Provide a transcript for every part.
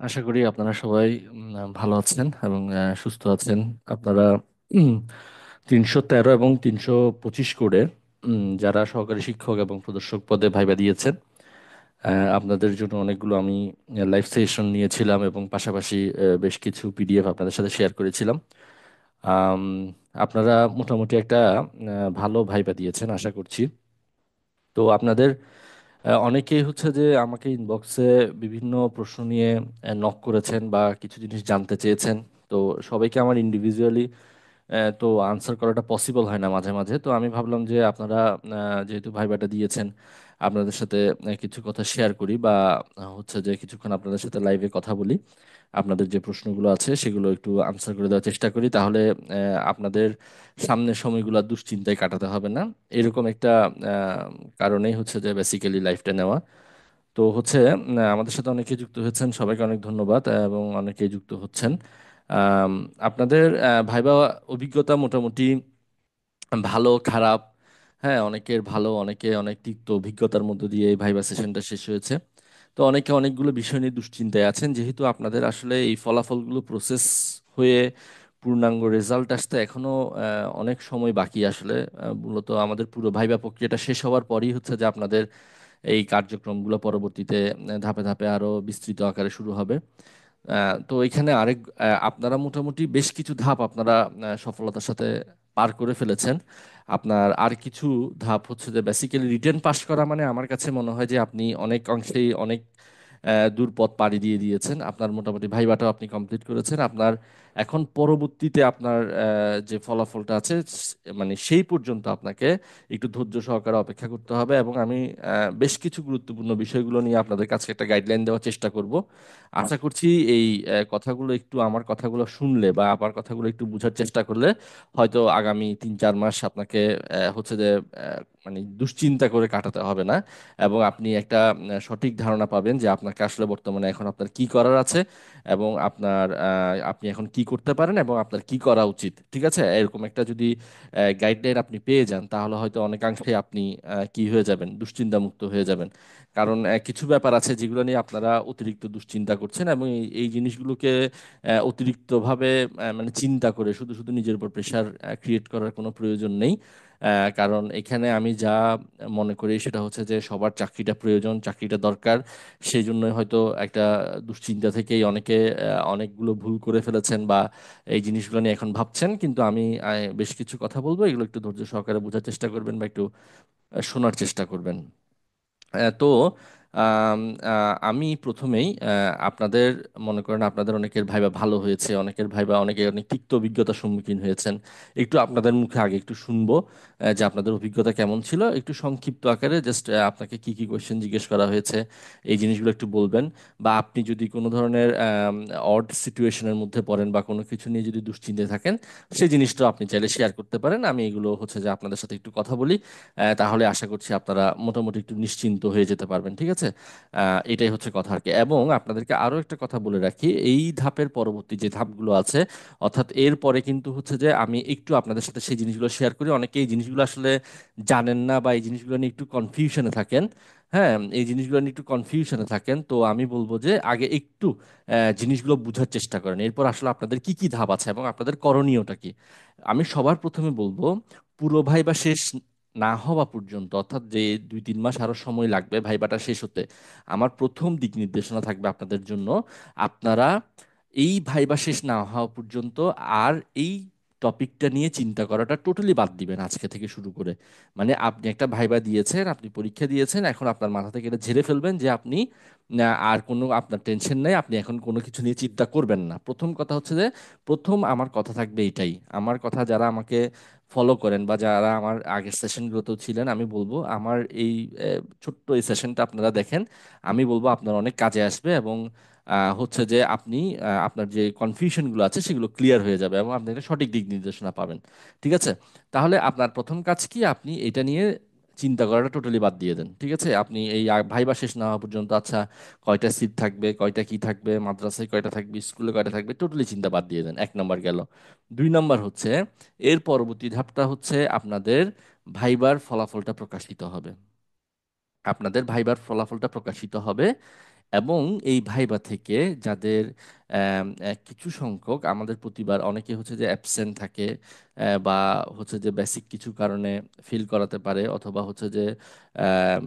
আশা করি আপনারা সবাই ভালো আছেন এবং সুস্থ আছেন। আপনারা 313 এবং 325 করে যারা সহকারী শিক্ষক এবং প্রদর্শক পদে ভাইবা দিয়েছেন, আপনাদের জন্য অনেকগুলো আমি লাইভ সেশন নিয়েছিলাম এবং পাশাপাশি বেশ কিছু পিডিএফ আপনাদের সাথে শেয়ার করেছিলাম। আম, আপনারা মোটামুটি একটা ভালো ভাইবা দিয়েছেন আশা করছি। তো আপনাদের অনেকেই হচ্ছে যে আমাকে ইনবক্সে বিভিন্ন প্রশ্ন নিয়ে নক করেছেন বা কিছু জিনিস জানতে চেয়েছেন। তো সবাইকে আমার ইন্ডিভিজুয়ালি তো আনসার করাটা পসিবল হয় না মাঝে মাঝে। তো আমি ভাবলাম যে আপনারা যেহেতু ভাইবাটা দিয়েছেন, আপনাদের সাথে কিছু কথা শেয়ার করি বা হচ্ছে যে কিছুক্ষণ আপনাদের সাথে লাইভে কথা বলি। আপনাদের যে প্রশ্নগুলো আছে সেগুলো একটু আনসার করে দেওয়ার চেষ্টা করি, তাহলে আপনাদের সামনের সময়গুলো আর দুশ্চিন্তায় কাটাতে হবে না। এরকম একটা কারণেই হচ্ছে যে বেসিক্যালি লাইফটা নেওয়া। তো হচ্ছে আমাদের সাথে অনেকে যুক্ত হয়েছেন, সবাইকে অনেক ধন্যবাদ এবং অনেকে যুক্ত হচ্ছেন। আম, আপনাদের ভাইবা অভিজ্ঞতা মোটামুটি ভালো খারাপ, হ্যাঁ, অনেকের ভালো, অনেকে অনেক তিক্ত অভিজ্ঞতার মধ্য দিয়ে এই ভাইবা সেশনটা শেষ হয়েছে। তো অনেকে অনেকগুলো বিষয় নিয়ে দুশ্চিন্তায় আছেন, যেহেতু আপনাদের আসলে এই ফলাফলগুলো প্রসেস হয়ে পূর্ণাঙ্গ রেজাল্ট আসতে এখনো অনেক সময় বাকি আসলে। মূলত আমাদের পুরো ভাইবা প্রক্রিয়াটা শেষ হওয়ার পরই হচ্ছে যে আপনাদের এই কার্যক্রমগুলো পরবর্তীতে ধাপে ধাপে আরো বিস্তৃত আকারে শুরু হবে। তো এখানে আপনারা মোটামুটি বেশ কিছু ধাপ আপনারা সফলতার সাথে পার করে ফেলেছেন। আপনার আর কিছু ধাপ হচ্ছে যে বেসিক্যালি রিটেন পাস করা, মানে আমার কাছে মনে হয় যে আপনি অনেক অংশেই অনেক দূর পথ পাড়ি দিয়ে দিয়েছেন। আপনার মোটামুটি ভাইবাটাও আপনি কমপ্লিট করেছেন। আপনার এখন পরবর্তীতে আপনার যে ফলাফলটা আছে মানে সেই পর্যন্ত আপনাকে একটু ধৈর্য সহকারে অপেক্ষা করতে হবে। এবং আমি বেশ কিছু গুরুত্বপূর্ণ বিষয়গুলো নিয়ে আপনাদের কাছে একটা গাইডলাইন দেওয়ার চেষ্টা করব। আশা করছি এই কথাগুলো একটু আমার কথাগুলো শুনলে বা আমার কথাগুলো একটু বোঝার চেষ্টা করলে হয়তো আগামী 3-4 মাস আপনাকে হচ্ছে যে মানে দুশ্চিন্তা করে কাটাতে হবে না। এবং আপনি একটা সঠিক ধারণা পাবেন যে আপনাকে আসলে বর্তমানে এখন আপনার কি করার আছে এবং আপনি এখন কি করতে পারেন এবং আপনার কি করা উচিত। ঠিক আছে, এরকম একটা যদি গাইডলাইন আপনি পেয়ে যান, তাহলে হয়তো অনেকাংশে আপনি কি হয়ে যাবেন, দুশ্চিন্তা মুক্ত হয়ে যাবেন। কারণ কিছু ব্যাপার আছে যেগুলো নিয়ে আপনারা অতিরিক্ত দুশ্চিন্তা করছেন এবং এই জিনিসগুলোকে অতিরিক্তভাবে মানে চিন্তা করে শুধু শুধু নিজের উপর প্রেশার ক্রিয়েট করার কোনো প্রয়োজন নেই। কারণ এখানে আমি যা মনে করি সেটা হচ্ছে যে সবার চাকরিটা প্রয়োজন, চাকরিটা দরকার। সেই জন্যই হয়তো একটা দুশ্চিন্তা থেকেই অনেকে অনেকগুলো ভুল করে ফেলেছেন বা এই জিনিসগুলো নিয়ে এখন ভাবছেন। কিন্তু আমি বেশ কিছু কথা বলবো, এগুলো একটু ধৈর্য সহকারে বোঝার চেষ্টা করবেন বা একটু শোনার চেষ্টা করবেন। তো আম, আমি প্রথমেই আপনাদের মনে করেন আপনাদের অনেকের ভাইবা ভালো হয়েছে, অনেকের ভাইবা অনেকে অনেক তিক্ত অভিজ্ঞতার সম্মুখীন হয়েছেন। একটু আপনাদের মুখে আগে একটু শুনবো যে আপনাদের অভিজ্ঞতা কেমন ছিল, একটু সংক্ষিপ্ত আকারে জাস্ট আপনাকে কি কি কোয়েশ্চেন জিজ্ঞেস করা হয়েছে এই জিনিসগুলো একটু বলবেন। বা আপনি যদি কোনো ধরনের অড সিচুয়েশনের মধ্যে পড়েন বা কোনো কিছু নিয়ে যদি দুশ্চিন্তায় থাকেন, সেই জিনিসটা আপনি চাইলে শেয়ার করতে পারেন। আমি এগুলো হচ্ছে যে আপনাদের সাথে একটু কথা বলি, তাহলে আশা করছি আপনারা মোটামুটি একটু নিশ্চিন্ত হয়ে যেতে পারবেন। ঠিক আছে, এটাই হচ্ছে কথা আর কি। এবং আপনাদেরকে আরো একটা কথা বলে রাখি, এই ধাপের পরবর্তী যে ধাপগুলো আছে, অর্থাৎ এর পরে কিন্তু হচ্ছে যে আমি একটু আপনাদের সাথে সেই জিনিসগুলো শেয়ার করি। অনেকে এই জিনিসগুলো আসলে জানেন না বা এই জিনিসগুলো নিয়ে একটু কনফিউশনে থাকেন। হ্যাঁ, এই জিনিসগুলো নিয়ে একটু কনফিউশনে থাকেন। তো আমি বলবো যে আগে একটু জিনিসগুলো বোঝার চেষ্টা করেন, এরপর আসলে আপনাদের কি কি ধাপ আছে এবং আপনাদের করণীয়টা কি। আমি সবার প্রথমে বলবো, পুরো ভাইবা শেষ না হওয়া পর্যন্ত, অর্থাৎ যে 2-3 মাস আরো সময় লাগবে ভাইবাটা শেষ হতে, আমার প্রথম দিক নির্দেশনা থাকবে আপনাদের জন্য। আপনারা এই ভাইবা শেষ না হওয়া পর্যন্ত আর এই টপিকটা নিয়ে চিন্তা করাটা টোটালি বাদ দিবেন আজকে থেকে শুরু করে। মানে আপনি একটা ভাইবা দিয়েছেন, আপনি পরীক্ষা দিয়েছেন, এখন আপনার মাথা থেকে এটা ঝেড়ে ফেলবেন যে আপনি আর কোনো আপনার টেনশন নেই, আপনি এখন কোনো কিছু নিয়ে চিন্তা করবেন না। প্রথম কথা হচ্ছে যে প্রথম আমার কথা থাকবে এটাই। আমার কথা যারা আমাকে ফলো করেন বা যারা আমার আগের সেশনগুলোতেও ছিলেন, আমি বলবো আমার এই ছোট্ট এই সেশনটা আপনারা দেখেন। আমি বলবো আপনার অনেক কাজে আসবে এবং হচ্ছে যে আপনি আপনার যে কনফিউশনগুলো আছে সেগুলো ক্লিয়ার হয়ে যাবে এবং আপনি একটা সঠিক দিক নির্দেশনা পাবেন। ঠিক আছে, তাহলে আপনার প্রথম কাজ কি, আপনি এটা নিয়ে চিন্তা করাটা টোটালি বাদ দিয়ে দেন। ঠিক আছে, আপনি এই ভাইবা শেষ না হওয়া পর্যন্ত আচ্ছা কয়টা সিট থাকবে, কয়টা কি থাকবে, মাদ্রাসায় কয়টা থাকবে, স্কুলে কয়টা থাকবে, টোটালি চিন্তা বাদ দিয়ে দেন। 1 নম্বর গেল। 2 নম্বর হচ্ছে, এর পরবর্তী ধাপটা হচ্ছে আপনাদের ভাইবার ফলাফলটা প্রকাশিত হবে। আপনাদের ভাইবার ফলাফলটা প্রকাশিত হবে। এবং এই ভাইবা থেকে যাদের কিছু সংখ্যক আমাদের প্রতিবার অনেকে হচ্ছে যে অ্যাবসেন্ট থাকে, বা হচ্ছে যে বেসিক কিছু কারণে ফিল করাতে পারে, অথবা হচ্ছে যে আম,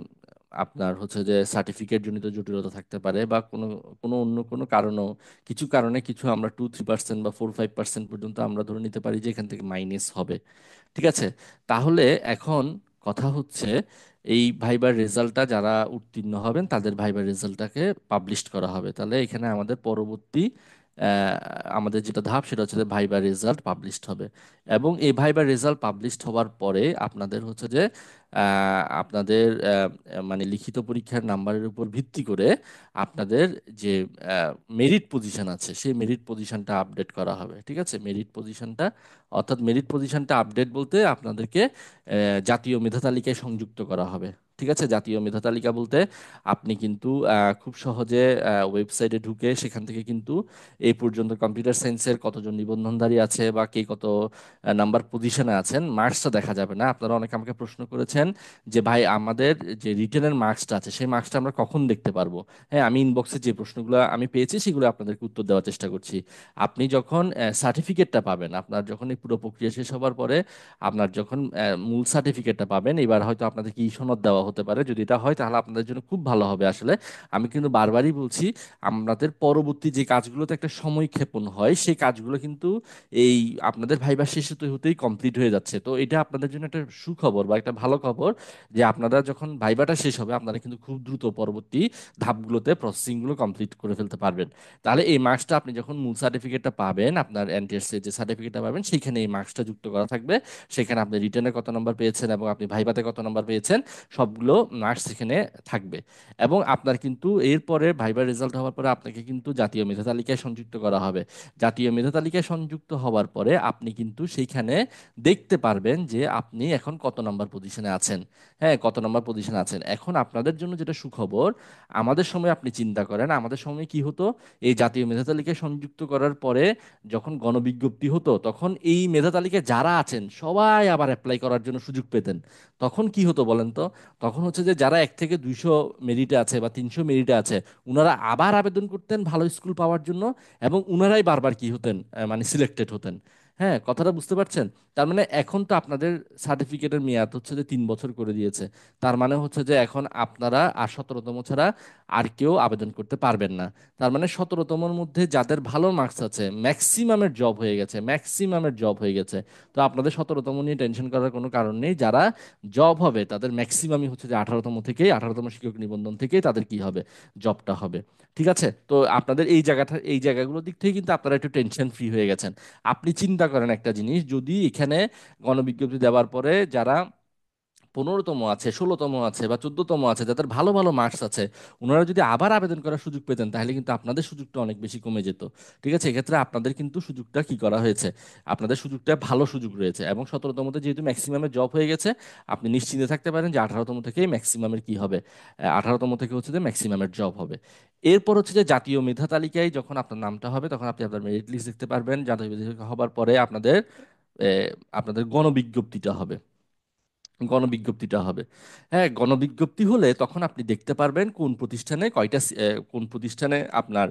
আপনার হচ্ছে যে সার্টিফিকেট জনিত জটিলতা থাকতে পারে, বা কোনো কোনো অন্য কোনো কারণেও কিছু কারণে কিছু আমরা 2-3% বা 4-5% পর্যন্ত আমরা ধরে নিতে পারি যে এখান থেকে মাইনাস হবে। ঠিক আছে? তাহলে এখন কথা হচ্ছে, এই ভাইবার রেজাল্টটা যারা উত্তীর্ণ হবেন তাদের ভাইবার রেজাল্টটাকে পাবলিশ করা হবে। তাহলে এখানে আমাদের পরবর্তী আহ, আমাদের যেটা ধাপ সেটা হচ্ছে যে ভাইবার রেজাল্ট পাবলিশড হবে। এবং এই ভাইবার রেজাল্ট পাবলিশড হওয়ার পরে আপনাদের হচ্ছে যে আপনাদের মানে লিখিত পরীক্ষার নাম্বারের উপর ভিত্তি করে আপনাদের যে মেরিট পজিশন আছে সেই মেরিট পজিশনটা আপডেট করা হবে। ঠিক আছে? মেরিট পজিশনটা, অর্থাৎ মেরিট পজিশনটা আপডেট বলতে আপনাদেরকে জাতীয় মেধা তালিকায় সংযুক্ত করা হবে। ঠিক আছে? জাতীয় মেধা তালিকা বলতে আপনি কিন্তু খুব সহজে ওয়েবসাইটে ঢুকে সেখান থেকে কিন্তু এই পর্যন্ত কম্পিউটার সায়েন্সের কতজন নিবন্ধনধারী আছে বা কে কত নাম্বার পজিশনে আছেন মার্কসটা দেখা যাবে না। আপনারা অনেকে আমাকে প্রশ্ন করেছেন যে ভাই আমাদের যে রিটেনের মার্কসটা আছে সেই মার্কসটা আমরা কখন দেখতে পারবো? হ্যাঁ, আমি ইনবক্সে যে প্রশ্নগুলো আমি পেয়েছি সেগুলো আপনাদেরকে উত্তর দেওয়ার চেষ্টা করছি। আপনি যখন সার্টিফিকেটটা পাবেন, আপনার যখন এই পুরো প্রক্রিয়া শেষ হবার পরে আপনার যখন মূল সার্টিফিকেটটা পাবেন, এবার হয়তো আপনাদেরকে ই সনদ দেওয়া হতে পারে। যদি এটা হয় তাহলে আপনাদের জন্য খুব ভালো হবে। আসলে আমি কিন্তু বারবারই বলছি, আমাদের পরবর্তী যে কাজগুলোতে একটা সময় ক্ষেপণ হয় সেই কাজগুলো কিন্তু এই আপনাদের ভাইবা শেষে তো হতেই কমপ্লিট হয়ে যাচ্ছে। তো এটা আপনাদের জন্য একটা সুখবর বা একটা ভালো খবর যে আপনারা যখন ভাইবাটা শেষ হবে আপনারা কিন্তু খুব দ্রুত পরবর্তী ধাপগুলোতে প্রসেসিংগুলো কমপ্লিট করে ফেলতে পারবেন। তাহলে এই মার্কসটা আপনি যখন মূল সার্টিফিকেটটা পাবেন, আপনার এনটিএস এর যে সার্টিফিকেটটা পাবেন সেইখানে এই মার্কসটা যুক্ত করা থাকবে। সেখানে আপনি রিটেনে কত নম্বর পেয়েছেন এবং আপনি ভাইভাতে কত নম্বর পেয়েছেন সবগুলো মার্কস সেখানে থাকবে। এবং আপনার কিন্তু এরপরে ভাইবার রেজাল্ট হওয়ার পরে আপনাকে কিন্তু জাতীয় মেধা তালিকায় সংযুক্ত করা হবে। জাতীয় মেধা তালিকায় সংযুক্ত হওয়ার পরে আপনি কিন্তু সেইখানে দেখতে পারবেন যে আপনি এখন কত নম্বর পজিশনে আছেন। হ্যাঁ, কত নম্বর পজিশনে আছেন। এখন আপনাদের জন্য যেটা সুখবর, আমাদের সময় আপনি চিন্তা করেন আমাদের সময় কি হতো, এই জাতীয় মেধা তালিকায় সংযুক্ত করার পরে যখন গণবিজ্ঞপ্তি হতো তখন এই মেধা তালিকায় যারা আছেন সবাই আবার অ্যাপ্লাই করার জন্য সুযোগ পেতেন। তখন কি হতো বলেন তো? তখন হচ্ছে যে যারা 1 থেকে 200 মেরিটে আছে বা 300 মেরিটে আছে উনারা আবার আবেদন করতেন ভালো স্কুল পাওয়ার জন্য, এবং উনারাই বারবার কি হতেন, মানে সিলেক্টেড হতেন। হ্যাঁ, কথাটা বুঝতে পারছেন? তার মানে এখন তো আপনাদের সার্টিফিকেটের মেয়াদ হচ্ছে যে 3 বছর করে দিয়েছে। তার মানে হচ্ছে যে এখন আপনারা আর 17তম ছাড়া আর কেউ আবেদন করতে পারবেন না। তার মানে 17তমর মধ্যে যাদের ভালো মার্কস আছে ম্যাক্সিমামের জব হয়ে গেছে, ম্যাক্সিমামের জব হয়ে গেছে। তো আপনাদের 17তম নিয়ে টেনশন করার কোনো কারণ নেই। যারা জব হবে তাদের ম্যাক্সিমামই হচ্ছে যে 18তম থেকেই, 18তম শিক্ষক নিবন্ধন থেকেই তাদের কি হবে, জবটা হবে। ঠিক আছে? তো আপনাদের এই জায়গাটা, এই জায়গাগুলোর দিক থেকে কিন্তু আপনারা একটু টেনশন ফ্রি হয়ে গেছেন। আপনি চিন্তা করেন একটা জিনিস, যদি এখানে গণবিজ্ঞপ্তি দেওয়ার পরে যারা 15তম আছে, 16তম আছে বা 14তম আছে, যাদের ভালো ভালো মার্কস আছে, ওনারা যদি আবার আবেদন করার সুযোগ পেতেন তাহলে কিন্তু আপনাদের সুযোগটা অনেক বেশি কমে যেত। ঠিক আছে? এক্ষেত্রে আপনাদের কিন্তু সুযোগটা কি করা হয়েছে, আপনাদের সুযোগটা ভালো সুযোগ রয়েছে। এবং 17তমতে যেহেতু ম্যাক্সিমামের জব হয়ে গেছে, আপনি নিশ্চিন্তে থাকতে পারেন যে 18তম থেকেই ম্যাক্সিমামের কি হবে, 18তম থেকে হচ্ছে যে ম্যাক্সিমামের জব হবে। এরপর হচ্ছে যে জাতীয় মেধা তালিকায় যখন আপনার নামটা হবে তখন আপনি আপনার মেরিট লিস্ট দেখতে পারবেন। জাতীয় মেধা তালিকা হবার পরে আপনাদের গণবিজ্ঞপ্তিটা হবে, গণবিজ্ঞপ্তিটা হবে। হ্যাঁ, গণবিজ্ঞপ্তি হলে তখন আপনি দেখতে পারবেন কোন প্রতিষ্ঠানে কোন প্রতিষ্ঠানে আপনার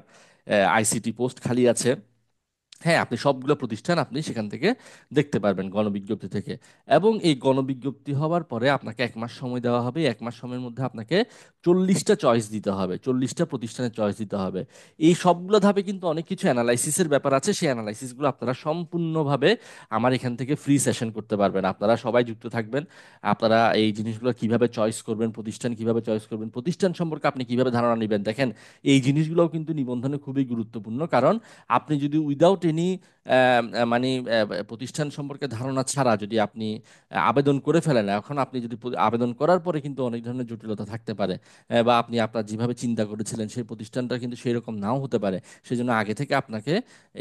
আইসিটি পোস্ট খালি আছে। হ্যাঁ, আপনি সবগুলো প্রতিষ্ঠান আপনি সেখান থেকে দেখতে পারবেন গণবিজ্ঞপ্তি থেকে। এবং এই গণবিজ্ঞপ্তি হওয়ার পরে আপনাকে 1 মাস সময় দেওয়া হবে। 1 মাস সময়ের মধ্যে আপনাকে 40টা চয়েস দিতে হবে, 40টা প্রতিষ্ঠানের চয়েস দিতে হবে। এই সবগুলো ধাপে কিন্তু অনেক কিছু অ্যানালাইসিসের ব্যাপার আছে, সেই অ্যানালাইসিসগুলো আপনারা সম্পূর্ণভাবে আমার এখান থেকে ফ্রি সেশন করতে পারবেন। আপনারা সবাই যুক্ত থাকবেন। আপনারা এই জিনিসগুলো কিভাবে চয়েস করবেন, প্রতিষ্ঠান কিভাবে চয়েস করবেন, প্রতিষ্ঠান সম্পর্কে আপনি কিভাবে ধারণা নেবেন, দেখেন এই জিনিসগুলোও কিন্তু নিবন্ধনে খুবই গুরুত্বপূর্ণ। কারণ আপনি যদি উইদাউট এনি মানে প্রতিষ্ঠান সম্পর্কে ধারণা ছাড়া যদি আপনি আবেদন করে ফেলেন, এখন আপনি যদি আবেদন করার পরে কিন্তু অনেক ধরনের জটিলতা থাকতে পারে, বা আপনি আপনার যেভাবে চিন্তা করেছিলেন সেই প্রতিষ্ঠানটা কিন্তু সেই রকম নাও হতে পারে। সেজন্য আগে থেকে আপনাকে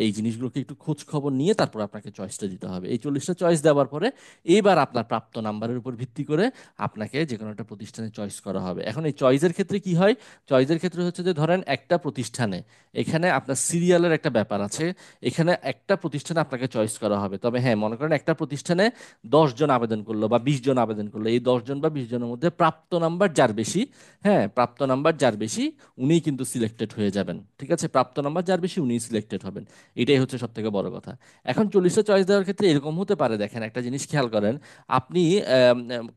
এই জিনিসগুলোকে একটু খোঁজ খবর নিয়ে তারপর আপনাকে চয়েসটা দিতে হবে। এই 40টা চয়েস দেওয়ার পরে এইবার আপনার প্রাপ্ত নাম্বারের উপর ভিত্তি করে আপনাকে যে কোনো একটা প্রতিষ্ঠানে চয়েস করা হবে। এখন এই চয়েসের ক্ষেত্রে কি হয়, চয়েসের ক্ষেত্রে হচ্ছে যে ধরেন একটা প্রতিষ্ঠানে এখানে আপনার সিরিয়ালের একটা ব্যাপার আছে। এখানে একটা প্রতিষ্ঠানে আপনাকে চয়েস করা হবে। তবে হ্যাঁ, মনে করেন একটা প্রতিষ্ঠানে 10 জন আবেদন করলো বা 20 জন আবেদন করলো, এই 10 জন বা 20 জনের মধ্যে প্রাপ্ত নাম্বার যার বেশি, হ্যাঁ, প্রাপ্ত নাম্বার যার বেশি উনিই কিন্তু সিলেক্টেড হয়ে যাবেন। ঠিক আছে, প্রাপ্ত নাম্বার যার বেশি উনিই সিলেক্টেড হবেন। এটাই হচ্ছে সব থেকে বড় কথা। এখন 40টা চয়েস দেওয়ার ক্ষেত্রে এরকম হতে পারে, দেখেন একটা জিনিস খেয়াল করেন, আপনি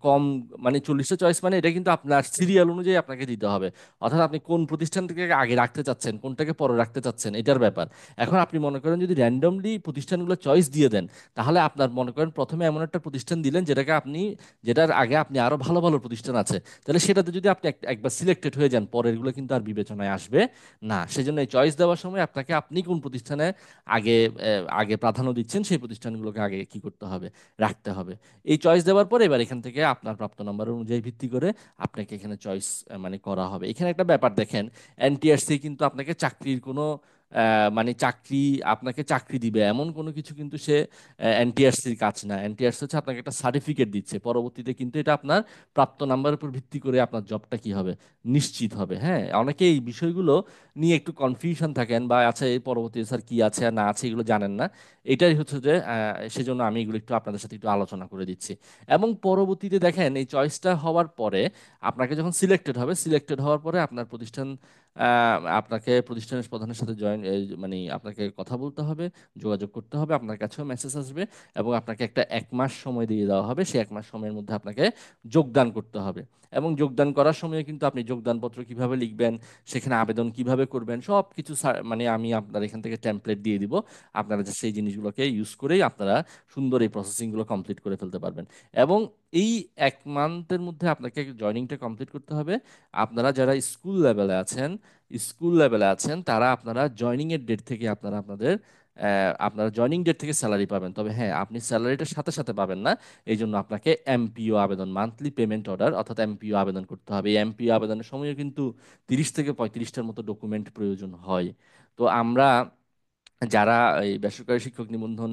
কম, মানে 40টা চয়েস মানে এটা কিন্তু আপনার সিরিয়াল অনুযায়ী আপনাকে দিতে হবে। অর্থাৎ আপনি কোন প্রতিষ্ঠানটাকে আগে রাখতে চাচ্ছেন, কোনটাকে পরে রাখতে চাচ্ছেন, এটার ব্যাপার। এখন আপনি মনে করেন যদি র্যান্ডমলি প্রতিষ্ঠানগুলো চয়েস দিয়ে দেন, তাহলে আপনার মনে করেন প্রথমে এমন একটা প্রতিষ্ঠান দিলেন যেটাকে আপনি, যেটার আগে আপনি আরো ভালো ভালো প্রতিষ্ঠান আছে, তাহলে সেটাতে যদি আপনি একবার সিলেক্টেড হয়ে যান, পরেরগুলো কিন্তু আর বিবেচনায় আসবে না। সেজন্য এই চয়েস দেওয়ার সময় আপনাকে আপনি কোন প্রতিষ্ঠানে আগে আগে প্রাধান্য দিচ্ছেন সেই প্রতিষ্ঠানগুলোকে আগে কি করতে হবে, রাখতে হবে। এই চয়েস দেওয়ার পরে এবার এখান থেকে আপনার প্রাপ্ত নাম্বার অনুযায়ী ভিত্তি করে আপনাকে এখানে চয়েস মানে করা হবে। এখানে একটা ব্যাপার দেখেন, এনটিআরসি কিন্তু আপনাকে চাকরির কোনো মানে চাকরি, আপনাকে চাকরি দিবে এমন কোনো কিছু কিন্তু সে এনটিআরসির কাজ না। এনটিআরসি হচ্ছে আপনাকে একটা সার্টিফিকেট দিচ্ছে, পরবর্তীতে কিন্তু এটা আপনার প্রাপ্ত নাম্বারের উপর ভিত্তি করে আপনার জবটা কি হবে, নিশ্চিত হবে। হ্যাঁ, অনেকে এই বিষয়গুলো নিয়ে একটু কনফিউশন থাকেন বা আচ্ছা এই পরবর্তীতে স্যার কি আছে আর না আছে এগুলো জানেন না। এটাই হচ্ছে যে সেজন্য আমি এগুলো একটু আপনাদের সাথে একটু আলোচনা করে দিচ্ছি। এবং পরবর্তীতে দেখেন এই চয়েসটা হওয়ার পরে আপনাকে যখন সিলেক্টেড হবে, সিলেক্টেড হওয়ার পরে আপনার প্রতিষ্ঠান আপনাকে প্রতিষ্ঠানের প্রধানের সাথে মানে আপনাকে কথা বলতে হবে, যোগাযোগ করতে হবে, আপনার কাছেও মেসেজ আসবে এবং আপনাকে একটা 1 মাস সময় দিয়ে দেওয়া হবে। সেই 1 মাস সময়ের মধ্যে আপনাকে যোগদান করতে হবে। এবং যোগদান করার সময় কিন্তু আপনি যোগদানপত্র কিভাবে লিখবেন, সেখানে আবেদন কিভাবে করবেন, সব কিছু মানে আমি আপনার এখান থেকে টেমপ্লেট দিয়ে দিব। আপনারা যে সেই জিনিসগুলোকে ইউজ করেই আপনারা সুন্দর এই প্রসেসিংগুলো কমপ্লিট করে ফেলতে পারবেন। এবং এই 1 মান্থের মধ্যে আপনাকে জয়নিংটা কমপ্লিট করতে হবে। আপনারা যারা স্কুল লেভেলে আছেন তারা আপনারা জয়নিং এর ডেট থেকে আপনারা জয়নিং ডেট থেকে স্যালারি পাবেন। তবে হ্যাঁ, আপনি স্যালারিটার সাথে সাথে পাবেন না। এই জন্য আপনাকে এমপিও আবেদন, মান্থলি পেমেন্ট অর্ডার অর্থাৎ এমপিও আবেদন করতে হবে। এই এমপিও আবেদনের সময়ও কিন্তু 30 থেকে 35টার মতো ডকুমেন্ট প্রয়োজন হয়। তো আমরা যারা এই বেসরকারি শিক্ষক নিবন্ধন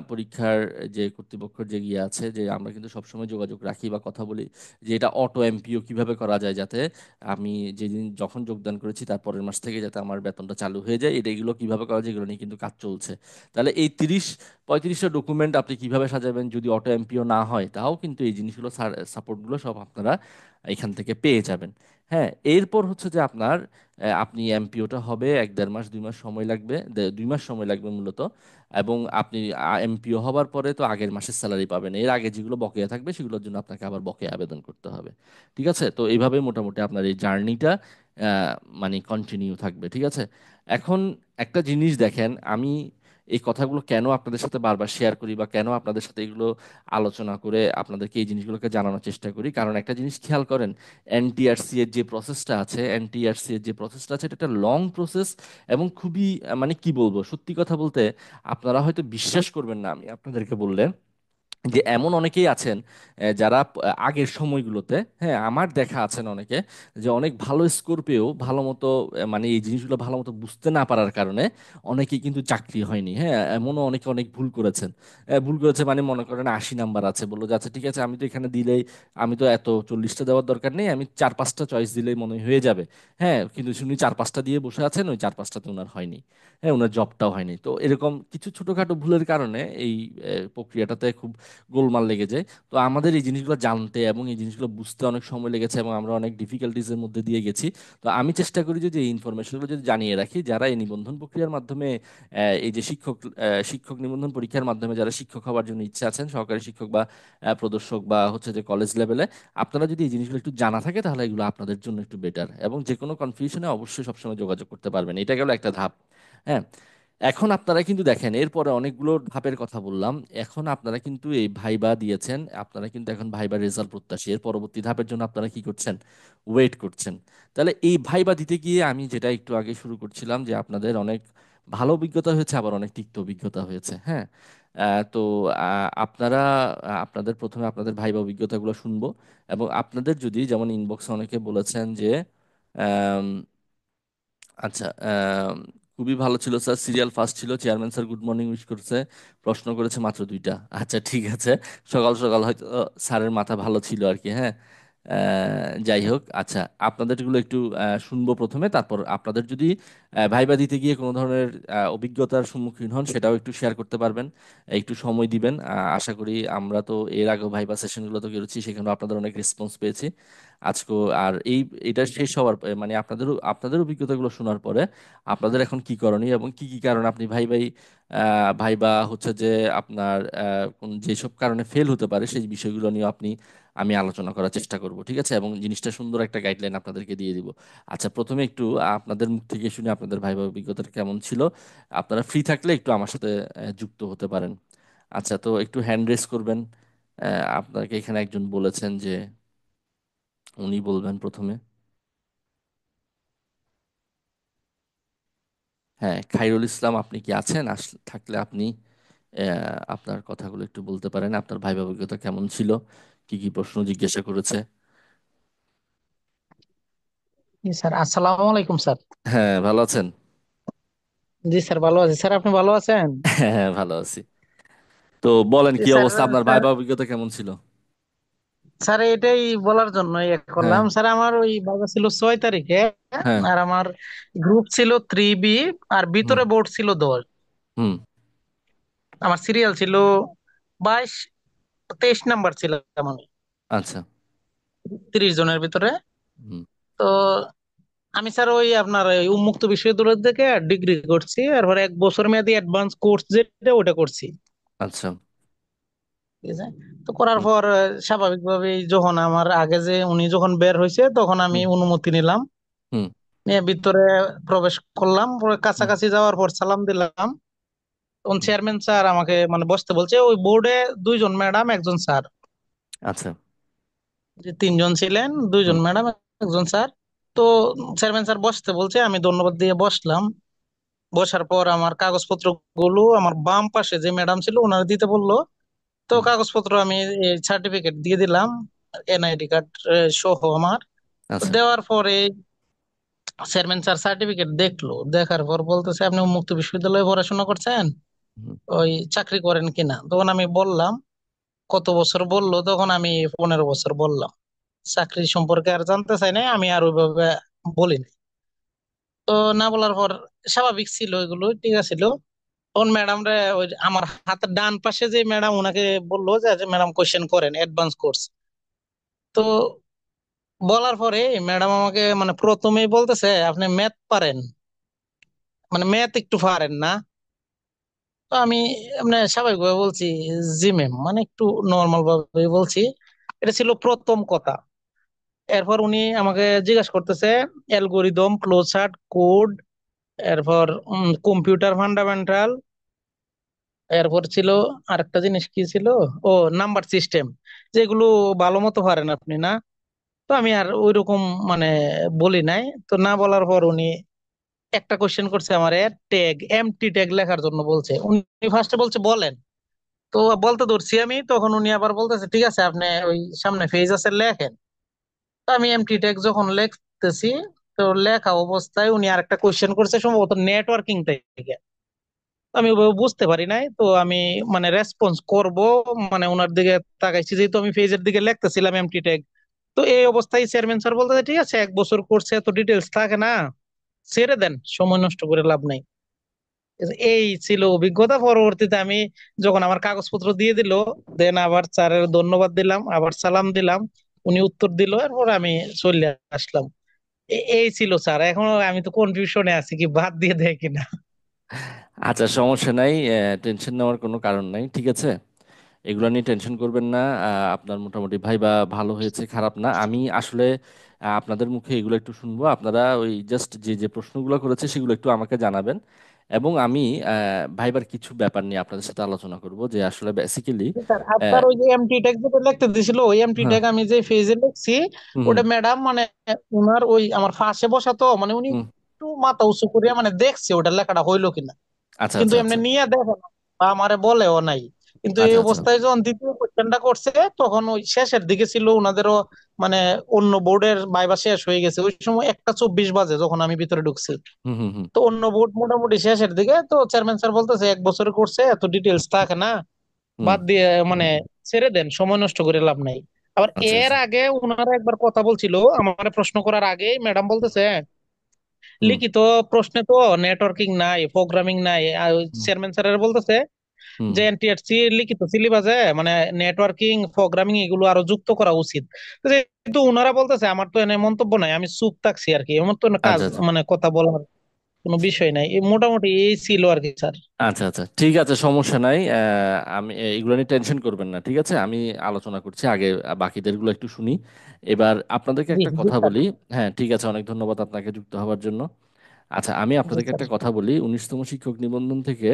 পরীক্ষার যে কর্তৃপক্ষের যে গিয়ে আছে, যে আমরা কিন্তু সবসময় যোগাযোগ রাখি বা কথা বলি যে এটা অটো এমপিও কিভাবে করা যায়, যাতে আমি যেদিন যখন যোগদান করেছি তার পরের মাস থেকে যাতে আমার বেতনটা চালু হয়ে যায়, এগুলো কিভাবে করা যায় এগুলো নিয়ে কিন্তু কাজ চলছে। তাহলে এই 30-35টা ডকুমেন্ট আপনি কিভাবে সাজাবেন যদি অটো এমপিও না হয়, তাও কিন্তু এই জিনিসগুলো, সাপোর্টগুলো সব আপনারা এখান থেকে পেয়ে যাবেন। হ্যাঁ, এরপর হচ্ছে যে আপনি এমপিওটা হবে 1-1.5 মাস, 2 মাস সময় লাগবে, 2 মাস সময় লাগবে মূলত। এবং আপনি এমপিও হবার পরে তো আগের মাসের স্যালারি পাবেন, এর আগে যেগুলো বকেয়া থাকবে সেগুলোর জন্য আপনাকে আবার বকেয়া আবেদন করতে হবে। ঠিক আছে, তো এইভাবে মোটামুটি আপনার এই জার্নিটা মানে কন্টিনিউ থাকবে। ঠিক আছে, এখন একটা জিনিস দেখেন, আমি এই কথাগুলো কেন আপনাদের সাথে বারবার শেয়ার করি বা কেন আপনাদের সাথে এগুলো আলোচনা করে আপনাদেরকে এই জিনিসগুলোকে জানানোর চেষ্টা করি, কারণ একটা জিনিস খেয়াল করেন, এনটিআরসি এর যে প্রসেসটা আছে এটা একটা লং প্রসেস এবং খুবই মানে কি বলবো, সত্যি কথা বলতে আপনারা হয়তো বিশ্বাস করবেন না আমি আপনাদেরকে বললে, যে এমন অনেকেই আছেন যারা আগের সময়গুলোতে, হ্যাঁ আমার দেখা আছেন অনেকে, যে অনেক ভালো স্কোর পেয়েও ভালো মতো মানে এই জিনিসগুলো ভালো মতো বুঝতে না পারার কারণে অনেকেই কিন্তু চাকরি হয়নি। হ্যাঁ, এমনও অনেকে অনেক ভুল করেছেন। ভুল করেছে মানে মনে করেন 80 নাম্বার আছে, বললো যে আচ্ছা ঠিক আছে, আমি তো এখানে দিলেই, আমি তো এত 40টা দেওয়ার দরকার নেই, আমি 4-5টা চয়েস দিলেই মনে হয় হয়ে যাবে। হ্যাঁ, কিন্তু উনি 4-5টা দিয়ে বসে আছেন, ওই 4-5টাতে ওনার হয়নি। হ্যাঁ, ওনার জবটাও হয়নি। তো এরকম কিছু ছোটখাটো ভুলের কারণে এই প্রক্রিয়াটাতে খুব গোলমাল লেগে যায়। তো আমাদের এই জিনিসগুলো জানতে এবং এই জিনিসগুলো বুঝতে অনেক সময় লেগেছে এবং আমরা অনেক ডিফিকাল্টিজের মধ্যে দিয়ে গেছি। তো আমি চেষ্টা করি যে এই ইনফরমেশনগুলো যদি জানিয়ে রাখি, যারা এই নিবন্ধন প্রক্রিয়ার মাধ্যমে এই যে শিক্ষক নিবন্ধন পরীক্ষার মাধ্যমে যারা শিক্ষক হওয়ার জন্য ইচ্ছা আছেন, সহকারী শিক্ষক বা প্রদর্শক বা হচ্ছে যে কলেজ লেভেলে, আপনারা যদি এই জিনিসগুলো একটু জানা থাকে তাহলে এগুলো আপনাদের জন্য একটু বেটার। এবং যে কোনো কনফিউশনে অবশ্যই সবসময় যোগাযোগ করতে পারবেন। এটা গেল একটা ধাপ। হ্যাঁ, এখন আপনারা কিন্তু দেখেন এরপরে অনেকগুলো ধাপের কথা বললাম। এখন আপনারা কিন্তু এই ভাইবা দিয়েছেন, আপনারা কিন্তু এখন ভাইবার রেজাল্ট প্রত্যাশী, এর পরবর্তী ধাপের জন্য আপনারা কি করছেন, ওয়েট করছেন। তাহলে এই ভাইবা দিতে গিয়ে আমি যেটা একটু আগে শুরু করছিলাম যে আপনাদের অনেক ভালো অভিজ্ঞতা হয়েছে, আবার অনেক তিক্ত অভিজ্ঞতা হয়েছে। হ্যাঁ, তো আপনারা আপনাদের প্রথমে আপনাদের ভাইবা অভিজ্ঞতাগুলো শুনবো। এবং আপনাদের যদি যেমন ইনবক্সে অনেকে বলেছেন যে আচ্ছা, খুবই ভালো ছিল স্যার, সিরিয়াল ফার্স্ট ছিল, chairman sir good morning wish করছে, প্রশ্ন করেছে মাত্র 2টা। আচ্ছা ঠিক আছে, সকাল সকাল হয়তো স্যারের মাথা ভালো ছিল আর কি। হ্যাঁ, যাই হোক, আচ্ছা, আপনাদেরগুলো একটু শুনবো প্রথমে, তারপর আপনাদের যদি ভাইবা দিতে গিয়ে কোনো ধরনের অভিজ্ঞতার সম্মুখীন হন সেটাও একটু শেয়ার করতে পারবেন, একটু সময় দিবেন। আশা করি আমরা তো এর আগেও ভাইবা সেশনগুলো তো করেছি, সেখানেও আপনাদের অনেক রেসপন্স পেয়েছি আজকে। আর এটা শেষ হওয়ার মানে আপনাদের অভিজ্ঞতাগুলো শোনার পরে আপনাদের এখন কি করণীয় এবং কি কি কারণে আপনি ভাইবা হচ্ছে যে আপনার যেসব কারণে ফেল হতে পারে সেই বিষয়গুলো নিয়ে আমি আলোচনা করার চেষ্টা করব, ঠিক আছে? এবং জিনিসটা সুন্দর একটা গাইডলাইন আপনাদেরকে দিয়ে দিব। আচ্ছা, প্রথমে একটু আপনাদের মুখ থেকে শুনে আপনাদের ভাইবা অভিজ্ঞতাটা কেমন ছিল। আপনারা ফ্রি থাকলে একটু আমার সাথে যুক্ত হতে পারেন। আচ্ছা, তো একটু হ্যান্ড রেস করবেন। আপনাকে এখানে একজন বলেছেন যে উনি বলবেন প্রথমে। হ্যাঁ, খাইরুল ইসলাম, আপনি কি আছেন? থাকলে আপনি আপনার কথাগুলো একটু বলতে পারেন, আপনার ভাইবা অভিজ্ঞতা কেমন ছিল, কি কি প্রশ্ন জিজ্ঞাসা করেছে। জি স্যার, আসসালামু আলাইকুম স্যার। হ্যাঁ, ভালো আছেন? জি স্যার, ভালো আছি স্যার, আপনি ভালো আছেন? হ্যাঁ, হ্যাঁ, ভালো আছি। তো বলেন, জি কি স্যার। অবস্থা, আপনার স্যার ভাইবা অভিজ্ঞতা কেমন ছিল? স্যার এটাই বলার জন্য ইয়ে হ্যাঁ, করলাম স্যার। আমার ওই বাবা ছিল 6 তারিখে, হ্যাঁ, আর আমার গ্রুপ ছিল 3B, আর হুম, ভিতরে বোর্ড ছিল 10। হুম, আমার সিরিয়াল ছিল 22, 23 নাম্বার ছিল আমি আচ্ছা, 30 জনের ভিতরে। হুম, তো আমি স্যার ওই আপনার ওই উন্মুক্ত বিশ্ববিদ্যালয় থেকে ডিগ্রি করছি, আর পরে 1 বছর মেয়াদী অ্যাডভান্স কোর্স যেটা ওটা করছি। আচ্ছা, ঠিক আছে। তো করার হুম, পর স্বাভাবিকভাবেই যখন আমার আগে যে উনি যখন বের হয়েছে তখন আমি হুম, অনুমতি নিলাম, হুম, নিয়ে ভিতরে প্রবেশ করলাম। পরে হুম, কাছাকাছি যাওয়ার পর সালাম দিলাম। তখন হুম, চেয়ারম্যান স্যার আমাকে মানে বসতে বলছে। ওই বোর্ডে 2 জন ম্যাডাম, একজন স্যার, আচ্ছা, যে 3 জন ছিলেন, 2 জন হুম, ম্যাডাম, একজন স্যার। তো চেয়ারম্যান স্যার বসতে বলছে, আমি ধন্যবাদ দিয়ে বসলাম। বসার পর আমার কাগজপত্র গুলো আমার বাম পাশে যে ম্যাডাম ছিল ওনার দিতে বললো। তো হুম, কাগজপত্র আমি সার্টিফিকেট দিয়ে দিলাম, এনআইডি কার্ড সহ আমার। তো আচ্ছা, দেওয়ার পরে চেয়ারম্যান স্যার সার্টিফিকেট দেখলো, দেখার পর বলতেছে, আপনি উন্মুক্ত বিশ্ববিদ্যালয়ে পড়াশোনা করছেন, হুম, ওই চাকরি করেন কিনা? তখন আমি বললাম কত বছর, বললো তখন আমি 15 বছর বললাম। চাকরি সম্পর্কে আর জানতে চাই নাই, আমি আর ওইভাবে বলি নাই। তো না বলার পর স্বাভাবিক ছিল, এগুলো ঠিক আছে ছিল। তখন ম্যাডাম রে ওই যে আমার হাতের ডান পাশে যে ম্যাডাম, ওনাকে বললো যে ম্যাডাম কোশ্চেন করেন অ্যাডভান্স কোর্স। তো বলার পরে ম্যাডাম আমাকে মানে প্রথমেই বলতেছে, আপনি ম্যাথ পারেন, মানে ম্যাথ একটু পারেন না? তো আমি মানে স্বাভাবিকভাবে বলছি, জি ম্যাম, মানে একটু নর্মাল ভাবে বলছি। এটা ছিল প্রথম কথা। এরপর উনি আমাকে জিজ্ঞাসা করতেছে অ্যালগোরিদম, ফ্লোচার্ট, কোড, এরপর কম্পিউটার ফান্ডামেন্টাল, এরপর ছিল আরেকটা জিনিস কি ছিল, ও নাম্বার সিস্টেম, যেগুলো ভালো মতো পারেন আপনি না? তো আমি আর ওইরকম মানে বলি নাই। তো না বলার পর উনি একটা কোশ্চেন করছে আমার, ট্যাগ, এমটি ট্যাগ লেখার জন্য বলছে। উনি ফার্স্টে বলছে বলেন। তো বলতে ধরছি আমি, তখন উনি আবার বলতেছে ঠিক আছে, আপনি ওই সামনে পেজ আছে লেখেন। তো আমি এমটি ট্যাগ যখন লিখতেছি, তো লেখা অবস্থায় উনি আরেকটা কোশ্চেন করছে সম্ভবত নেটওয়ার্কিং থেকে। তো আমি ওভাবে বুঝতে পারি নাই। তো আমি মানে রেসপন্স করব, মানে ওনার দিকে তাকাইছি, যেহেতু আমি পেজের দিকে লিখতেছিলাম এমটি ট্যাগ। তো এই অবস্থায় চেয়ারম্যান স্যার বলতে ঠিক আছে, 1 বছর করছে, এত ডিটেলস থাকে না, ছেড়ে দেন, সময় নষ্ট করে লাভ নাই। এই ছিল অভিজ্ঞতা। পরবর্তীতে আমি যখন আমার কাগজপত্র দিয়ে দিল, দেন আবার স্যারের ধন্যবাদ দিলাম, আবার সালাম দিলাম, উনি উত্তর দিল, এরপর আমি চলে আসলাম। এই ছিল স্যার। এখন আমি তো কনফিউশনে আছি কি বাদ দিয়ে দেয় কিনা। আচ্ছা, সমস্যা নাই, টেনশন নেওয়ার কোনো কারণ নাই, ঠিক আছে? এগুলো নিয়ে টেনশন করবেন না। আপনার মোটামুটি ভাইবা ভালো হয়েছে, খারাপ না। আমি আসলে আপনাদের মুখে এগুলো একটু শুনবো। আপনারা ওই জাস্ট যে যে প্রশ্নগুলো করেছে সেগুলো একটু আমাকে জানাবেন, এবং আমি ভাইবার কিছু ব্যাপার নিয়ে আপনাদের সাথে আলোচনা করব যে আসলে বেসিক্যালি। স্যার আপনার ওই যে এমটি ট্যাগ যেটা লিখতে দিছিল, ওই এমটি হ্যাঁ, ট্যাগ আমি যে ফেজে লিখছি, হুম, হুম, ওটা ম্যাডাম মানে উনার ওই আমার পাশে বসা, তো মানে উনি হুম, একটু মাথা উঁচু করিয়া মানে দেখছে ওটা লেখাটা হইলো কিনা। আচ্ছা, কিন্তু আচ্ছা, এমনি আচ্ছা, নিয়ে দেখে না বা আমারে বলেও নাই। কিন্তু এই আচ্ছা, আচ্ছা, অবস্থায় যখন দ্বিতীয় কোশ্চেনটা করছে, তখন ওই শেষের দিকে ছিল ওনাদেরও, মানে অন্য বোর্ডের ভাইবা শেষ হয়ে গেছে ওই সময়, 1টা 24 বাজে যখন আমি ভিতরে ঢুকছি। হুম, হুম, হুম, তো অন্য বোর্ড মোটামুটি শেষের দিকে। তো চেয়ারম্যান স্যার বলতেছে 1 বছর করছে, এত ডিটেলস থাকে না, হুম। বাদ দিয়ে মানে ছেড়ে দেন, সময় নষ্ট করে লাভ নাই। আবার আচ্ছা এর আচ্ছা। আগে ওনারা একবার কথা বলছিল, আমার প্রশ্ন করার আগে ম্যাডাম বলতেছে হুম লিখিত প্রশ্নে তো নেটওয়ার্কিং নাই, প্রোগ্রামিং নাই। আর হুম চেয়ারম্যান স্যারের বলতেছে হুম। যে এনটিআরসি লিখিত সিলেবাসে মানে নেটওয়ার্কিং প্রোগ্রামিং এগুলো আরো যুক্ত করা উচিত। তো যেহেতু ওনারা বলতেছে, আমার তো এনে মন্তব্য নাই, আমি চুপ থাকছি আর কি। এমন তো না কাজ আচ্ছা আচ্ছা মানে কথা বলার কোনো বিষয় নাই। এই মোটামুটি এই ছিল আর কি স্যার। আচ্ছা আচ্ছা, ঠিক আছে, সমস্যা নাই। আমি এগুলো নিয়ে টেনশন করবেন না, ঠিক আছে। আমি আলোচনা করছি আগে, বাকিদের গুলো একটু শুনি। এবার আপনাদেরকে জি একটা জি কথা স্যার। বলি। হ্যাঁ ঠিক আছে, অনেক ধন্যবাদ আপনাকে যুক্ত হওয়ার জন্য। আচ্ছা, আমি জি আপনাদেরকে স্যার। একটা কথা বলি। 19তম শিক্ষক নিবন্ধন থেকে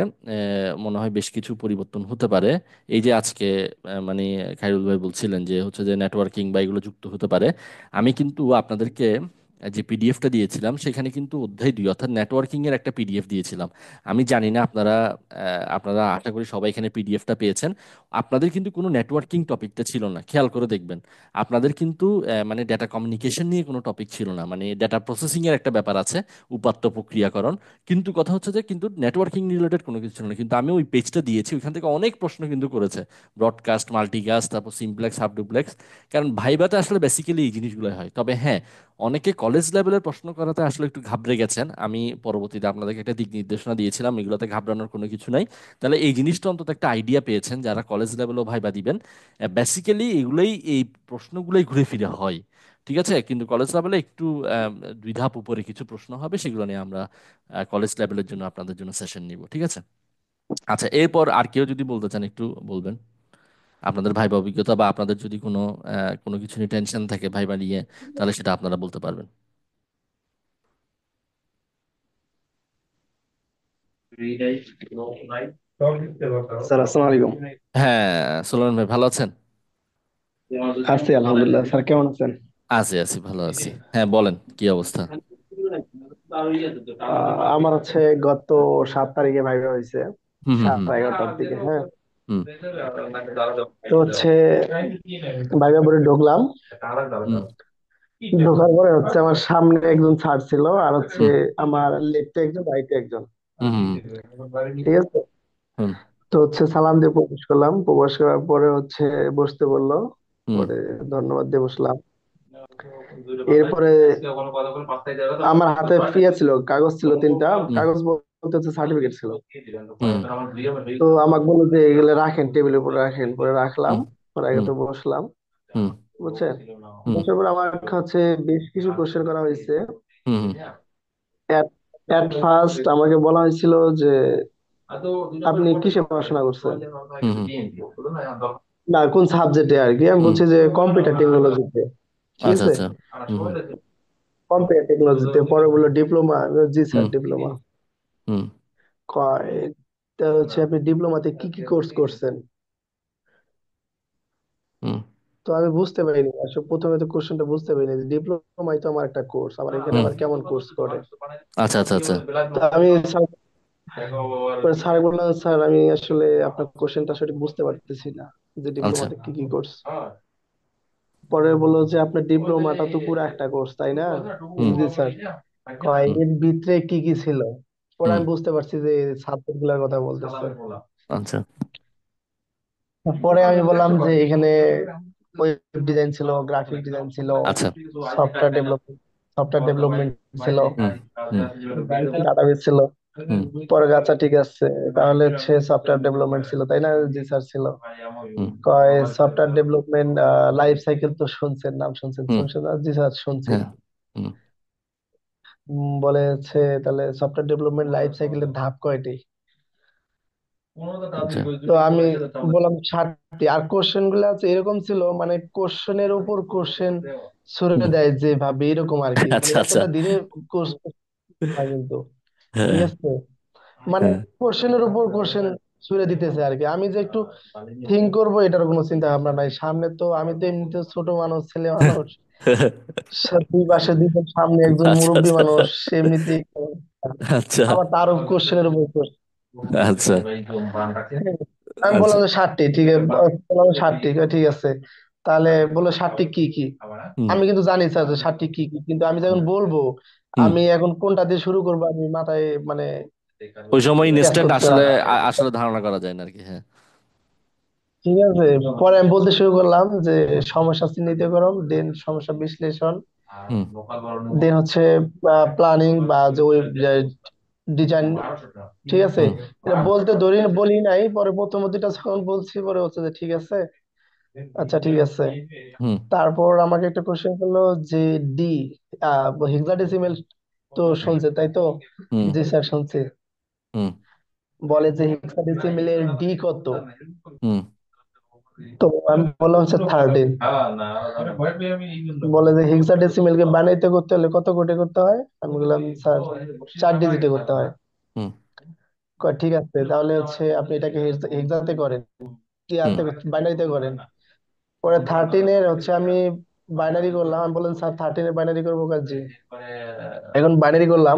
মনে হয় বেশ কিছু পরিবর্তন হতে পারে। এই যে আজকে মানে খায়রুল ভাই বলছিলেন যে হচ্ছে যে নেটওয়ার্কিং বা এগুলো যুক্ত হতে পারে। আমি কিন্তু আপনাদেরকে যে পিডিএফটা দিয়েছিলাম সেখানে কিন্তু অধ্যায় 2 অর্থাৎ নেটওয়ার্কিং এর একটা পিডিএফ দিয়েছিলাম। আমি জানি না আপনারা আশা করি সবাই এখানে পিডিএফটা পেয়েছেন। আপনাদের কিন্তু কোনো নেটওয়ার্কিং টপিকটা ছিল না, খেয়াল করে দেখবেন। আপনাদের কিন্তু মানে ডেটা কমিউনিকেশন নিয়ে কোনো টপিক ছিল না, মানে ডেটা প্রসেসিং এর একটা ব্যাপার আছে, উপাত্ত প্রক্রিয়াকরণ। কিন্তু কথা হচ্ছে যে কিন্তু নেটওয়ার্কিং রিলেটেড কোনো কিছু ছিল না। কিন্তু আমি ওই পেজটা দিয়েছি, ওইখান থেকে অনেক প্রশ্ন কিন্তু করেছে। ব্রডকাস্ট, মাল্টিকাস্ট, তারপর সিমপ্লেক্স, হাফ ডুপ্লেক্স। কারণ ভাইভাতে আসলে বেসিক্যালি এই জিনিসগুলো হয়। তবে হ্যাঁ, অনেকে কলেজ লেভেলের প্রশ্ন করাতে আসলে একটু ঘাবড়ে গেছেন। আমি পরবর্তীতে আপনাদেরকে একটা দিক নির্দেশনা দিয়েছিলাম, এগুলোতে ঘাবড়ানোর কোনো কিছু নাই। তাহলে এই জিনিসটা অন্তত একটা আইডিয়া পেয়েছেন যারা কলেজ লেভেলও ভাইবা দিবেন। বেসিক্যালি এগুলোই, এই প্রশ্নগুলোই ঘুরে ফিরে হয়, ঠিক আছে। কিন্তু কলেজ লেভেলে একটু আহ, দুই ধাপ উপরে কিছু প্রশ্ন হবে, সেগুলো নিয়ে আমরা কলেজ লেভেলের জন্য আপনাদের জন্য সেশন নিব, ঠিক আছে। আচ্ছা, এরপর আর কেউ যদি বলতে চান একটু বলবেন, আপনাদের ভাইবা অভিজ্ঞতা বা আপনাদের যদি কোনো কিছু নিয়ে টেনশন থাকে ভাইবা নিয়ে, তাহলে সেটা আপনারা বলতে পারবেন। স্যার আসসালামু আলাইকুম। হ্যাঁ, সোলান ভাই ভালো আছেন? আছি আলহামদুলিল্লাহ। স্যার কেমন আছেন? আছি আছি, ভালো আছি। হ্যাঁ বলেন, কি অবস্থা? আমার হচ্ছে গত 7 তারিখে ভাইবা হয়েছে, হুম হুম হুম 11:30টার দিকে। হ্যাঁ, হুম তো হচ্ছে ভাইবা পরে ঢুকলাম। হুম ঢোকার পরে হচ্ছে আমার সামনে একজন স্যার ছিল, আর হচ্ছে হুম আমার লেফটে একজন, রাইটে একজন। হুম হুম ঠিক আছে। হুম তো হচ্ছে সালাম দিয়ে প্রবেশ করলাম, প্রবেশ করার পরে হচ্ছে বসতে বললো। হুম পরে ধন্যবাদ দিয়ে বসলাম। এরপরে আমার হাতে ফিয়া ছিল, কাগজ ছিল 3টা। হুম কাগজ বলতে হচ্ছে সার্টিফিকেট ছিল। হুম তো আমাকে বললো যে এগুলো রাখেন, টেবিলের উপর রাখেন। পরে রাখলাম, হুম পরে আগে হুম তো বসলাম। হুম বুঝছেন? হুম বসার পর আমার হচ্ছে বেশ কিছু কোশ্চেন করা হয়েছে। হুম এট ফার্স্ট আমাকে বলা হয়েছিল যে আপনি কিসে পড়াশোনা করছেন, হুম হুম। না কোন সাবজেক্টে আর কি। আমি হুম। বলছি যে কম্পিউটার টেকনোলজিতে। ঠিক আচ্ছা আছে, আচ্ছা। হুম হুম কম্পিউটার টেকনোলজিতে। পরে বললো ডিপ্লোমা। জি স্যার হুম ডিপ্লোমা। হুম কয় তা হচ্ছে আপনি ডিপ্লোমাতে কি কি কোর্স করছেন? হুম। তো আমি বুঝতে পারিনি আসলে, প্রথমে তো কোশ্চেনটা বুঝতে পারিনি যে ডিপ্লোমাই তো আমার একটা কোর্স, আমার এখানে হুম। আবার কেমন কোর্স করে। আচ্ছা আচ্ছা আচ্ছা। তো আমি স্যার বললাম স্যার আমি আসলে আপনার কোশ্চেনটা সঠিক বুঝতে পারতেছি না, যে আচ্ছা। ডিপ্লোমাতে কি কি কোর্স। পরে বললো যে আপনার ডিপ্লোমাটা তো পুরো একটা কোর্স, তাই না? হুম জি স্যার। কয় হুম এর ভিতরে কি কি ছিল। পরে হুম। আমি বুঝতে পারছি যে সাবজেক্ট গুলার কথা বলতেছে। আচ্ছা। পরে আমি বললাম যে এখানে ওয়েব ডিজাইন ছিল, গ্রাফিক ডিজাইন ছিল, আচ্ছা। সফটওয়্যার ডেভেলপমেন্ট সফটওয়্যার ডেভেলপমেন্ট ছিল, হুম হুম ডাটাবেস ছিল। হুম পরে আচ্ছা ঠিক আছে, তাহলে হচ্ছে সফটওয়্যার ডেভেলপমেন্ট ছিল, তাই না? জি স্যার ছিল। হুম কয় সফটওয়্যার ডেভেলপমেন্ট লাইফ সাইকেল তো শুনছেন, নাম শুনছেন, হুম। শুনছেন না? জি স্যার শুনছি। হ্যাঁ। হুম। বলে হচ্ছে তাহলে সফটওয়্যার ডেভেলপমেন্ট লাইফ সাইকেলের ধাপ কয়টি? আচ্ছা তো আমি বললাম 7টি। আর কোশ্চেন গুলো আছে এরকম ছিল, মানে কোশ্চেনের উপর কোশ্চেন ছুড়ে হুম। দেয় যেভাবে, এরকম আর কি। মানে আচ্ছা আচ্ছা। এতটা ধীরে কোর্স না কিন্তু। ঠিক হ্যাঁ আছে, মানে হ্যাঁ। কোশ্চেনের উপর কোশ্চেন ছুড়ে দিতেছে আর কি। আমি যে একটু থিঙ্ক করবো এটার কোনো চিন্তা ভাবনা নাই। সামনে তো আমি তো এমনিতে ছোট মানুষ, ছেলে মানুষ। দুই পাশে দুইজন, সামনে একজন আচ্ছা মুরব্বী আচ্ছা মানুষ, সে এমনিতেই আচ্ছা আবার তারও কোশ্চেনের উপর question। আচ্ছা। আমি আচ্ছা। বললাম যে 7টি। ঠিক আছে, বললাম 7টি। ঠিক আছে, তাহলে বললো 7টি কি কি। হুম আমি কিন্তু জানি স্যার যে 7টি কি কি, কিন্তু আমি যখন বলবো হুম। আমি এখন কোনটা দিয়ে শুরু করবো আমি মাথায় মানে ওই সময় ক্যাচ ইনস্ট্যান্ট করতে আসলে পারি না। আসলে ধারণা করা যায় না আর কি, হ্যাঁ। ঠিক আছে। পরে আমি বলতে শুরু করলাম যে সমস্যা চিহ্নিতকরণ, দেন সমস্যা বিশ্লেষণ, হুম দেন হচ্ছে প্ল্যানিং বা যে ওই ডিজাইন। ঠিক আছে। হুম এটা বলতে বলি নাই, পরে প্রথম দুটা যখন বলছি পরে হচ্ছে যে ঠিক আছে, আচ্ছা ঠিক আছে। হুম তারপর আমাকে একটা কোশ্চেন করলো যে ডি হেক্সাডেসিমেল তো শুনছে তাই তো? হুম জি স্যার শুনছি। হুম বলে যে হেক্সাডেসিমেলের ডি কত? হুম তো আমি বললাম হচ্ছে 13। বলে যে হেক্সাডেসিমেল কে বানাইতে করতে হলে কত কোটে করতে হয়? আমি বললাম স্যার 4 ডিজিটে করতে হয়। হুম কয়, ঠিক আছে তাহলে হচ্ছে আপনি এটাকে হেক্সাতে করেন, কি হুম আতে বাইনারিতে করেন। পরে 13 এর হচ্ছে আমি বাইনারি করলাম। আমি বললাম স্যার 13 এর বাইনারি করবো কাজে। এখন বাইনারি করলাম।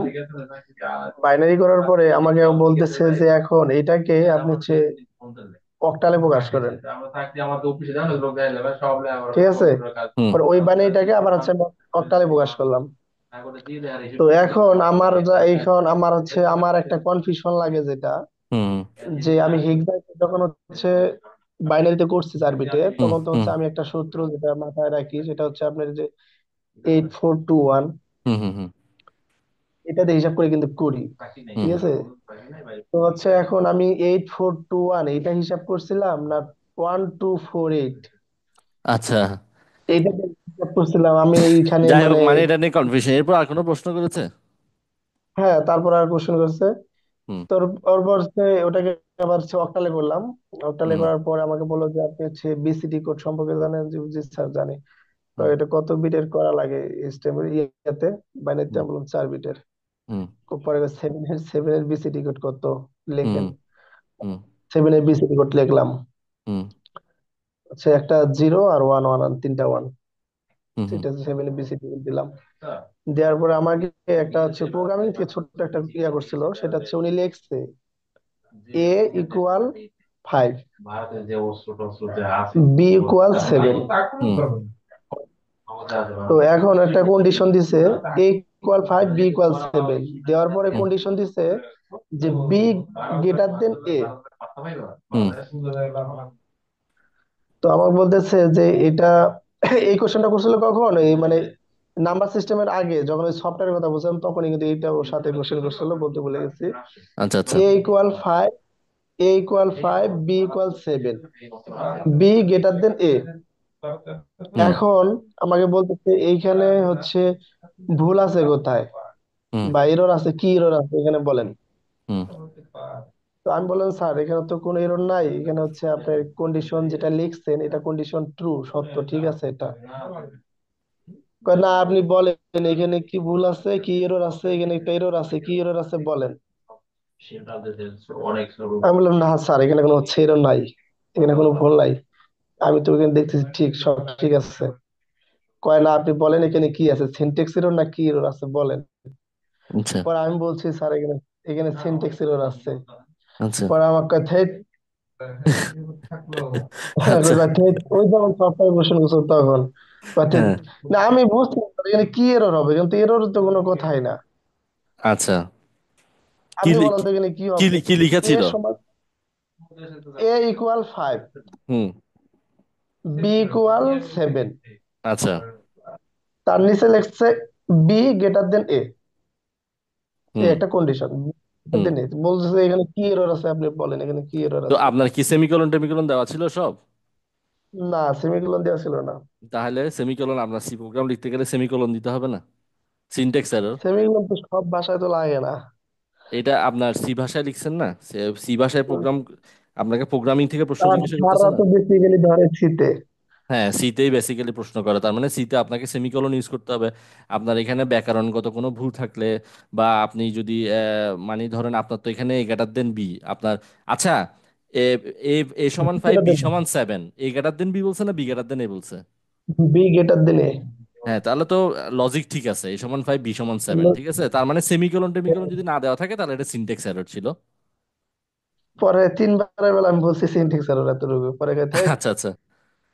বাইনারি করার পরে আমাকে বলতেছে যে এখন এটাকে আপনি হচ্ছে অক্টালে প্রকাশ করেন। ঠিক আছে। হুম পরে ওই বাইনারিটাকে আবার হচ্ছে আমি অক্টালে প্রকাশ করলাম। তো এখন আমার এখন আমার হচ্ছে আমার একটা কনফিউশন লাগে যেটা, হুম যে আমি হেক্সাতে যখন হচ্ছে বাইনারিতে করছি 4 বিটে, হুম তখন তো হুম হচ্ছে আমি একটা সূত্র যেটা মাথায় রাখি সেটা হচ্ছে আপনার যে 8421, হুম হুম হুম এটাতে হিসাব করে কিন্তু করি। হুম ঠিক আছে। তো হচ্ছে এখন আমি 8421 এটা হিসাব করছিলাম না 1248 আচ্ছা, এইটাতে হিসাব করছিলাম আমি এইখানে যাই হোক মানে। মানে এটা নিয়ে কনফিউশন। এরপর আর কোনো প্রশ্ন করেছে? হ্যাঁ, তারপর আর কোশ্চেন করছে। হুম তোর ওর হচ্ছে ওটাকে আবার হচ্ছে অক্টালে করলাম। অক্টালে হুম করার পর আমাকে বললো যে আপনি হচ্ছে বিসিডি কোড সম্পর্কে জানেন? যে জি স্যার জানি। তো হুম এটা কত বিটের করা লাগে স্টেমের ইয়াতে বাইনারিতে? হুম আমি বললাম 4 বিটের। হুম পরে 7 এর বিসিডি কোড কত হুম লেখেন। হুম 7 এর বিসিডি কোড লিখলাম হুম হচ্ছে একটা জিরো আর ওয়ান, ওয়ান আর তিনটা ওয়ান। হুম হুম সেটা 7 এর বিসিডি কোড দিলাম। দেওয়ার পরে আমাকে একটা হচ্ছে প্রোগ্রামিং থেকে ছোট্ট একটা ইয়া করছিল, সেটা হচ্ছে উনি লিখছে A=5, B=7। হুম তো এখন একটা কন্ডিশন দিছে A=5, B=7, দেওয়ার পরে হুম কন্ডিশন দিছে যে বি গ্রেটার দেন এ। হুম তো আমাকে বলতেছে যে এটা এই কোশ্চেনটা করছিল কখন, এই মানে নাম্বার সিস্টেমের আগে যখন ওই সফটওয়্যারের কথা বলছিলাম তখনই কিন্তু এইটা ওর সাথে কোশ্চেন করছিল, বলতে ভুলে গেছি। আচ্ছা আচ্ছা A=5, A=5, B=7, B greater than এ। হুম এখন আমাকে বলতেছে এইখানে হচ্ছে ভুল আছে কোথায় হুম বা এরর আছে, কি এরর আছে এখানে বলেন। হুম তো আমি বললাম স্যার এখানে তো কোনো এরর নাই, এখানে হচ্ছে আপনার কন্ডিশন যেটা লিখছেন এটা কন্ডিশন ট্রু, সত্য, ঠিক আছে এটা। কয় না আপনি বলেন এখানে কি ভুল আছে, কি এরর আছে, এখানে একটা এরর আছে, কি এরর আছে বলেন। আমি বললাম না স্যার এখানে কোনো হচ্ছে এরর নাই, এখানে কোনো ভুল নাই, আমি তো এখানে দেখতেছি ঠিক, সব ঠিক আছে। কয় না আপনি বলেন এখানে কি আছে, সিনট্যাক্স এরর না কি এরর আছে বলেন। আচ্ছা পরে আমি বলছি স্যার এখানে এখানে সিনট্যাক্স এরর আছে। আচ্ছা পরে আমার কয় থেট। আচ্ছা ওই যখন সফটওয়্যার বসে গেছো তখন কয় থেট। হ্যাঁ না আমি বুঝতে পারি এখানে কি এরর হবে, কিন্তু এরর তো কোনো কথাই না। আচ্ছা কি আপনি বলেন তো এখানে কি কি হবে। কি লিখা এ ছিল? সমান A=5, হুম B=7, আচ্ছা তার নিচে লিখছে বি গ্রেটার দেন এ। এই হুম একটা কন্ডিশন হুম বলছে এখানে কি এরর আছে আপনি বলেন এখানে কি এরর তো আছে। আপনার কি সেমিকোলন টেমিকোলন দেওয়া ছিল সব? না, সেমিকোলন দেওয়া ছিল না। তাহলে সেমিকোলন, আপনার সি প্রোগ্রাম লিখতে গেলে সেমিকোলন দিতে হবে না? Syntax error. সেমিকোলন তো সব ভাষায় তো লাগে না। এটা আপনার সি ভাষায় লিখছেন না, সি ভাষায় প্রোগ্রাম, আপনাকে প্রোগ্রামিং থেকে প্রশ্ন তার জিজ্ঞাসা করতেছে ধাররা না? তো বেসিক্যালি ধরে শীতে। হ্যাঁ, সিতেই বেসিক্যালি প্রশ্ন করে, তার মানে সিতে আপনাকে সেমিকোলন ইউজ করতে হবে। আপনার এখানে ব্যাকরণগত কোনো ভুল থাকলে, বা আপনি যদি মানে ধরেন আপনার তো এখানে এ গ্রেটার দেন বি আপনার, আচ্ছা, এ এ এ সমান 5 এটা বি দেন সমান 7, এ গ্রেটার দেন বি বলছে না বি গ্রেটার দেন এ বলছে? বি গ্রেটার দেন এ। হ্যাঁ, তাহলে তো লজিক ঠিক আছে, এ সমান 5 বি সমান 7, ঠিক আছে, তার মানে সেমিকোলন টেমিকোলন যদি না দেওয়া থাকে তাহলে এটা সিনটেক্স এরর ছিল। পরে 3 বারের বেলা আমি বলছি সিনট্যাক্স এরর এতটুকু, পরে কয় ধ্যাৎ। আচ্ছা আচ্ছা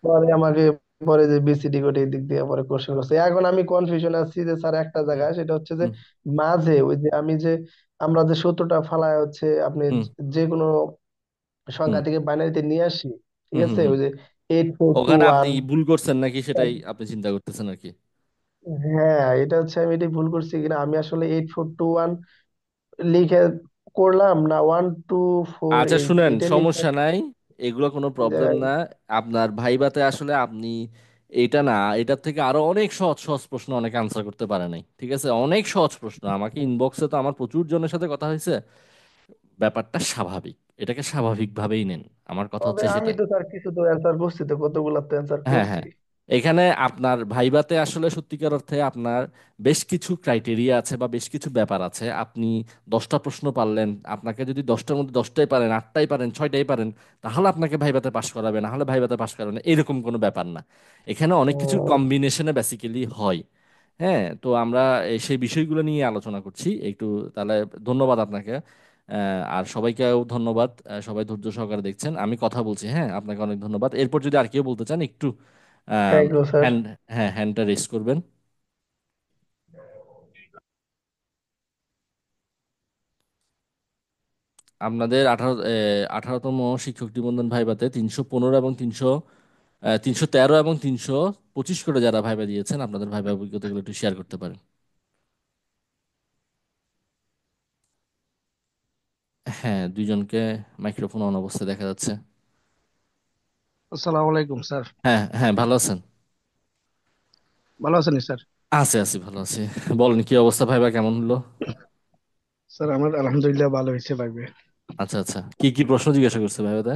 পরে আমাকে পরে যে বিসিডি কোড এই দিক দিয়ে পরে কোশ্চেন করছে। এখন আমি কনফিউশন আছি যে স্যার একটা জায়গায়, সেটা হচ্ছে যে হুম মাঝে ওই যে আমি যে আমরা যে সূত্রটা ফালায় হচ্ছে আপনি হুম যে কোনো হুম সংখ্যাটিকে বাইনারিতে নিয়ে আসি, ঠিক হুম হুম আছে, হুম। ওই যে 8 4 2 ওখানে আপনি 1 ভুল করছেন নাকি সেটাই আপনি চিন্তা করতেছেন আর কি। হ্যাঁ, এটা হচ্ছে আমি এটাই ভুল করছি কিনা, আমি আসলে 8 4 2 1 লিখে করলাম না 1 2 4 আচ্ছা 8 শুনেন, এটা লিখে। সমস্যা নাই, এগুলো কোনো প্রবলেম যাই- না। আপনার ভাইবাতে আসলে আপনি এটা না, এটার থেকে আরো অনেক সহজ সহজ প্রশ্ন অনেকে আনসার করতে পারে নাই, ঠিক আছে, অনেক সহজ প্রশ্ন, আমাকে ইনবক্সে তো আমার প্রচুর জনের সাথে কথা হয়েছে। ব্যাপারটা স্বাভাবিক, এটাকে স্বাভাবিকভাবেই নেন, আমার কথা তবে হচ্ছে আমি সেটাই। তো স্যার কিছু তো অ্যান্সার করছি, তো কতগুলা তো অ্যান্সার হ্যাঁ করছি। হ্যাঁ, এখানে আপনার ভাইবাতে আসলে সত্যিকার অর্থে আপনার বেশ কিছু ক্রাইটেরিয়া আছে বা বেশ কিছু ব্যাপার আছে। আপনি 10টা প্রশ্ন পারলেন, আপনাকে যদি 10টার মধ্যে 10টাই পারেন, 8টাই পারেন, 6টাই পারেন, তাহলে আপনাকে ভাইবাতে পাশ করাবে, না হলে ভাইবাতে পাশ করাবে না, এরকম কোনো ব্যাপার না। এখানে অনেক কিছু ও, কম্বিনেশনে বেসিক্যালি হয়। হ্যাঁ, তো আমরা সেই বিষয়গুলো নিয়ে আলোচনা করছি একটু। তাহলে ধন্যবাদ আপনাকে। আর সবাইকেও ধন্যবাদ, সবাই ধৈর্য সহকারে দেখছেন, আমি কথা বলছি। হ্যাঁ, আপনাকে অনেক ধন্যবাদ। এরপর যদি আর কেউ বলতে চান একটু থ্যাংক ইউ স্যার। হ্যান্ড, হ্যাঁ হ্যান্ডটা রেস করবেন। আপনাদের 18তম শিক্ষক নিবন্ধন ভাইভাতে 315 এবং 313 এবং 325 করে যারা ভাইভা দিয়েছেন, আপনাদের ভাইভা অভিজ্ঞতাগুলো একটু শেয়ার করতে পারেন। হ্যাঁ, দুইজনকে মাইক্রোফোন অন অবস্থায় দেখা যাচ্ছে। আসসালামু আলাইকুম স্যার। হ্যাঁ হ্যাঁ, ভালো আছেন? ভালো আছেন স্যার? আছি আছি, ভালো আছি। বলেন কি অবস্থা, ভাইভা কেমন হলো? স্যার আমার আলহামদুলিল্লাহ ভালো হয়েছে ভাইবে। আচ্ছা আচ্ছা, কি কি প্রশ্ন জিজ্ঞাসা করছে ভাইভাতে?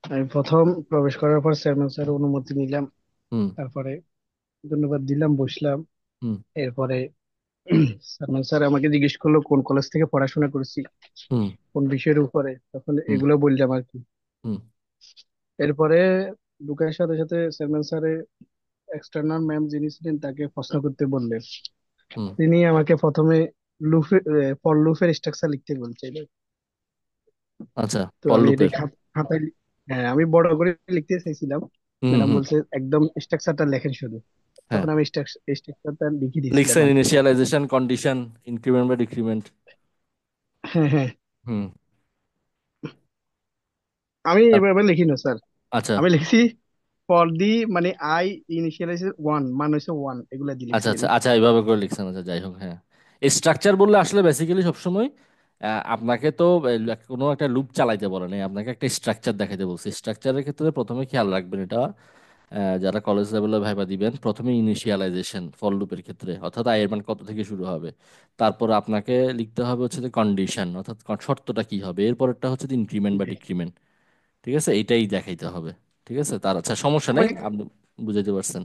আমি প্রথম প্রবেশ করার পর চেয়ারম্যান স্যার অনুমতি নিলাম, হুম তারপরে ধন্যবাদ দিলাম, বসলাম। হুম এরপরে চেয়ারম্যান স্যার আমাকে জিজ্ঞেস করলো কোন কলেজ থেকে পড়াশোনা করেছি, হুম কোন বিষয়ের উপরে, তখন হুম এগুলো বললাম আর কি। হুম এরপরে ঢুকার সাথে সাথে চেয়ারম্যান স্যারে এক্সটার্নাল ম্যাম যিনি ছিলেন তাকে প্রশ্ন করতে বললেন। হুম। তিনি আমাকে প্রথমে লুফে ফর লুফের স্ট্রাকচার লিখতে বলছিলেন। আচ্ছা, তো ফল আমি এটাই লুপের। খাতায় হ্যাঁ আমি বড় করে লিখতে চাইছিলাম। হুম ম্যাডাম হুম। বলছে একদম স্ট্রাকচারটা লেখেন শুধু। হ্যাঁ, তখন আমি স্ট্রাকচারটা লিখে দিয়েছিলাম লিখছেন আর কি। ইনিশিয়ালাইজেশন, কন্ডিশন, ইনক্রিমেন্ট বা ডিক্রিমেন্ট। হ্যাঁ হ্যাঁ, হুম। আমি তার- এভাবে লিখি না স্যার। আচ্ছা আমি লিখছি ফর দি মানে আই ইনিশিয়ালাইজ ওয়ান মানে হচ্ছে ওয়ান, এগুলা দিয়ে আচ্ছা লিখছি আচ্ছা আমি। আচ্ছা, এইভাবে করে লিখছেন, আচ্ছা যাই হোক। হ্যাঁ, স্ট্রাকচার বললে আসলে বেসিক্যালি সবসময় আপনাকে তো কোনো একটা লুপ চালাইতে বলে নাই, আপনাকে একটা স্ট্রাকচার দেখাইতে বলছে। স্ট্রাকচারের ক্ষেত্রে প্রথমে খেয়াল রাখবেন এটা, যারা কলেজ লেভেলে ভাইবা দিবেন, প্রথমে ইনিশিয়ালাইজেশন ফর লুপের ক্ষেত্রে, অর্থাৎ আই এর মান কত থেকে শুরু হবে। তারপর আপনাকে লিখতে হবে হচ্ছে যে কন্ডিশন, অর্থাৎ শর্তটা কি হবে। এরপরটা হচ্ছে ইনক্রিমেন্ট বা জি। ডিক্রিমেন্ট। ঠিক আছে, এইটাই দেখাইতে হবে। ঠিক আছে, তার আচ্ছা সমস্যা নেই, আমাকে আপনি বুঝাইতে পারছেন।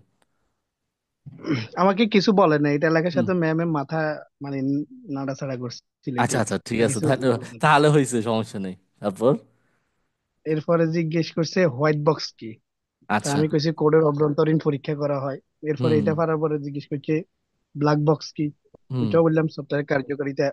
আমাকে কিছু বলে না, এটা লেখার হুম। সাথে ম্যামের মাথা মানে নাড়াচাড়া করছিল আচ্ছা এটাই। আচ্ছা, ঠিক আর আছে, কিছু তাহলে বলে না। তাহলে হয়েছে, সমস্যা নেই। তারপর? এরপরে জিজ্ঞেস করছে হোয়াইট বক্স কি। তা আচ্ছা। আমি কইছি কোডের অভ্যন্তরীণ পরীক্ষা করা হয়। এরপরে হুম এটা পারার পরে জিজ্ঞেস করছে ব্ল্যাক বক্স কি। হুম ওইটাও বললাম সফটওয়্যার কার্যকারিতা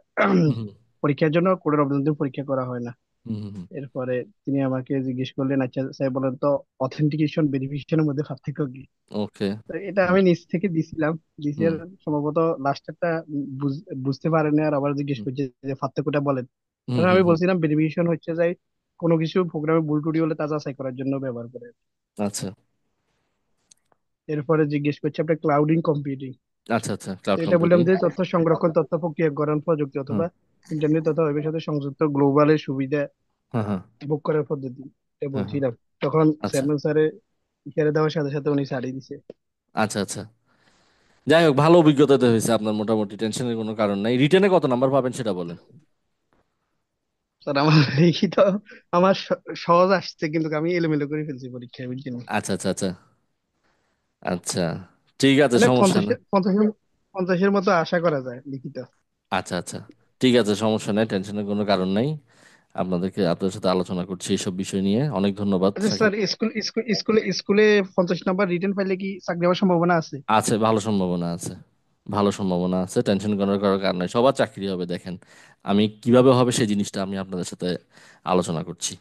হুম পরীক্ষার জন্য কোডের অভ্যন্তরীণ পরীক্ষা করা হয় না। হুম হুম হুম। এরপরে তিনি আমাকে জিজ্ঞেস করলেন আচ্ছা স্যার বলেন তো অথেন্টিকেশন ভেরিফিকেশনের মধ্যে পার্থক্য কি। ওকে। তো এটা আমি নিজ থেকে দিছিলাম। দিছি হুম আর সম্ভবত লাস্টেরটা বুঝতে পারেনি, আর আবার জিজ্ঞেস হুম করছে যে পার্থক্যটা বলেন। হুম তখন হুম আমি হুম। বলছিলাম ভেরিফিকেশন হচ্ছে যে কোনো কিছু প্রোগ্রামে ভুল টুটি হলে তা যাচাই করার জন্য ব্যবহার করে। আচ্ছা এরপরে জিজ্ঞেস করছে আপনার ক্লাউডিং কম্পিউটিং। আচ্ছা আচ্ছা, তো ক্লাউড এটা বললাম কম্পিউটিং। যে তথ্য সংরক্ষণ, তথ্য প্রক্রিয়াকরণ প্রযুক্তি হুম। অথবা ইন্টারনেট তথা ওয়েবের সাথে সংযুক্ত গ্লোবালের সুবিধা হ্যাঁ হ্যাঁ। ভোগ করার পদ্ধতি, এটা হ্যাঁ হ্যাঁ। বলছিলাম। তখন আচ্ছা চেয়ারম্যান স্যারে ছেড়ে দেওয়ার সাথে সাথে উনি ছাড়িয়ে দিছে। আচ্ছা আচ্ছা, যাই হোক, ভালো অভিজ্ঞতা হয়েছে আপনার, মোটামুটি টেনশনের কোনো কারণ নাই। রিটেনে কত নাম্বার পাবেন সেটা বলেন। স্যার আমার লিখিত আমার সহজ আসছে, কিন্তু আমি এলোমেলো করে ফেলছি পরীক্ষায় বুঝছেন। আচ্ছা আচ্ছা আচ্ছা আচ্ছা, ঠিক আছে, মানে সমস্যা না। 50-50 মতো আশা করা যায় লিখিত। আচ্ছা আচ্ছা, ঠিক আছে, সমস্যা নেই, টেনশনের কোনো কারণ নাই। আপনাদের সাথে আলোচনা করছি এইসব বিষয় নিয়ে। অনেক ধন্যবাদ আচ্ছা সাকিব। স্যার, স্কুলে 50 নাম্বার রিটেন পাইলে কি চাকরি হওয়ার সম্ভাবনা আছে? আছে, ভালো সম্ভাবনা আছে, ভালো সম্ভাবনা আছে, টেনশন করার করার কারণ নাই, সবার চাকরি হবে। দেখেন, আমি কিভাবে হবে সেই জিনিসটা আমি আপনাদের সাথে আলোচনা করছি।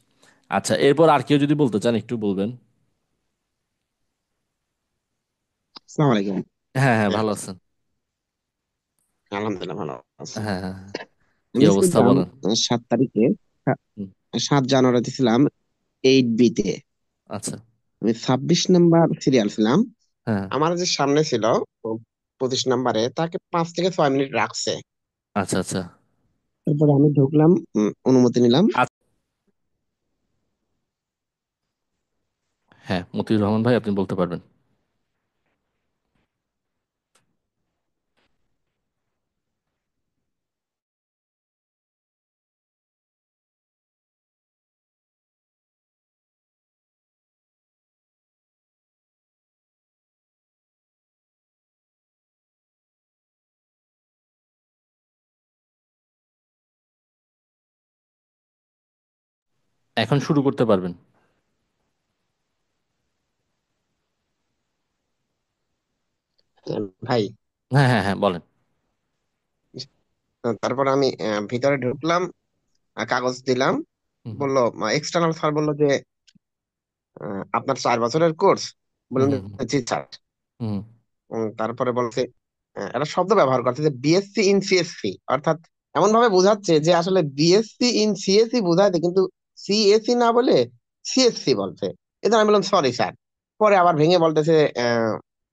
আচ্ছা, এরপর আর কেউ যদি বলতে চান একটু বলবেন। আসসালামু আলাইকুম। হ্যাঁ হ্যাঁ, ভালো আছেন? আলহামদুলিল্লাহ ভালো আছি। হ্যাঁ হ্যাঁ হ্যাঁ। কি আমি অবস্থা ছিলাম বলেন? 7 তারিখে, হুম 7 জানুয়ারিতে ছিলাম 8B তে। আচ্ছা। আমি 26 নাম্বার সিরিয়াল ছিলাম। হ্যাঁ। আমার যে সামনে ছিল ও 25 নাম্বারে, তাকে 5 থেকে 6 মিনিট রাখছে। আচ্ছা আচ্ছা। তারপরে আমি ঢুকলাম, অনুমতি নিলাম। হ্যাঁ, মতিউর রহমান ভাই, আপনি বলতে পারবেন। এখন শুরু করতে পারবেন। ভাই, হ্যাঁ হ্যাঁ হ্যাঁ, বলেন। তারপর আমি ভিতরে ঢুকলাম, কাগজ দিলাম। হুম হুম বললো, এক্সটার্নাল স্যার বললো যে আপনার 4 বছরের কোর্স। হুম বললাম যে, হুম জি স্যার। হুম তারপরে বলছে, একটা শব্দ ব্যবহার করছে যে বিএসসি ইন সিএসসি, অর্থাৎ এমন ভাবে বোঝাচ্ছে যে আসলে বিএসসি ইন সিএসসি বোঝাইতে, কিন্তু সিএসসি না বলে সিএসসি বলছে। এটা আমি বললাম সরি স্যার। পরে আবার ভেঙে বলতেছে, আহ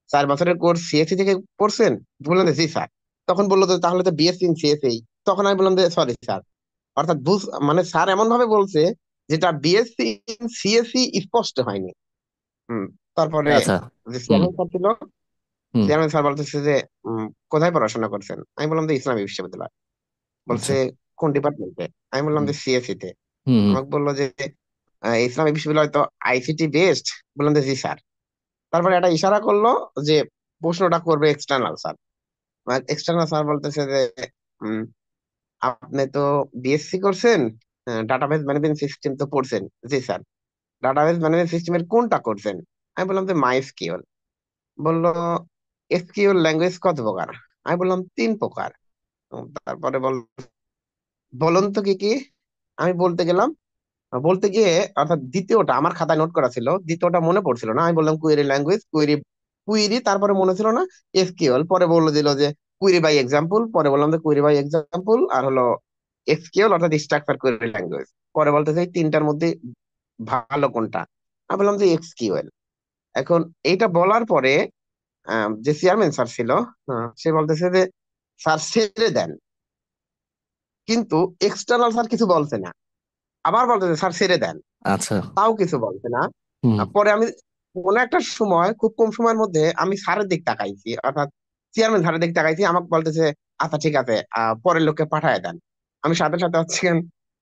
4 বছরের কোর্স সিএসসি থেকে পড়ছেন। বললাম যে, জি স্যার। তখন বললো তো তাহলে তো বিএসসি ইন সিএসসি। তখন আমি বললাম যে সরি স্যার। অর্থাৎ মানে স্যার এমন ভাবে বলছে যেটা বিএসসি ইন সিএসসি স্পষ্ট হয়নি। হম তারপরে আচ্ছা। যে হুম চেয়ারম্যান স্যার ছিল, হুম চেয়ারম্যান স্যার বলতেছে যে কোথায় পড়াশোনা করছেন। আমি বললাম যে ইসলামী বিশ্ববিদ্যালয়। বলছে আচ্ছা। কোন ডিপার্টমেন্টে। আমি বললাম হুম যে সিএসসি তে। হুম হুম আমাকে বললো যে ইসলামী বিশ্ববিদ্যালয় তো আইসিটি বেসড। বললাম যে জি স্যার। তারপরে একটা ইশারা করলো যে প্রশ্নটা করবে এক্সটার্নাল স্যার। এক্সটার্নাল স্যার বলতেছে যে উম, আপনি তো বিএসসি করছেন, ডাটাবেজ ম্যানেজমেন্ট সিস্টেম তো পড়ছেন। জি স্যার। ডাটাবেজ ম্যানেজমেন্ট সিস্টেমের কোনটা করছেন। আমি বললাম যে মাই এসকিউএল। বললো এসকিউএল ল্যাঙ্গুয়েজ কত প্রকার। আমি বললাম 3 প্রকার। তারপরে বলুন তো কি কি। আমি বলতে গেলাম, বলতে গিয়ে অর্থাৎ দ্বিতীয়টা আমার খাতায় নোট করা ছিল, দ্বিতীয়টা মনে পড়ছিল না। আমি বললাম কুয়েরি ল্যাঙ্গুয়েজ, কুয়েরি তারপরে মনে ছিল না এসকিউএল। পরে বলে দিল যে কুয়েরি বাই এক্সাম্পল। পরে বললাম যে কুয়েরি বাই এক্সাম্পল আর হলো এসকিউএল অর্থাৎ স্ট্রাকচার কুয়েরি ল্যাঙ্গুয়েজ। পরে বলতেছে এই তিনটার মধ্যে ভালো কোনটা। আমি বললাম যে এসকিউএল। এখন এইটা বলার পরে যে চেয়ারম্যান স্যার ছিল, সে বলতেছে যে স্যার ছেড়ে দেন। কিন্তু এক্সটার্নাল স্যার কিছু বলছে না। আবার বলতেছে স্যার ছেড়ে দেন। আচ্ছা। তাও কিছু বলছে না। হুম পরে আমি কোনো একটা সময়, খুব কম সময়ের মধ্যে আমি স্যারের দিক তাকাইছি, অর্থাৎ চেয়ারম্যান স্যারের দিক তাকাইছি। আমাকে বলতেছে আচ্ছা ঠিক আছে, পরের লোককে পাঠায় দেন। আমি সাথে সাথে হচ্ছে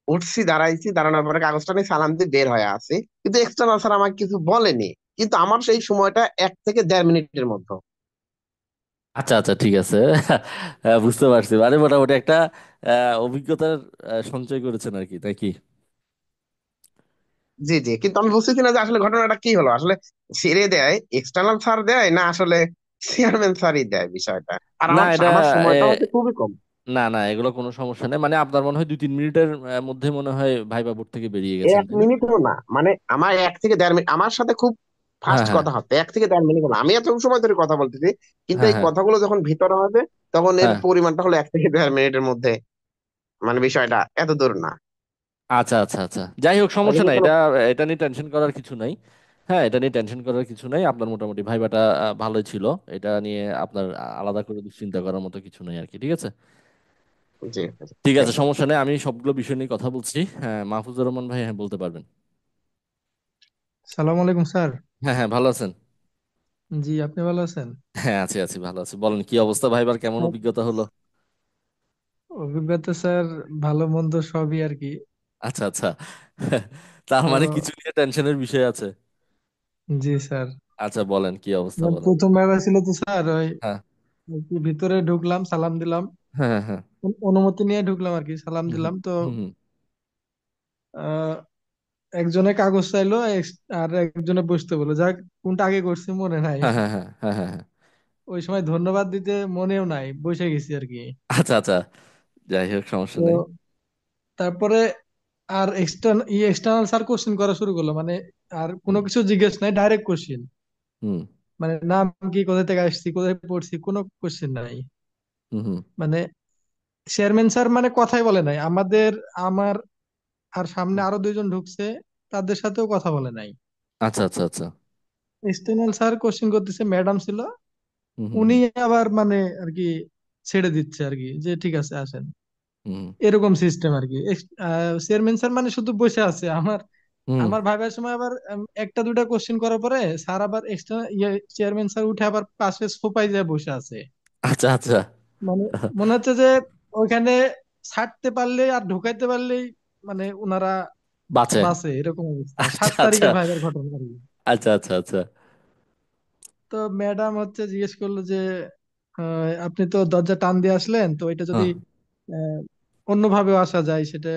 উঠছি, দাঁড়াইছি, দাঁড়ানোর পরে কাগজটা নিয়ে সালাম দিয়ে বের হয়ে আসি। কিন্তু এক্সটার্নাল স্যার আমাকে কিছু বলেনি। কিন্তু আমার সেই সময়টা 1 থেকে 1.5 মিনিটের মধ্যে। আচ্ছা আচ্ছা, ঠিক আছে। বুঝতে পারছি, মানে মোটামুটি একটা অভিজ্ঞতার সঞ্চয় করেছেন আর কি, তাই কি? জি জি, কিন্তু আমি বুঝতেছি না যে আসলে ঘটনাটা কি হলো। আসলে ছেড়ে দেয় এক্সটার্নাল স্যার দেয় না আসলে চেয়ারম্যান স্যারই দেয় বিষয়টা। আর না, আমার এটা আমার এ, সময়টা হচ্ছে খুবই কম। না না, এগুলো কোনো সমস্যা নেই। মানে আপনার মনে হয় 2-3 মিনিটের মধ্যে মনে হয় ভাইবা বোর্ড থেকে বেরিয়ে গেছেন, এক তাই না? মিনিটও না, মানে আমার 1 থেকে 1.5 মিনিট আমার সাথে খুব হ্যাঁ ফাস্ট হ্যাঁ কথা হচ্ছে। 1 থেকে 1.5 মিনিট হলো, আমি এত সময় ধরে কথা বলতেছি। কিন্তু হ্যাঁ এই হ্যাঁ কথাগুলো যখন ভিতরে হবে, তখন এর হ্যাঁ। পরিমাণটা হলো 1 থেকে 1.5 মিনিটের মধ্যে। মানে বিষয়টা এত দূর না। আচ্ছা আচ্ছা আচ্ছা, যাই হোক, সমস্যা এখানে নাই। কোনো, এটা এটা নিয়ে টেনশন করার কিছু নাই। হ্যাঁ, এটা নিয়ে টেনশন করার কিছু নাই। আপনার মোটামুটি ভাইবাটা ভালোই ছিল। এটা নিয়ে আপনার আলাদা করে দুশ্চিন্তা করার মতো কিছু নেই আর কি, ঠিক আছে? জি, ঠিক আছে, থ্যাংক ইউ। সমস্যা নেই। আমি সবগুলো বিষয় নিয়ে কথা বলছি। হ্যাঁ, মাহফুজুর রহমান ভাই, হ্যাঁ বলতে পারবেন। সালাম আলাইকুম স্যার। হ্যাঁ হ্যাঁ, ভালো আছেন? জি, আপনি ভালো আছেন? হ্যাঁ, আছি আছি, ভালো আছি। বলেন, কি অবস্থা ভাইবার, কেমন স্যার, অভিজ্ঞতা হলো? অভিজ্ঞতা স্যার ভালো মন্দ সবই আর কি। আচ্ছা আচ্ছা। তার তো মানে কিছু নিয়ে টেনশনের বিষয় আছে। জি স্যার, আচ্ছা, বলেন কি অবস্থা, বলেন। প্রথম ব্যাপার ছিল তো স্যার ওই হ্যাঁ কি ভিতরে ঢুকলাম, সালাম দিলাম, হ্যাঁ হ্যাঁ হ্যাঁ। অনুমতি নিয়ে ঢুকলাম আর কি, সালাম হুম হুম দিলাম তো হুম হুম আহ, একজনে কাগজ চাইলো, আর একজনে বসতে বললো, যাক কোনটা আগে করছি মনে নাই। হ্যাঁ হ্যাঁ হ্যাঁ হ্যাঁ হ্যাঁ হ্যাঁ। ওই সময় ধন্যবাদ দিতে মনেও নাই, বসে গেছি আর কি। আচ্ছা আচ্ছা, যাই হোক, সমস্যা তো নেই। তারপরে আর এক্সটার্নাল স্যার কোশ্চেন করা শুরু করলো, মানে আর কোনো হুম কিছু জিজ্ঞেস নাই, ডাইরেক্ট কোশ্চেন। হুম মানে নাম কি, কোথা থেকে আসছি, কোথায় পড়ছি, কোনো কোশ্চেন নাই। হুম হুম। মানে চেয়ারম্যান স্যার মানে কথাই বলে নাই আমাদের, আমার আর সামনে আরো দুইজন ঢুকছে, তাদের সাথেও কথা বলে নাই। আচ্ছা আচ্ছা আচ্ছা। এক্সটার্নাল স্যার কোশ্চেন করতেছে, ম্যাডাম ছিল, হুম হুম উনি হুম আবার মানে আর কি ছেড়ে দিচ্ছে আর কি, যে ঠিক আছে আসেন, হুম এরকম সিস্টেম আর কি। চেয়ারম্যান স্যার মানে শুধু বসে আছে। আমার হুম। আমার ভাইবার সময় আবার একটা দুইটা কোশ্চেন করার পরে স্যার আবার এক্সট্রা চেয়ারম্যান স্যার উঠে আবার পাশে সোফায় যায় বসে আছে। আচ্ছা আচ্ছা। মানে মনে হচ্ছে যে ওইখানে ছাড়তে পারলে আর ঢুকাইতে পারলেই মানে ওনারা বাঁচে। বাঁচে, এরকম অবস্থা। আচ্ছা 7 তারিখের আচ্ছা ভাইবার ঘটনা আর কি। আচ্ছা আচ্ছা আচ্ছা। তো ম্যাডাম হচ্ছে জিজ্ঞেস করলো যে আপনি তো দরজা টান দিয়ে আসলেন, তো এটা যদি হ্যাঁ। আহ, অন্যভাবেও আসা যায়, সেটা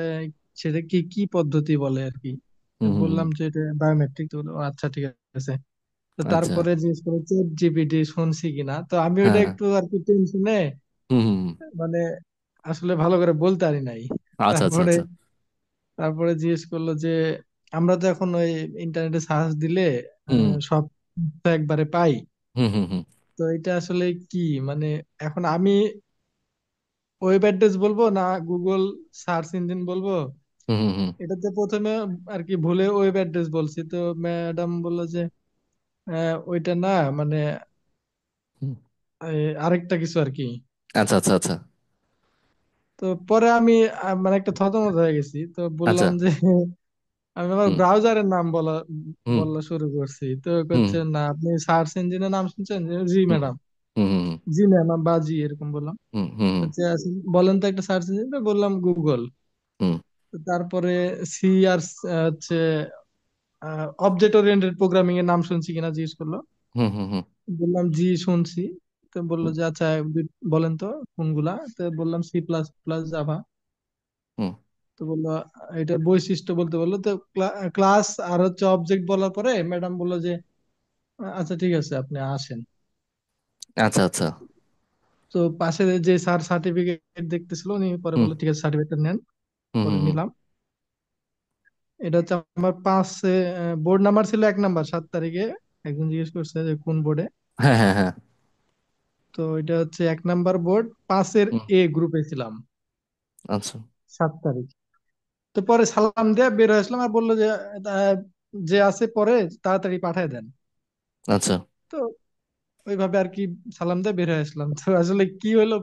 সেটা কি কি পদ্ধতি বলে আর কি। তো হুম হুম হুম। বললাম যে এটা বায়োমেট্রিক। তো বললো, আচ্ছা ঠিক আছে। তো আচ্ছা। তারপরে জিজ্ঞেস করলো চ্যাট জিপিটি শুনছি কিনা। তো আমি হ্যাঁ ওইটা হ্যাঁ। একটু আর কি টেনশনে হুম হুম হুম। মানে আসলে ভালো করে বলতে পারি নাই। আচ্ছা আচ্ছা তারপরে আচ্ছা। তারপরে জিজ্ঞেস করলো যে আমরা তো এখন ওই ইন্টারনেটে সার্চ দিলে হুম সব তো একবারে পাই। হুম হুম হুম তো এটা আসলে কি, মানে এখন আমি ওয়েব অ্যাড্রেস বলবো না গুগল সার্চ ইঞ্জিন বলবো? হুম হুম হুম এটাতে প্রথমে আর কি ভুলে ওয়েব অ্যাড্রেস বলছি। তো ম্যাডাম বললো যে ওইটা না, মানে হুম। আরেকটা কিছু আর কি। আচ্ছা আচ্ছা আচ্ছা। তো পরে আমি মানে একটা থতমত হয়ে গেছি। তো আচ্ছা। বললাম যে আমি আবার হুম ব্রাউজারের নাম বলা হুম বলা শুরু করছি। তো হুম করছে না, আপনি সার্চ ইঞ্জিনের নাম শুনছেন? জি হুম ম্যাডাম। হুম হুম জি ম্যাম বা জি এরকম বললাম। হুম হুম আচ্ছা বলেন তো একটা সার্চ ইঞ্জিন। বললাম গুগল। হুম তারপরে সি আর হচ্ছে অবজেক্ট ওরিয়েন্টেড প্রোগ্রামিং এর নাম শুনছি কিনা জিজ্ঞেস করলো। হুম হুম হুম বললাম জি শুনছি। তো বললো হুম যে আচ্ছা বলেন তো কোনগুলা। তো বললাম সি প্লাস প্লাস, জাভা। হুম। তো বললো এটার বৈশিষ্ট্য বলতে বললো। তো ক্লাস আর হচ্ছে অবজেক্ট বলার পরে ম্যাডাম বললো যে আচ্ছা ঠিক আছে আপনি আসেন। আচ্ছা আচ্ছা। তো পাশে যে স্যার সার্টিফিকেট দেখতেছিল, উনি পরে হুম বললো ঠিক আছে সার্টিফিকেটটা নেন। হুম পরে হুম হুম। নিলাম। এটা হচ্ছে আমার পাঁচে বোর্ড নাম্বার ছিল 1 নাম্বার, 7 তারিখে একজন জিজ্ঞেস করছে যে কোন বোর্ডে। হ্যাঁ হ্যাঁ হ্যাঁ। তো এটা হচ্ছে 1 নাম্বার বোর্ড, পাঁচের হুম। এ গ্রুপে ছিলাম আচ্ছা 7 তারিখ। তো পরে সালাম দিয়ে বের হয়ে আসলাম আর বললো যে আহ, যে আছে পরে তাড়াতাড়ি পাঠায় দেন। আচ্ছা। তো ওইভাবে আর কি সালাম দিয়ে বের হয়ে আসলাম। তো আসলে কি হলো,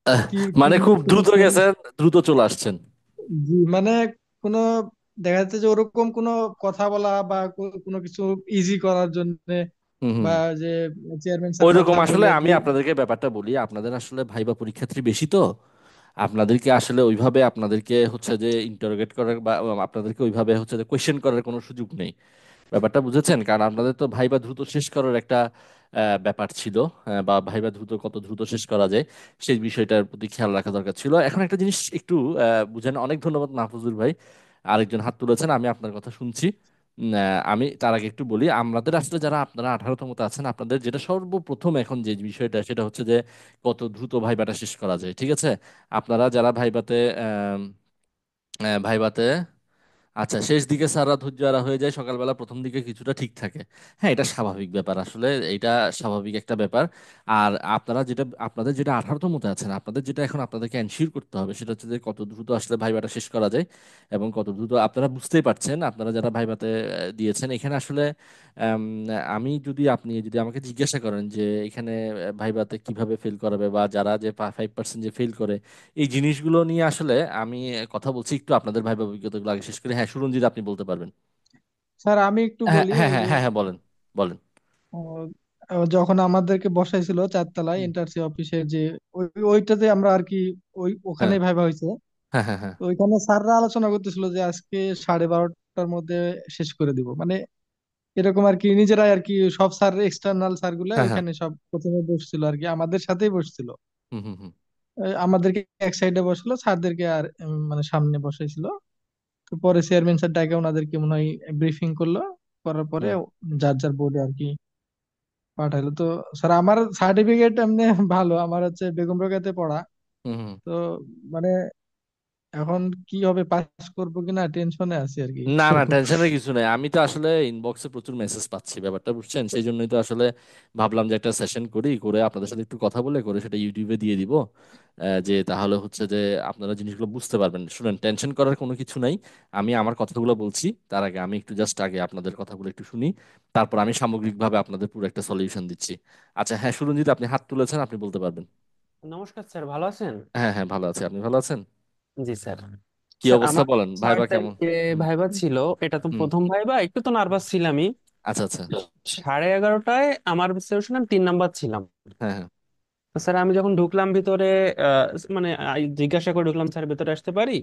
আহ, কি মানে খুব কোনো দ্রুত গেছেন, দ্রুত চলে আসছেন। জি মানে কোনো দেখা যাচ্ছে যে ওরকম কোনো কথা বলা বা কোনো কিছু ইজি করার জন্য হুম হুম। বা যে চেয়ারম্যান স্যার কথা ওইরকম আসলে বলে আমি আপনাদেরকে ব্যাপারটা বলি, আপনাদের আসলে ভাইবা পরীক্ষার্থী বেশি তো, আপনাদেরকে আসলে ওইভাবে আপনাদেরকে হচ্ছে যে ইন্টারোগেট করার বা আপনাদেরকে ওইভাবে হচ্ছে যে কোয়েশ্চেন করার কোনো সুযোগ নেই। ব্যাপারটা বুঝেছেন? কারণ আপনাদের তো ভাইবা দ্রুত শেষ করার একটা ব্যাপার ছিল, বা ভাইবা দ্রুত কত দ্রুত শেষ করা যায় সেই বিষয়টার প্রতি খেয়াল রাখা দরকার ছিল। এখন একটা জিনিস একটু বুঝেন। অনেক ধন্যবাদ মাহফুজুর ভাই, আরেকজন হাত তুলেছেন, আমি আপনার কথা শুনছি। আমি তার আগে একটু বলি, আমাদের আসলে যারা আপনারা 18তম আছেন, আপনাদের যেটা সর্বপ্রথম এখন যে বিষয়টা সেটা হচ্ছে যে কত দ্রুত ভাইবাটা শেষ করা যায়, ঠিক আছে? আপনারা যারা ভাইবাতে আচ্ছা শেষ দিকে স্যাররা ধৈর্য হারা হয়ে যায়, সকালবেলা প্রথম দিকে কিছুটা ঠিক থাকে। হ্যাঁ, এটা স্বাভাবিক ব্যাপার আসলে, এটা স্বাভাবিক একটা ব্যাপার। আর আপনারা যেটা আপনাদের যেটা 18তম মতো আছেন, আপনাদের যেটা এখন আপনাদেরকে এনশিওর করতে হবে সেটা হচ্ছে যে কত দ্রুত আসলে ভাইবাটা শেষ করা যায় এবং কত দ্রুত আপনারা বুঝতেই পারছেন। আপনারা যারা ভাইবাতে দিয়েছেন এখানে আসলে আম, আপনি যদি আমাকে জিজ্ঞাসা করেন যে এখানে ভাইবাতে কিভাবে ফেল করাবে বা যারা যে 5% যে ফেল করে, এই জিনিসগুলো নিয়ে আসলে আমি কথা বলছি। একটু আপনাদের ভাইবা অভিজ্ঞতাগুলো আগে শেষ করি। হ্যাঁ, সুরঞ্জিত আপনি বলতে পারবেন। স্যার আমি একটু হ্যাঁ বলি হ্যাঁ ওই হ্যাঁ যে হ্যাঁ হ্যাঁ, বলেন বলেন। যখন আমাদেরকে বসাইছিল 4 তলায় হুম। ইন্টার্নশিপ অফিসের যে ওইটাতে আমরা আর কি হ্যাঁ ওখানেই ভাইবা হয়েছে। হ্যাঁ হ্যাঁ হ্যাঁ। তো ওইখানে স্যাররা আলোচনা করতেছিল যে আজকে 12:30টার মধ্যে শেষ করে দিব, মানে এরকম আর কি। নিজেরাই আর কি সব স্যার, এক্সটার্নাল স্যার গুলা হ্যাঁ হ্যাঁ। ওইখানে সব প্রথমে বসছিল আর কি, আমাদের সাথেই বসছিল। হুম হুম হুম আমাদেরকে এক সাইডে বসলো, স্যারদেরকে আর মানে সামনে বসাইছিল। তো পরে চেয়ারম্যান স্যার ডাকে ওনাদেরকে মনে হয় ব্রিফিং করলো। করার পরে হুম যার যার বোর্ডে আর কি পাঠাইলো। তো স্যার আমার সার্টিফিকেট এমনি ভালো, আমার হচ্ছে বেগম রোকেয়াতে পড়া। হুম হুম তো মানে এখন কি হবে, পাস করবো কিনা টেনশনে আছি আর কি। না তো না, টেনশনের কিছু নাই। আমি তো আসলে ইনবক্সে প্রচুর মেসেজ পাচ্ছি, ব্যাপারটা বুঝছেন, সেই জন্যই তো আসলে ভাবলাম যে একটা সেশন করি, করে আপনাদের সাথে একটু কথা বলে করে সেটা ইউটিউবে দিয়ে দিব। যে তাহলে হচ্ছে যে আপনারা জিনিসগুলো বুঝতে পারবেন। শুনেন, টেনশন করার কোনো কিছু নাই। আমি আমার কথাগুলো বলছি, তার আগে আমি একটু জাস্ট আগে আপনাদের কথাগুলো একটু শুনি, তারপর আমি সামগ্রিকভাবে আপনাদের পুরো একটা সলিউশন দিচ্ছি। আচ্ছা হ্যাঁ, সুরঞ্জিত আপনি হাত তুলেছেন, আপনি বলতে পারবেন। নমস্কার স্যার, ভালো আছেন? হ্যাঁ হ্যাঁ, ভালো আছি, আপনি ভালো আছেন? জি স্যার। কি স্যার অবস্থা আমার বলেন, 6 ভাইবা কেমন? তারিখে হুম ভাইবা ছিল। এটা তো হুম। প্রথম ভাইবা, একটু তো নার্ভাস ছিলামই। আচ্ছা আচ্ছা। 11:30টায় আমার সেশন, 3 নাম্বার ছিলাম। হ্যাঁ হ্যাঁ। তো স্যার আমি যখন ঢুকলাম ভিতরে, মানে জিজ্ঞাসা করে ঢুকলাম, স্যার ভিতরে আসতে পারি?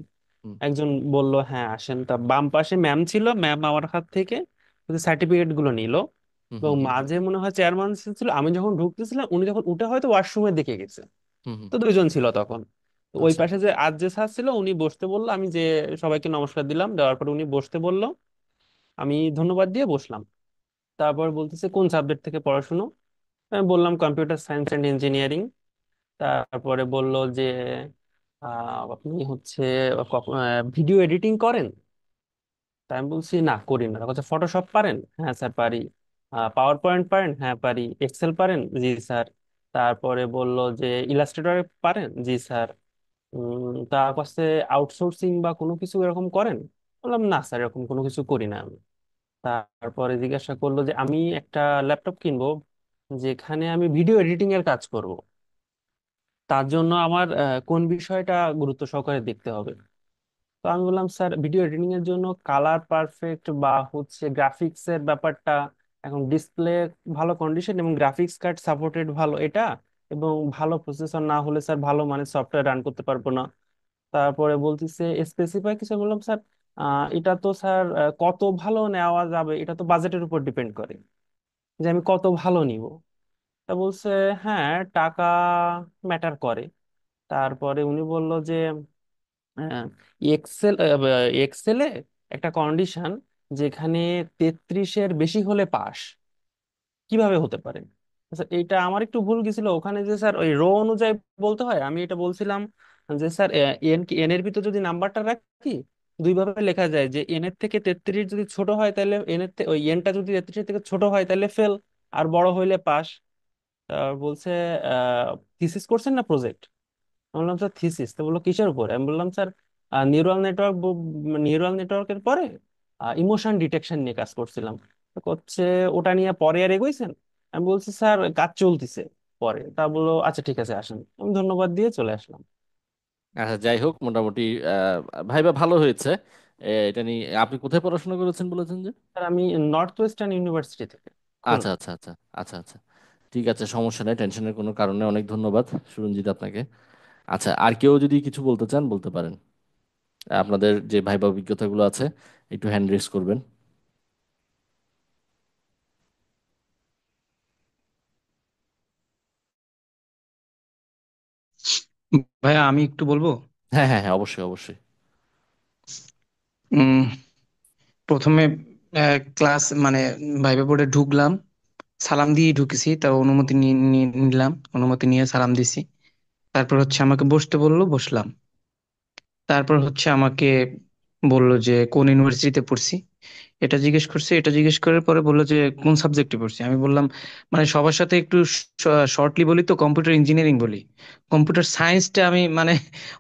হুম একজন বলল হ্যাঁ আসেন। তা বাম পাশে ম্যাম ছিল, ম্যাম আমার হাত থেকে সার্টিফিকেট গুলো নিল। হুম এবং হুম হুম মাঝে মনে হয় চেয়ারম্যান ছিল। আমি যখন ঢুকতেছিলাম উনি যখন উঠে হয়তো ওয়াশরুমের দিকে গেছে। হুম হুম। তো 2জন ছিল তখন। তো ওই আচ্ছা। পাশে যে আজ যে স্যার ছিল উনি বসতে বললো, আমি যে সবাইকে নমস্কার দিলাম, দেওয়ার পরে উনি বসতে বললো। আমি ধন্যবাদ দিয়ে বসলাম। তারপর বলতেছে কোন সাবজেক্ট থেকে পড়াশুনো। আমি বললাম কম্পিউটার সায়েন্স অ্যান্ড ইঞ্জিনিয়ারিং। তারপরে বলল যে আপনি হচ্ছে ভিডিও এডিটিং করেন? তাই আমি বলছি না, করি না। বলছে ফটোশপ পারেন? হ্যাঁ স্যার পারি। পাওয়ার পয়েন্ট পারেন? হ্যাঁ পারি। এক্সেল পারেন? জি স্যার। তারপরে বলল যে ইলাস্ট্রেটর পারেন? জি স্যার। তার কাছে আউটসোর্সিং বা কোনো কিছু এরকম করেন? বললাম না স্যার, এরকম কোনো কিছু করি না আমি। তারপরে জিজ্ঞাসা করলো যে আমি একটা ল্যাপটপ কিনবো যেখানে আমি ভিডিও এডিটিং এর কাজ করব। তার জন্য আমার কোন বিষয়টা গুরুত্ব সহকারে দেখতে হবে? তো আমি বললাম স্যার, ভিডিও এডিটিং এর জন্য কালার পারফেক্ট বা হচ্ছে গ্রাফিক্স এর ব্যাপারটা, এখন ডিসপ্লে ভালো কন্ডিশন এবং গ্রাফিক্স কার্ড সাপোর্টেড ভালো এটা, এবং ভালো প্রসেসর না হলে স্যার ভালো মানে সফটওয়্যার রান করতে পারবো না। তারপরে বলতেছে স্পেসিফাই কিছু। বললাম স্যার এটা তো স্যার কত ভালো নেওয়া যাবে এটা তো বাজেটের উপর ডিপেন্ড করে, যে আমি কত ভালো নিব। তা বলছে হ্যাঁ, টাকা ম্যাটার করে। তারপরে উনি বলল যে এক্সেল এক্সেলে একটা কন্ডিশন যেখানে 33-এর বেশি হলে পাস, কিভাবে হতে পারে? স্যার এইটা আমার একটু ভুল গেছিল ওখানে, যে স্যার ওই রো অনুযায়ী বলতে হয়। আমি এটা বলছিলাম যে স্যার এন এর ভিতর যদি নাম্বারটা রাখি দুই ভাবে লেখা যায়, যে এন এর থেকে 33 যদি ছোট হয় তাহলে এন এর ওই এনটা যদি 33 থেকে ছোট হয় তাহলে ফেল, আর বড় হইলে পাস। বলছে থিসিস করছেন না প্রজেক্ট? আমি বললাম স্যার থিসিস। তো বললো কিসের উপর? আমি বললাম স্যার নিউরাল নেটওয়ার্কের পরে ইমোশন ডিটেকশন নিয়ে কাজ করছিলাম। তো করছে ওটা নিয়ে পরে আর এগোইছেন? আমি বলছি স্যার কাজ চলতেছে পরে। তা বললো আচ্ছা ঠিক আছে আসেন। আমি ধন্যবাদ দিয়ে চলে আসলাম। আচ্ছা, যাই হোক, মোটামুটি ভাইবা ভালো হয়েছে। এটা নিয়ে আপনি কোথায় পড়াশোনা করেছেন বলেছেন যে? স্যার আমি নর্থ ওয়েস্টার্ন ইউনিভার্সিটি থেকে, আচ্ছা খুলনা। আচ্ছা আচ্ছা। আচ্ছা আচ্ছা, ঠিক আছে, সমস্যা নেই, টেনশনের কোনো কারণে। অনেক ধন্যবাদ সুরঞ্জিত আপনাকে। আচ্ছা, আর কেউ যদি কিছু বলতে চান বলতে পারেন। আপনাদের যে ভাইবা অভিজ্ঞতাগুলো আছে একটু হ্যান্ড রেজ করবেন। ভাইয়া আমি একটু বলবো। হ্যাঁ হ্যাঁ হ্যাঁ, অবশ্যই অবশ্যই। উম, প্রথমে ক্লাস মানে ভাইবা বোর্ডে ঢুকলাম, সালাম দিয়ে ঢুকেছি, তার অনুমতি নিলাম, অনুমতি নিয়ে সালাম দিছি। তারপর হচ্ছে আমাকে বসতে বললো, বসলাম। তারপর হচ্ছে আমাকে বললো যে কোন ইউনিভার্সিটিতে পড়ছি, এটা জিজ্ঞেস করছে। এটা জিজ্ঞেস করার পরে বললো যে কোন সাবজেক্টে পড়ছি। আমি বললাম মানে সবার সাথে একটু শর্টলি বলি তো কম্পিউটার ইঞ্জিনিয়ারিং বলি। কম্পিউটার সায়েন্সটা আমি মানে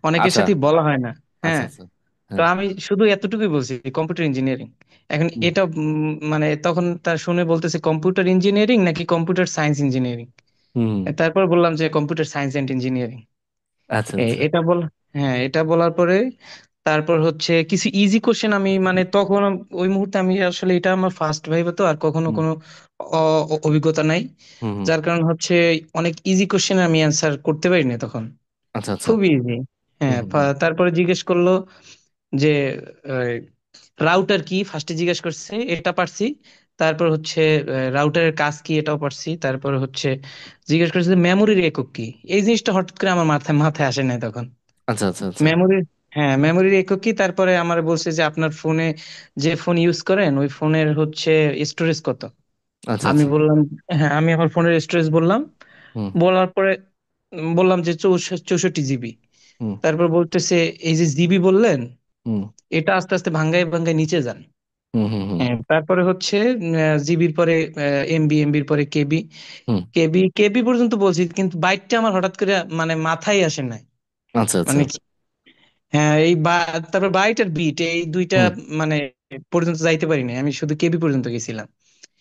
অনেকের আচ্ছা সাথেই বলা হয় না। আচ্ছা হ্যাঁ, আচ্ছা। তো হ্যাঁ। আমি শুধু এতটুকুই বলছি কম্পিউটার ইঞ্জিনিয়ারিং। এখন হুম এটা মানে তখন তার শুনে বলতেছে কম্পিউটার ইঞ্জিনিয়ারিং নাকি কম্পিউটার সায়েন্স ইঞ্জিনিয়ারিং। হুম। তারপর বললাম যে কম্পিউটার সায়েন্স এন্ড ইঞ্জিনিয়ারিং। আচ্ছা আচ্ছা। এটা বল, হ্যাঁ এটা বলার পরে তারপর হচ্ছে কিছু ইজি কোশ্চেন আমি মানে তখন ওই মুহূর্তে আমি আসলে এটা আমার ফার্স্ট ভাইবা, তো আর কখনো হুম কোনো অভিজ্ঞতা নাই। হুম হুম। যার কারণ হচ্ছে অনেক ইজি কোশ্চেন আমি অ্যান্সার করতে পারি না তখন, আচ্ছা আচ্ছা। খুবই ইজি। হুম হ্যাঁ, হুম হুম। তারপরে জিজ্ঞেস করলো যে রাউটার কি, ফার্স্টে জিজ্ঞেস করছে, এটা পারছি। তারপর হচ্ছে রাউটারের কাজ কি, এটাও পারছি। তারপর হচ্ছে জিজ্ঞেস করছে মেমোরির একক কি। এই জিনিসটা হঠাৎ করে আমার মাথায় মাথায় আসে নাই তখন। আচ্ছা আচ্ছা আচ্ছা মেমোরির, হ্যাঁ মেমোরির একক কি। তারপরে আমার বলছে যে আপনার ফোনে যে ফোন ইউজ করেন ওই ফোনের হচ্ছে স্টোরেজ কত। আচ্ছা আমি আচ্ছা। বললাম, হ্যাঁ আমি আমার ফোনের স্টোরেজ বললাম। হুম বলার পরে বললাম যে 64 GB। হুম তারপর বলতেছে এই যে জিবি বললেন, হুম এটা আস্তে আস্তে ভাঙ্গায় ভাঙ্গায় নিচে যান। হুম হুম হুম হ্যাঁ, তারপরে হচ্ছে জিবির পরে এমবি, এমবির পরে কেবি, হুম। কেবি পর্যন্ত বলছি, কিন্তু বাইকটা আমার হঠাৎ করে মানে মাথায় আসে নাই। আচ্ছা আচ্ছা। মানে হ্যাঁ, তারপর বাইট আর বিট এই দুইটা হুম। মানে পর্যন্ত যাইতে পারি নাই, আমি শুধু কেবি পর্যন্ত গেছিলাম।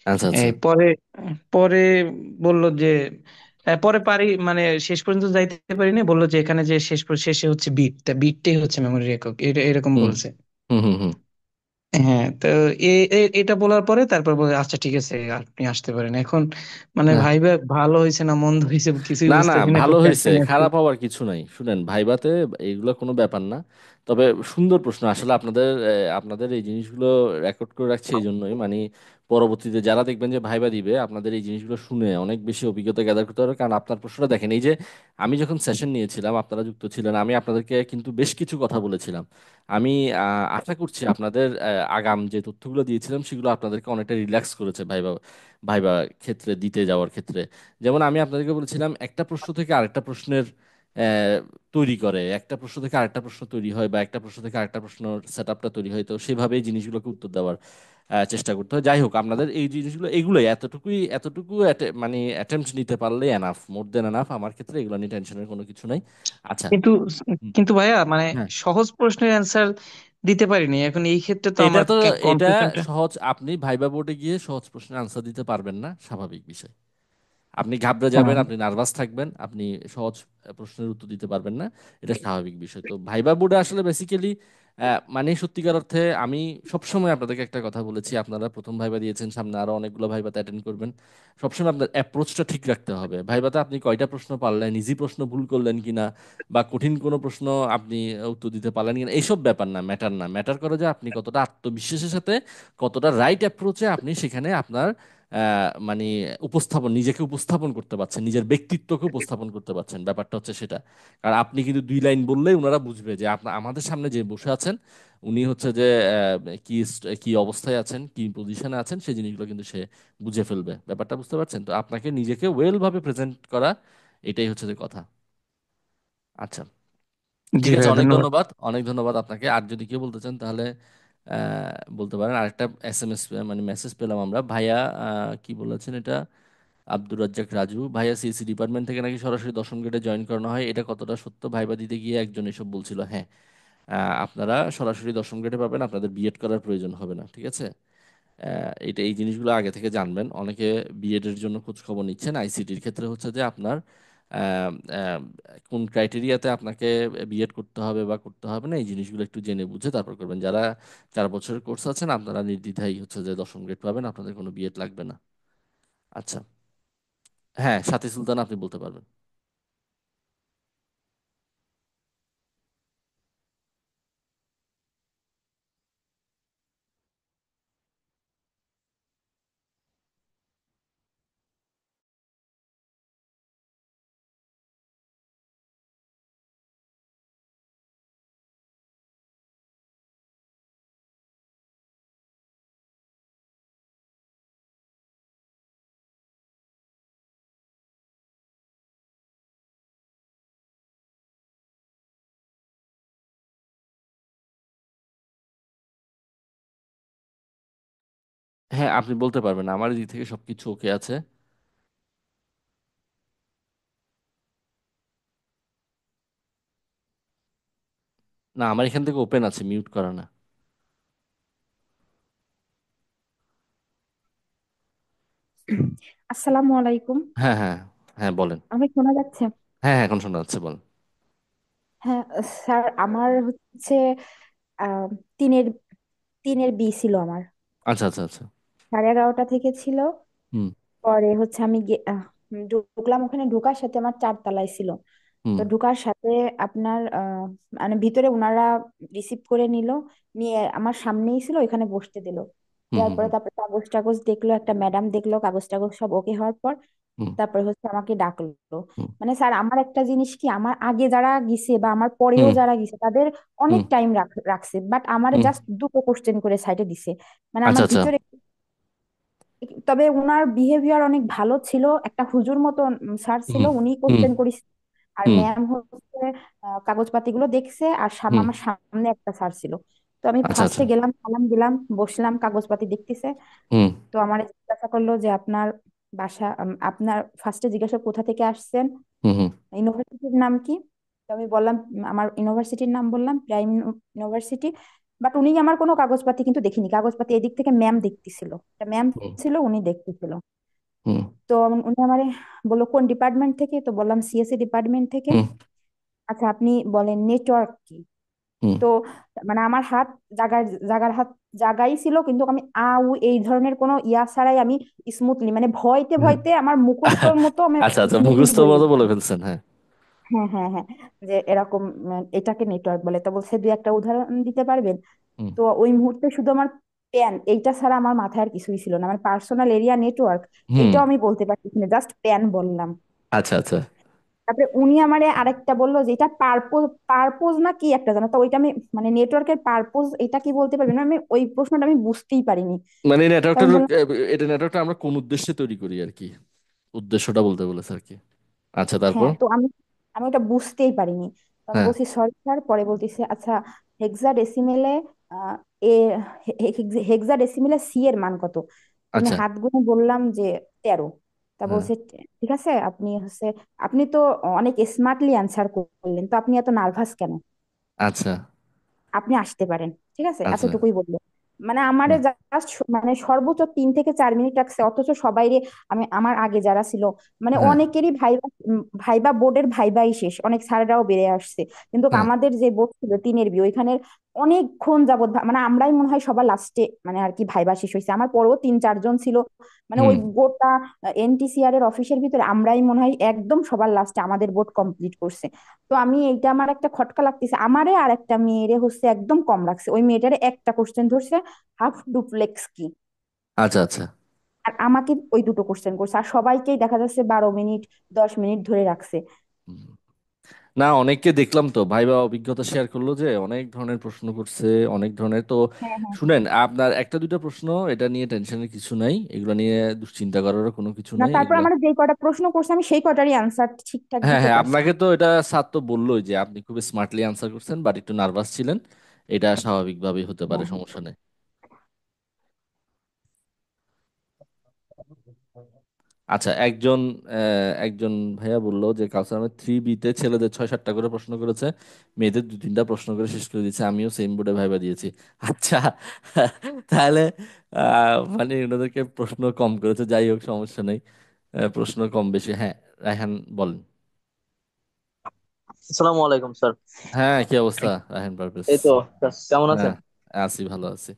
আচ্ছা আচ্ছা। এই পরে পরে বলল যে পরে পারি মানে শেষ পর্যন্ত যাইতে পারি না, বললো যে এখানে যে শেষে হচ্ছে বিট, তা বিটটাই হচ্ছে মেমোরি একক, এটা এরকম হুম বলছে। হুম হুম হুম। হ্যাঁ, তো এটা বলার পরে তারপর বলে আচ্ছা ঠিক আছে আপনি আসতে পারেন এখন। মানে হ্যাঁ। ভাইবা ভালো হয়েছে না মন্দ হয়েছে কিছুই না না, বুঝতেছি না, ভালো খুব হয়েছে, টেনশনে আছি। খারাপ হওয়ার কিছু নাই। শুনেন, ভাইভাতে এগুলো কোনো ব্যাপার না। তবে সুন্দর প্রশ্ন আসলে আপনাদের, আপনাদের এই জিনিসগুলো রেকর্ড করে রাখছি এই জন্যই, মানে পরবর্তীতে যারা দেখবেন যে ভাইবা দিবে, আপনাদের এই জিনিসগুলো শুনে অনেক বেশি অভিজ্ঞতা গ্যাদার করতে পারবে। কারণ আপনার প্রশ্নটা দেখেন, এই যে আমি যখন সেশন নিয়েছিলাম, আপনারা যুক্ত ছিলেন, আমি আপনাদেরকে কিন্তু বেশ কিছু কথা বলেছিলাম। আমি আশা করছি আপনাদের আগাম যে তথ্যগুলো দিয়েছিলাম সেগুলো আপনাদেরকে অনেকটা রিল্যাক্স করেছে ভাইবা ভাইবা ক্ষেত্রে দিতে যাওয়ার ক্ষেত্রে। যেমন আমি আপনাদেরকে বলেছিলাম একটা প্রশ্ন থেকে আরেকটা প্রশ্নের আহ, তৈরি করে, একটা প্রশ্ন থেকে আরেকটা প্রশ্ন তৈরি হয়, বা একটা প্রশ্ন থেকে আরেকটা প্রশ্ন সেট আপটা তৈরি হয়, তো সেভাবেই জিনিসগুলোকে উত্তর দেওয়ার চেষ্টা করতে হয়। যাই হোক, আপনাদের এই জিনিসগুলো এগুলোই এতটুকু মানে অ্যাটেম্পট নিতে পারলে এনাফ, মোর দেন এনাফ। আমার ক্ষেত্রে এগুলো নিয়ে টেনশনের কোনো কিছু নাই। আচ্ছা। কিন্তু হুম। কিন্তু ভাইয়া মানে হ্যাঁ, সহজ প্রশ্নের অ্যান্সার দিতে পারিনি, এখন এই ক্ষেত্রে তো এটা আমার তো এটা কনফিউশনটা। সহজ, আপনি ভাইবা বোর্ডে গিয়ে সহজ প্রশ্নের আনসার দিতে পারবেন না, স্বাভাবিক বিষয়। আপনি ঘাবড়ে যাবেন, হ্যাঁ, আপনি নার্ভাস থাকবেন, আপনি সহজ প্রশ্নের উত্তর দিতে পারবেন না, এটা স্বাভাবিক বিষয়। তো ভাইবা বোর্ডে আসলে বেসিক্যালি মানে সত্যিকার অর্থে আমি সবসময় আপনাদেরকে একটা কথা বলেছি, আপনারা প্রথম ভাইবা দিয়েছেন, সামনে আরো অনেকগুলো ভাইবাতে অ্যাটেন্ড করবেন, সবসময় আপনার অ্যাপ্রোচটা ঠিক রাখতে হবে। ভাইবাতে আপনি কয়টা প্রশ্ন পারলেন, ইজি প্রশ্ন ভুল করলেন কিনা, বা কঠিন কোনো প্রশ্ন আপনি উত্তর দিতে পারলেন কিনা, এইসব ব্যাপার না, ম্যাটার না। ম্যাটার করে যে আপনি কতটা আত্মবিশ্বাসের সাথে, কতটা রাইট অ্যাপ্রোচে আপনি সেখানে আপনার মানে নিজেকে উপস্থাপন করতে পারছেন, নিজের ব্যক্তিত্বকে উপস্থাপন করতে পারছেন, ব্যাপারটা হচ্ছে সেটা। কারণ আপনি কিন্তু দুই লাইন বললেই ওনারা বুঝবে যে আপনার, আমাদের সামনে যে বসে আছেন উনি হচ্ছে যে কি অবস্থায় আছেন, কি পজিশনে আছেন, সেই জিনিসগুলো কিন্তু সে বুঝে ফেলবে। ব্যাপারটা বুঝতে পারছেন? তো আপনাকে নিজেকে ওয়েল ভাবে প্রেজেন্ট করা, এটাই হচ্ছে যে কথা। আচ্ছা, জি ঠিক আছে, ভাইয়া অনেক ধন্যবাদ। ধন্যবাদ, অনেক ধন্যবাদ আপনাকে। আর যদি কেউ বলতে চান তাহলে বলতে পারেন। আরেকটা SMS মানে মেসেজ পেলাম আমরা, ভাইয়া কি বলেছেন এটা, আব্দুর রাজ্জাক রাজু ভাইয়া, সিএসসি ডিপার্টমেন্ট থেকে নাকি সরাসরি দশম গ্রেডে জয়েন করানো হয়, এটা কতটা সত্য? ভাইবা দিতে গিয়ে একজন এসব বলছিল। হ্যাঁ, আপনারা সরাসরি দশম গ্রেডে পাবেন, আপনাদের বিএড করার প্রয়োজন হবে না, ঠিক আছে? এই জিনিসগুলো আগে থেকে জানবেন। অনেকে বিএড এর জন্য খোঁজ খবর নিচ্ছেন। আইসিটির ক্ষেত্রে হচ্ছে যে আপনার আহ, আহ, কোন ক্রাইটেরিয়াতে আপনাকে বিএড করতে হবে বা করতে হবে না, এই জিনিসগুলো একটু জেনে বুঝে তারপর করবেন। যারা 4 বছরের কোর্স আছেন, আপনারা নির্দ্বিধায় হচ্ছে যে দশম গ্রেড পাবেন, আপনাদের কোনো বিএড লাগবে না। আচ্ছা। হ্যাঁ, সাথী সুলতান, আপনি বলতে পারবেন। হ্যাঁ, আপনি বলতে পারবেন, আমার দিক থেকে সবকিছু ওকে আছে। না, আমার এখান থেকে ওপেন আছে, মিউট করা না। আসসালামু আলাইকুম। হ্যাঁ হ্যাঁ। হ্যাঁ বলেন। আমি শোনা যাচ্ছে? হ্যাঁ হ্যাঁ, এখন শোনা যাচ্ছে, বলেন। হ্যাঁ স্যার, আমার হচ্ছে আহ, তিনের তিনের বি ছিল আমার। আচ্ছা আচ্ছা আচ্ছা। 11:30 থেকে ছিল। হুম পরে হচ্ছে আমি ঢুকলাম, ওখানে ঢোকার সাথে আমার 4 তলায় ছিল। হুম তো ঢোকার সাথে আপনার মানে ভিতরে ওনারা রিসিভ করে নিল, নিয়ে আমার সামনেই ছিল, ওইখানে বসতে দিল। হুম দেওয়ার হুম পরে হুম তারপর কাগজ টাগজ দেখলো, একটা ম্যাডাম দেখলো, কাগজ টাগজ সব ওকে হওয়ার পর হুম তারপরে হচ্ছে আমাকে ডাকলো। হুম মানে স্যার, আমার একটা জিনিস কি, আমার আগে যারা গেছে বা আমার পরেও হুম যারা গেছে তাদের হুম অনেক টাইম রাখছে, বাট আমার হুম। জাস্ট দুটো কোশ্চেন করে সাইডে দিছে। মানে আচ্ছা আমার আচ্ছা। ভিতরে, তবে ওনার বিহেভিয়ার অনেক ভালো ছিল। একটা হুজুর মতো স্যার ছিল, হুম উনি হুম কোশ্চেন করি আর হুম। ম্যাম হচ্ছে কাগজপাতিগুলো দেখছে, আর হুম। আমার সামনে একটা স্যার ছিল। তো আমি আচ্ছা আচ্ছা। ফার্স্টে গেলাম, সালাম দিলাম, বসলাম, কাগজপাতি দেখতেছে। হুম। তো আমার জিজ্ঞাসা করলো যে আপনার বাসা, আপনার ফার্স্টে জিজ্ঞাসা কোথা থেকে আসছেন, হুম। হুম। ইউনিভার্সিটির নাম কি। তো আমি বললাম, আমার ইউনিভার্সিটির নাম বললাম, প্রাইম ইউনিভার্সিটি। বাট উনি আমার কোনো কাগজপাতি কিন্তু দেখিনি, কাগজপাতি এদিক থেকে ম্যাম দেখতেছিল, ম্যাম হুম। ছিল, উনি দেখতেছিল। হুম। তো উনি আমারে বললো কোন ডিপার্টমেন্ট থেকে, তো বললাম সিএসসি ডিপার্টমেন্ট থেকে। হুম। আচ্ছা আপনি বলেন নেটওয়ার্ক কি। হুম। তো মানে আমার হাত জাগার জাগার হাত জাগাই ছিল, কিন্তু আমি এই ধরনের কোনো ইয়া ছাড়াই আমি স্মুথলি, মানে ভয়তে হুম। ভয়তে আমার মুখস্থর মতো আমি আচ্ছা আচ্ছা, স্মুথলি মুখস্থ বলে মতো দিচ্ছি। বলে ফেলছেন, হ্যাঁ। হ্যাঁ হ্যাঁ হ্যাঁ, যে এরকম এটাকে নেটওয়ার্ক বলে। তো বলছে দুই একটা উদাহরণ দিতে পারবেন। হুম। তো ওই মুহূর্তে শুধু আমার প্যান এইটা ছাড়া আমার মাথায় আর কিছুই ছিল না, আমার পার্সোনাল এরিয়া নেটওয়ার্ক হুম। এইটাও আমি বলতে পারছি না, জাস্ট প্যান বললাম। আচ্ছা আচ্ছা। তারপরে উনি আমারে আরেকটা বললো যে এটা পারপোজ, পারপোজ না কি একটা জানো তো, ওইটা আমি মানে নেটওয়ার্কের পারপোজ এটা কি বলতে পারবেন না, আমি ওই প্রশ্নটা আমি বুঝতেই পারিনি। মানে তো আমি বললাম এটা নেটওয়ার্কটা আমরা কোন উদ্দেশ্যে তৈরি করি আর কি, উদ্দেশ্যটা বলতে বলেছে আর কি। আচ্ছা, তারপর? হ্যাঁ, তো আমি আমি ওটা বুঝতেই পারিনি। তো আমি হ্যাঁ। বলছি সরি স্যার, পরে বলতেছে আচ্ছা হেক্সাডেসিমেলে এ হেক্সাডেসিমেলে সি এর মান কত। তো আমি আচ্ছা হাত গুনে বললাম যে 13। তা হ্যাঁ। বলছে ঠিক আছে, আপনি হচ্ছে আপনি তো অনেক স্মার্টলি অ্যান্সার করলেন, তো আপনি এত নার্ভাস কেন, আচ্ছা আপনি আসতে পারেন, ঠিক আছে, আচ্ছা। এতটুকুই বললো। মানে আমারে হুম। জাস্ট মানে সর্বোচ্চ 3 থেকে 4 মিনিট লাগছে, অথচ সবাইরে আমি আমার আগে যারা ছিল মানে হ্যাঁ। অনেকেরই ভাইবা, ভাইবা বোর্ডের ভাইবাই শেষ, অনেক স্যাররাও বেড়ে আসছে, কিন্তু হ্যাঁ। আমাদের যে বোর্ড ছিল 3-এর বি ওইখানে অনেকক্ষণ যাবত মানে আমরাই মনে হয় সবার লাস্টে মানে আর কি ভাইবা শেষ হয়েছে, আমার পরেও 3-4 জন ছিল, মানে ওই হুম। গোটা এনটিসিআর এর অফিসের ভিতরে আমরাই মনে হয় একদম সবার লাস্টে আমাদের বোর্ড কমপ্লিট করছে। তো আমি এইটা আমার একটা খটকা লাগতেছে, আমারে আর একটা মেয়েরে হচ্ছে একদম কম রাখছে, ওই মেয়েটারে একটা কোশ্চেন ধরছে, হাফ ডুপ্লেক্স কি, আচ্ছা আচ্ছা। আর আমাকে ওই দুটো কোশ্চেন করছে, আর সবাইকেই দেখা যাচ্ছে 12 মিনিট 10 মিনিট ধরে রাখছে। হুম। না, অনেককে দেখলাম তো ভাইবা অভিজ্ঞতা শেয়ার করলো যে অনেক ধরনের প্রশ্ন করছে, অনেক ধরনের তো। হ্যাঁ হ্যাঁ হ্যাঁ। শুনেন, আপনার একটা দুইটা প্রশ্ন, এটা নিয়ে টেনশনের কিছু নাই, এগুলো নিয়ে দুশ্চিন্তা করারও কোনো কিছু না নাই তারপর এগুলা। আমার যে কটা প্রশ্ন করছে আমি সেই কটারই আনসার ঠিকঠাক হ্যাঁ দিতে হ্যাঁ, পারছি। আপনাকে তো এটা স্যার তো বললোই যে আপনি খুব স্মার্টলি আনসার করছেন, বাট একটু নার্ভাস ছিলেন। এটা স্বাভাবিকভাবেই হতে পারে, হ্যাঁ হ্যাঁ। সমস্যা নেই। আচ্ছা, একজন ভাইয়া বললো যে কাউসার আহমেদ 3B-তে ছেলেদের 6-7টা করে প্রশ্ন করেছে, মেয়েদের 2-3টা প্রশ্ন করে শেষ করে দিয়েছে, আমিও সেম বোর্ডে ভাইবা দিয়েছি। আচ্ছা, তাহলে মানে ওনাদেরকে প্রশ্ন কম করেছে, যাই হোক সমস্যা নেই। প্রশ্ন কম বেশি, হ্যাঁ। রায়হান বলেন। আসসালামু আলাইকুম স্যার। হ্যাঁ, কি অবস্থা রায়হান পারভেজ? এই তো স্যার, কেমন হ্যাঁ, আছেন? আছি, ভালো আছি।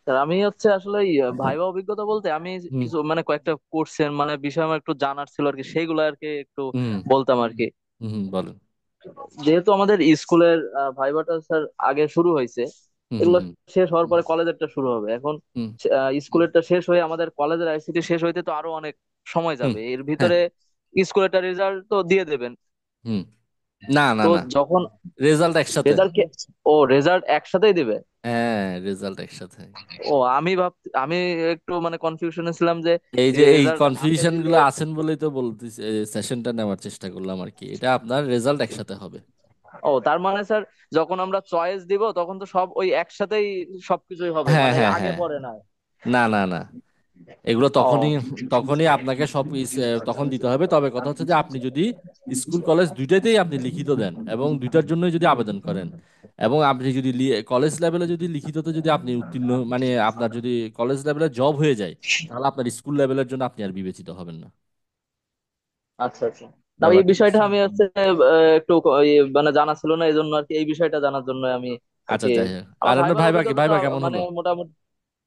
স্যার আমি হচ্ছে আসলে ভাইবা অভিজ্ঞতা বলতে আমি হুম। কিছু মানে কয়েকটা কোর্সের মানে বিষয় আমার একটু জানার ছিল আর কি, সেইগুলো আর কি একটু হুম। বলতাম আর কি। হুম। বলেন। যেহেতু আমাদের স্কুলের ভাইবাটা স্যার আগে শুরু হয়েছে, হুম। এগুলো হুম। শেষ হওয়ার পরে কলেজেরটা শুরু হবে এখন। হুম। স্কুলেরটা শেষ হয়ে আমাদের কলেজের আইসিটি শেষ হইতে তো আরো অনেক সময় হুম। যাবে এর হ্যাঁ। ভিতরে। স্কুলেরটা রেজাল্ট তো দিয়ে দেবেন, হুম। না না তো না, যখন রেজাল্ট একসাথে। রেজাল্ট রেজাল্ট একসাথেই দিবে। হ্যাঁ, রেজাল্ট একসাথে। আমি একটু মানে কনফিউশনে ছিলাম যে এই যে এই রেজাল্ট আগে কনফিউশন দিলে। গুলো আছেন বলেই তো বলতেছি, সেশনটা নেওয়ার চেষ্টা করলাম আর কি। এটা আপনার রেজাল্ট একসাথে হবে। তার মানে স্যার যখন আমরা চয়েস দিব তখন তো সব ওই একসাথেই সবকিছুই হবে, হ্যাঁ মানে হ্যাঁ আগে হ্যাঁ। পরে নয়। না না না, এগুলো তখনই ও তখনই আপনাকে তখন দিতে হবে। তবে কথা হচ্ছে যে আপনি যদি স্কুল কলেজ দুইটাতেই আপনি লিখিত দেন এবং দুইটার জন্যই যদি আবেদন করেন, এবং আপনি যদি কলেজ লেভেলে যদি লিখিততে যদি আপনি উত্তীর্ণ, মানে আপনার যদি কলেজ লেভেলে জব হয়ে যায়, তাহলে আপনার স্কুল লেভেলের জন্য আপনি আর বিবেচিত হবেন না। আচ্ছা আচ্ছা। না এই ব্যাপারটা বিষয়টা বুঝছেন? আমি হচ্ছে একটু মানে জানা ছিল না, এই জন্য আর কি এই বিষয়টা জানার জন্য আমি আর আচ্ছা, কি। যাই হোক। আমার আর আপনার ভাইবার ভাইবা অভিজ্ঞতা ভাইবা কেমন মানে হলো? মোটামুটি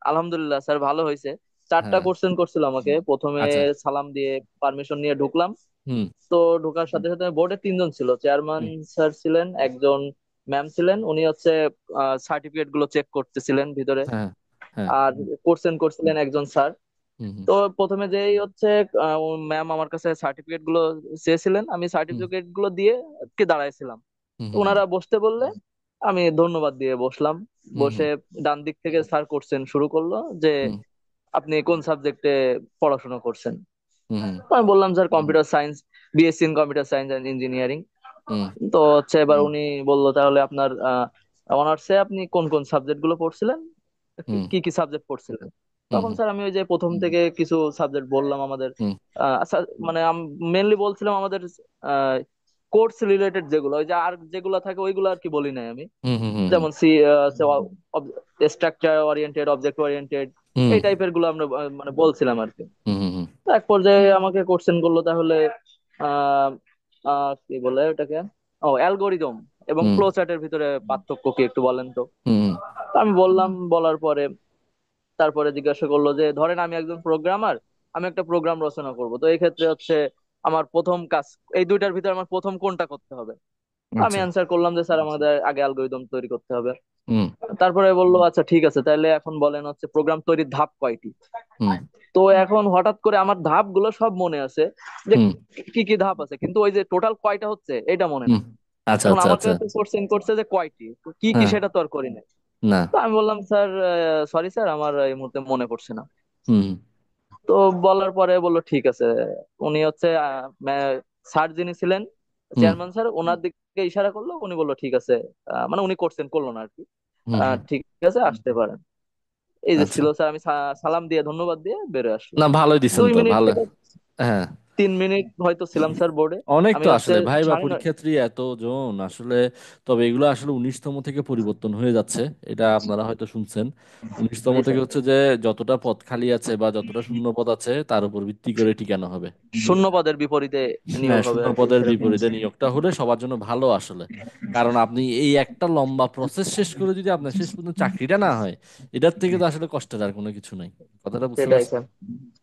আলহামদুলিল্লাহ স্যার, ভালো হয়েছে। 4টা হ্যাঁ। কোশ্চেন করছিল আমাকে প্রথমে, আচ্ছা। সালাম দিয়ে পারমিশন নিয়ে ঢুকলাম। হুম। তো ঢোকার সাথে সাথে বোর্ডে 3 জন ছিল, চেয়ারম্যান হুম। স্যার ছিলেন, একজন ম্যাম ছিলেন, উনি হচ্ছে সার্টিফিকেট গুলো চেক করতেছিলেন ভিতরে। হ্যাঁ হ্যাঁ। আর কোশ্চেন করছিলেন একজন স্যার। হুম। হুম। তো প্রথমে যেই হচ্ছে ম্যাম আমার কাছে সার্টিফিকেট গুলো চেয়েছিলেন, আমি হুম। সার্টিফিকেট গুলো দিয়ে কি দাঁড়াইছিলাম। হুম। তো হুম। ওনারা বসতে বললে আমি ধন্যবাদ দিয়ে বসলাম। হুম। বসে ডান দিক থেকে স্যার কোশ্চেন শুরু করলো যে হুম। আপনি কোন সাবজেক্টে পড়াশোনা করছেন। হুম। হুম। তো আমি বললাম sir computer science. BSc in computer science and engineering. হুম তো হচ্ছে এবার উনি বললো তাহলে আপনার অনার্সে আপনি কোন কোন সাবজেক্ট গুলো পড়ছিলেন, হুম কি কি সাবজেক্ট পড়ছিলেন। হুম তখন হুম স্যার আমি ওই যে প্রথম থেকে কিছু সাবজেক্ট বললাম আমাদের, হুম আচ্ছা, মানে মেনলি বলছিলাম আমাদের কোর্স রিলেটেড যেগুলো, ওই যে আর যেগুলো থাকে ওইগুলো আর কি বলি নাই আমি। হুম হুম হুম হুম যেমন স্ট্রাকচার ওরিয়েন্টেড, অবজেক্ট ওরিয়েন্টেড, হুম এই টাইপের গুলো আমরা মানে বলছিলাম আর কি। হুম হুম হুম তো এক পর্যায়ে আমাকে কোশ্চেন করলো তাহলে আহ কি বলে ওটাকে, ও অ্যালগোরিদম এবং হুম ফ্লো চার্টের ভিতরে পার্থক্য কি একটু বলেন তো। হুম তো আমি বললাম, বলার পরে তারপরে জিজ্ঞাসা করলো যে ধরেন আমি একজন প্রোগ্রামার, আমি একটা প্রোগ্রাম রচনা করব, তো এই ক্ষেত্রে হচ্ছে আমার প্রথম কাজ, এই দুইটার ভিতরে আমার প্রথম কোনটা করতে হবে। আমি আচ্ছা অ্যান্সার করলাম যে স্যার আমাদের আগে অ্যালগোরিদম তৈরি করতে হবে। হুম তারপরে বললো আচ্ছা ঠিক আছে, তাহলে এখন বলেন হচ্ছে প্রোগ্রাম তৈরির ধাপ কয়টি। হুম তো এখন হঠাৎ করে আমার ধাপ গুলো সব মনে আছে, যে হুম কি কি ধাপ আছে, কিন্তু ওই যে টোটাল কয়টা হচ্ছে এটা মনে হুম নেই। আচ্ছা এখন আচ্ছা আমার আচ্ছা কাছে কোশ্চেন করছে যে কয়টি, তো কি কি হ্যাঁ সেটা তো আর করি নাই। না তো আমি বললাম স্যার সরি স্যার, আমার এই মুহূর্তে মনে পড়ছে না। হুম তো বলার পরে বললো ঠিক আছে। উনি হচ্ছে স্যার যিনি ছিলেন, হুম চেয়ারম্যান স্যার, ওনার দিকে ইশারা করলো, উনি বললো ঠিক আছে, মানে উনি কোশ্চেন করলো না আর কি। হুম হুম ঠিক আছে আসতে পারেন। এই যে আচ্ছা ছিল স্যার, আমি সালাম দিয়ে ধন্যবাদ দিয়ে বেরোয় না আসলাম। ভালোই দিছেন দুই তো মিনিট ভালো থেকে হ্যাঁ 3 মিনিট হয়তো ছিলাম স্যার বোর্ডে। অনেক আমি তো হচ্ছে আসলে ভাইবা 9:30। পরীক্ষার্থী এত জন আসলে তবে এগুলো আসলে 19তম থেকে পরিবর্তন হয়ে যাচ্ছে এটা আপনারা হয়তো শুনছেন 19তম জি থেকে স্যার। হচ্ছে যে যতটা পদ খালি আছে বা যতটা শূন্য পদ আছে তার উপর ভিত্তি করে টিকানো হবে শূন্য পদের বিপরীতে নিয়োগ হ্যাঁ হবে শূন্য আর কি, পদের সেরকম। বিপরীতে নিয়োগটা হলে সবার জন্য ভালো আসলে কারণ আপনি এই একটা লম্বা প্রসেস শেষ করে যদি আপনার শেষ পর্যন্ত চাকরিটা না হয় এটার থেকে তো আসলে কষ্টের আর কোনো কিছু নাই কথাটা বুঝতে সেটাই পারছেন স্যার।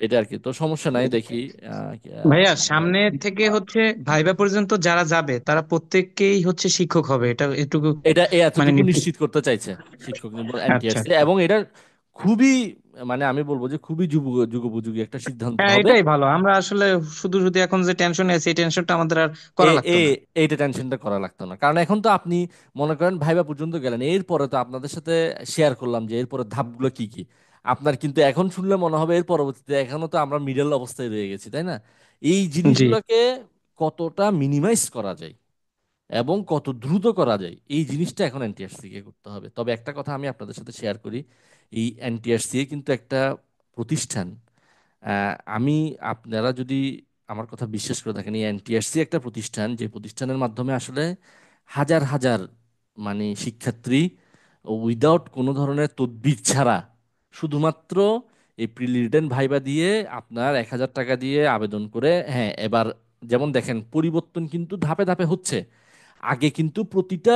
এটা আর কি তো সমস্যা নাই দেখি ভাইয়া সামনে থেকে হচ্ছে ভাইবা পর্যন্ত যারা যাবে তারা প্রত্যেককেই হচ্ছে শিক্ষক হবে, এটা এটুকু এটা মানে এতটুকু নিশ্চিত। নিশ্চিত করতে চাইছে শিক্ষক নিবন্ধন আচ্ছা এনটিআরসি আচ্ছা। এবং এটা খুবই মানে আমি বলবো যে খুবই যুগোপযোগী একটা সিদ্ধান্ত হ্যাঁ হবে এটাই ভালো, আমরা আসলে শুধু শুধু এখন যে টেনশনে আছি এই টেনশনটা আমাদের আর এ করা এ লাগতো না। এইটা টেনশনটা করা লাগতো না কারণ এখন তো আপনি মনে করেন ভাইবা পর্যন্ত গেলেন এরপরে তো আপনাদের সাথে শেয়ার করলাম যে এরপরে ধাপগুলো কি কি আপনার কিন্তু এখন শুনলে মনে হবে এর পরবর্তীতে এখনো তো আমরা মিডল অবস্থায় রয়ে গেছি তাই না এই জি। জিনিসগুলোকে কতটা মিনিমাইজ করা যায় এবং কত দ্রুত করা যায় এই জিনিসটা এখন এনটিআরসি কে করতে হবে তবে একটা কথা আমি আপনাদের সাথে শেয়ার করি এই এনটিআরসি কিন্তু একটা প্রতিষ্ঠান আমি আপনারা যদি আমার কথা বিশ্বাস করে থাকেন এই এনটিআরসি একটা প্রতিষ্ঠান যে প্রতিষ্ঠানের মাধ্যমে আসলে হাজার হাজার মানে শিক্ষার্থী উইদাউট কোনো ধরনের তদবির ছাড়া শুধুমাত্র এই প্রিলিটেন ভাইবা দিয়ে আপনার 1,000 টাকা দিয়ে আবেদন করে হ্যাঁ এবার যেমন দেখেন পরিবর্তন কিন্তু ধাপে ধাপে হচ্ছে আগে কিন্তু প্রতিটা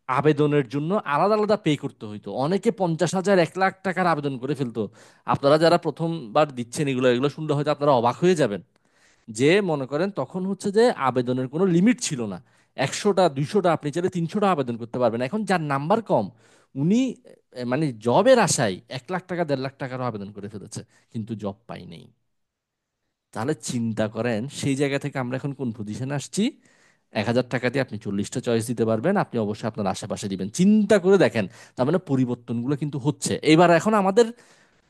আবেদনের জন্য আলাদা আলাদা পে করতে হইতো অনেকে 50,000 1,00,000 টাকার আবেদন করে ফেলতো আপনারা যারা প্রথমবার দিচ্ছেন এগুলো এগুলো শুনলে হয়তো আপনারা অবাক হয়ে যাবেন যে মনে করেন তখন হচ্ছে যে আবেদনের কোনো লিমিট ছিল না 100টা 200টা আপনি চাইলে 300টা আবেদন করতে পারবেন এখন যার নাম্বার কম উনি মানে জবের আশায় 1,00,000 টাকা 1,50,000 টাকারও আবেদন করে ফেলেছে কিন্তু জব পাই নাই তাহলে চিন্তা করেন সেই জায়গা থেকে আমরা এখন কোন পজিশনে আসছি 1,000 টাকা দিয়ে আপনি 40টা চয়েস দিতে পারবেন আপনি অবশ্যই আপনার আশেপাশে দিবেন চিন্তা করে দেখেন তার মানে পরিবর্তনগুলো কিন্তু হচ্ছে এবার এখন আমাদের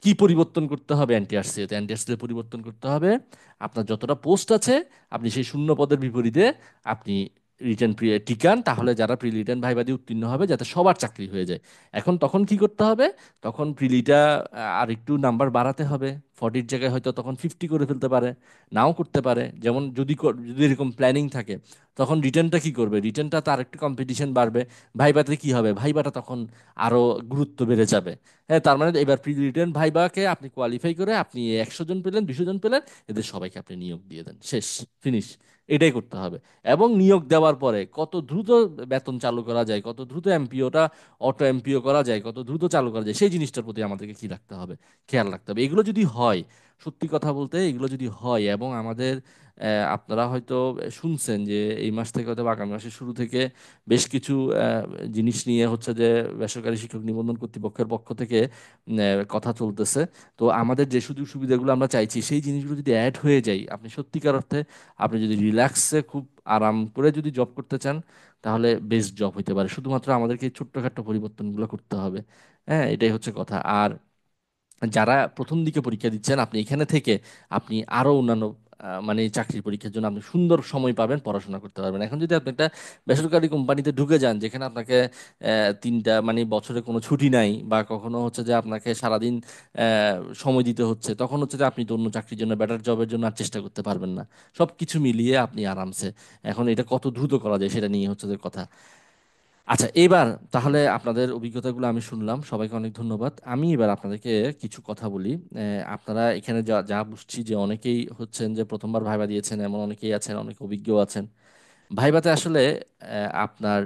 কি পরিবর্তন করতে হবে এনটিআরসি এনটিআরসি পরিবর্তন করতে হবে আপনার যতটা পোস্ট আছে আপনি সেই শূন্য পদের বিপরীতে আপনি রিটেন টিকান তাহলে যারা প্রি রিটেন ভাইবা দিয়ে উত্তীর্ণ হবে যাতে সবার চাকরি হয়ে যায় এখন তখন কি করতে হবে তখন প্রিলিটা আর একটু নাম্বার বাড়াতে হবে 40-র জায়গায় হয়তো তখন 50 করে ফেলতে পারে নাও করতে পারে যেমন যদি এরকম প্ল্যানিং থাকে তখন রিটেনটা কি করবে রিটেনটা তার একটু কম্পিটিশন বাড়বে ভাইবাতে কি হবে ভাইবাটা তখন আরো গুরুত্ব বেড়ে যাবে হ্যাঁ তার মানে এবার প্রি রিটেন ভাইবাকে আপনি কোয়ালিফাই করে আপনি 100 জন পেলেন 200 জন পেলেন এদের সবাইকে আপনি নিয়োগ দিয়ে দেন শেষ ফিনিশ এটাই করতে হবে এবং নিয়োগ দেওয়ার পরে কত দ্রুত বেতন চালু করা যায় কত দ্রুত এমপিওটা অটো এমপিও করা যায় কত দ্রুত চালু করা যায় সেই জিনিসটার প্রতি আমাদেরকে কি রাখতে হবে খেয়াল রাখতে হবে এগুলো যদি হয় সত্যি কথা বলতে এগুলো যদি হয় এবং আমাদের আপনারা হয়তো শুনছেন যে এই মাস থেকে হয়তো বা আগামী মাসের শুরু থেকে বেশ কিছু জিনিস নিয়ে হচ্ছে যে বেসরকারি শিক্ষক নিবন্ধন কর্তৃপক্ষের পক্ষ থেকে কথা চলতেছে তো আমাদের যে সুযোগ সুবিধাগুলো আমরা চাইছি সেই জিনিসগুলো যদি অ্যাড হয়ে যায় আপনি সত্যিকার অর্থে আপনি যদি রিল্যাক্সে খুব আরাম করে যদি জব করতে চান তাহলে বেস্ট জব হইতে পারে শুধুমাত্র আমাদেরকে এই ছোট্টখাট্ট পরিবর্তনগুলো করতে হবে হ্যাঁ এটাই হচ্ছে কথা আর যারা প্রথম দিকে পরীক্ষা দিচ্ছেন আপনি এখানে থেকে আপনি আরো অন্যান্য মানে চাকরির পরীক্ষার জন্য আপনি সুন্দর সময় পাবেন, পড়াশোনা করতে পারবেন। এখন যদি আপনি একটা বেসরকারি কোম্পানিতে ঢুকে যান, যেখানে আপনাকে তিনটা মানে বছরে কোনো ছুটি নাই, বা কখনো হচ্ছে যে আপনাকে সারাদিন সময় দিতে হচ্ছে, তখন হচ্ছে যে আপনি তো অন্য চাকরির জন্য, বেটার জবের জন্য আর চেষ্টা করতে পারবেন না। সব কিছু মিলিয়ে আপনি আরামসে, এখন এটা কত দ্রুত করা যায় সেটা নিয়ে হচ্ছে যে কথা। আচ্ছা, এবার তাহলে আপনাদের অভিজ্ঞতাগুলো আমি শুনলাম, সবাইকে অনেক ধন্যবাদ। আমি এবার আপনাদেরকে কিছু কথা বলি। আপনারা এখানে যা যা বুঝছি যে অনেকেই হচ্ছেন যে প্রথমবার ভাইবা দিয়েছেন, এমন অনেকেই আছেন, অনেক অভিজ্ঞ আছেন ভাইভাতে আসলে। আপনার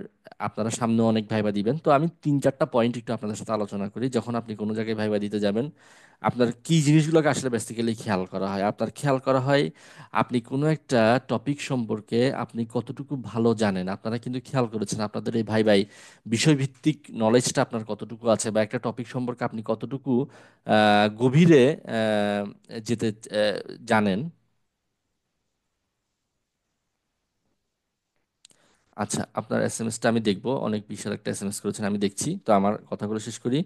আপনারা সামনে অনেক ভাইবা দিবেন, তো আমি 3-4টা পয়েন্ট একটু আপনাদের সাথে আলোচনা করি। যখন আপনি কোনো জায়গায় ভাইবা দিতে যাবেন, আপনার কি জিনিসগুলোকে আসলে বেসিক্যালি খেয়াল করা হয়? আপনার খেয়াল করা হয় আপনি কোনো একটা টপিক সম্পর্কে আপনি কতটুকু ভালো জানেন। আপনারা কিন্তু খেয়াল করেছেন আপনাদের এই ভাই বিষয়ভিত্তিক নলেজটা আপনার কতটুকু আছে, বা একটা টপিক সম্পর্কে আপনি কতটুকু গভীরে যেতে জানেন। আচ্ছা, আপনার এসএমএসটা আমি দেখবো, অনেক বিশাল একটা এসএমএস করেছেন, আমি দেখছি। তো আমার কথাগুলো শেষ করি।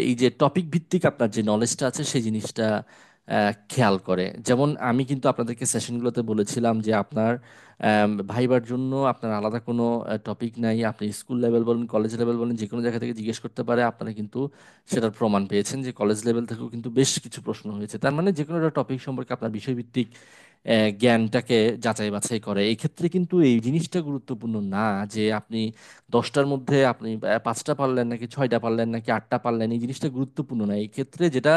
এই যে টপিক ভিত্তিক আপনার যে নলেজটা আছে সেই জিনিসটা খেয়াল করে। যেমন আমি কিন্তু আপনাদেরকে সেশনগুলোতে বলেছিলাম যে আপনার ভাইবার জন্য আপনার আলাদা কোনো টপিক নাই। আপনি স্কুল লেভেল বলেন, কলেজ লেভেল বলেন, যে কোনো জায়গা থেকে জিজ্ঞেস করতে পারে। আপনারা কিন্তু সেটার প্রমাণ পেয়েছেন যে কলেজ লেভেল থেকেও কিন্তু বেশ কিছু প্রশ্ন হয়েছে। তার মানে যে কোনো একটা টপিক সম্পর্কে আপনার বিষয়ভিত্তিক জ্ঞানটাকে যাচাই বাছাই করে। এই ক্ষেত্রে কিন্তু এই জিনিসটা গুরুত্বপূর্ণ না যে আপনি 10টার মধ্যে আপনি 5টা পারলেন নাকি 6টা পারলেন নাকি 8টা পারলেন, এই জিনিসটা গুরুত্বপূর্ণ না। এই ক্ষেত্রে যেটা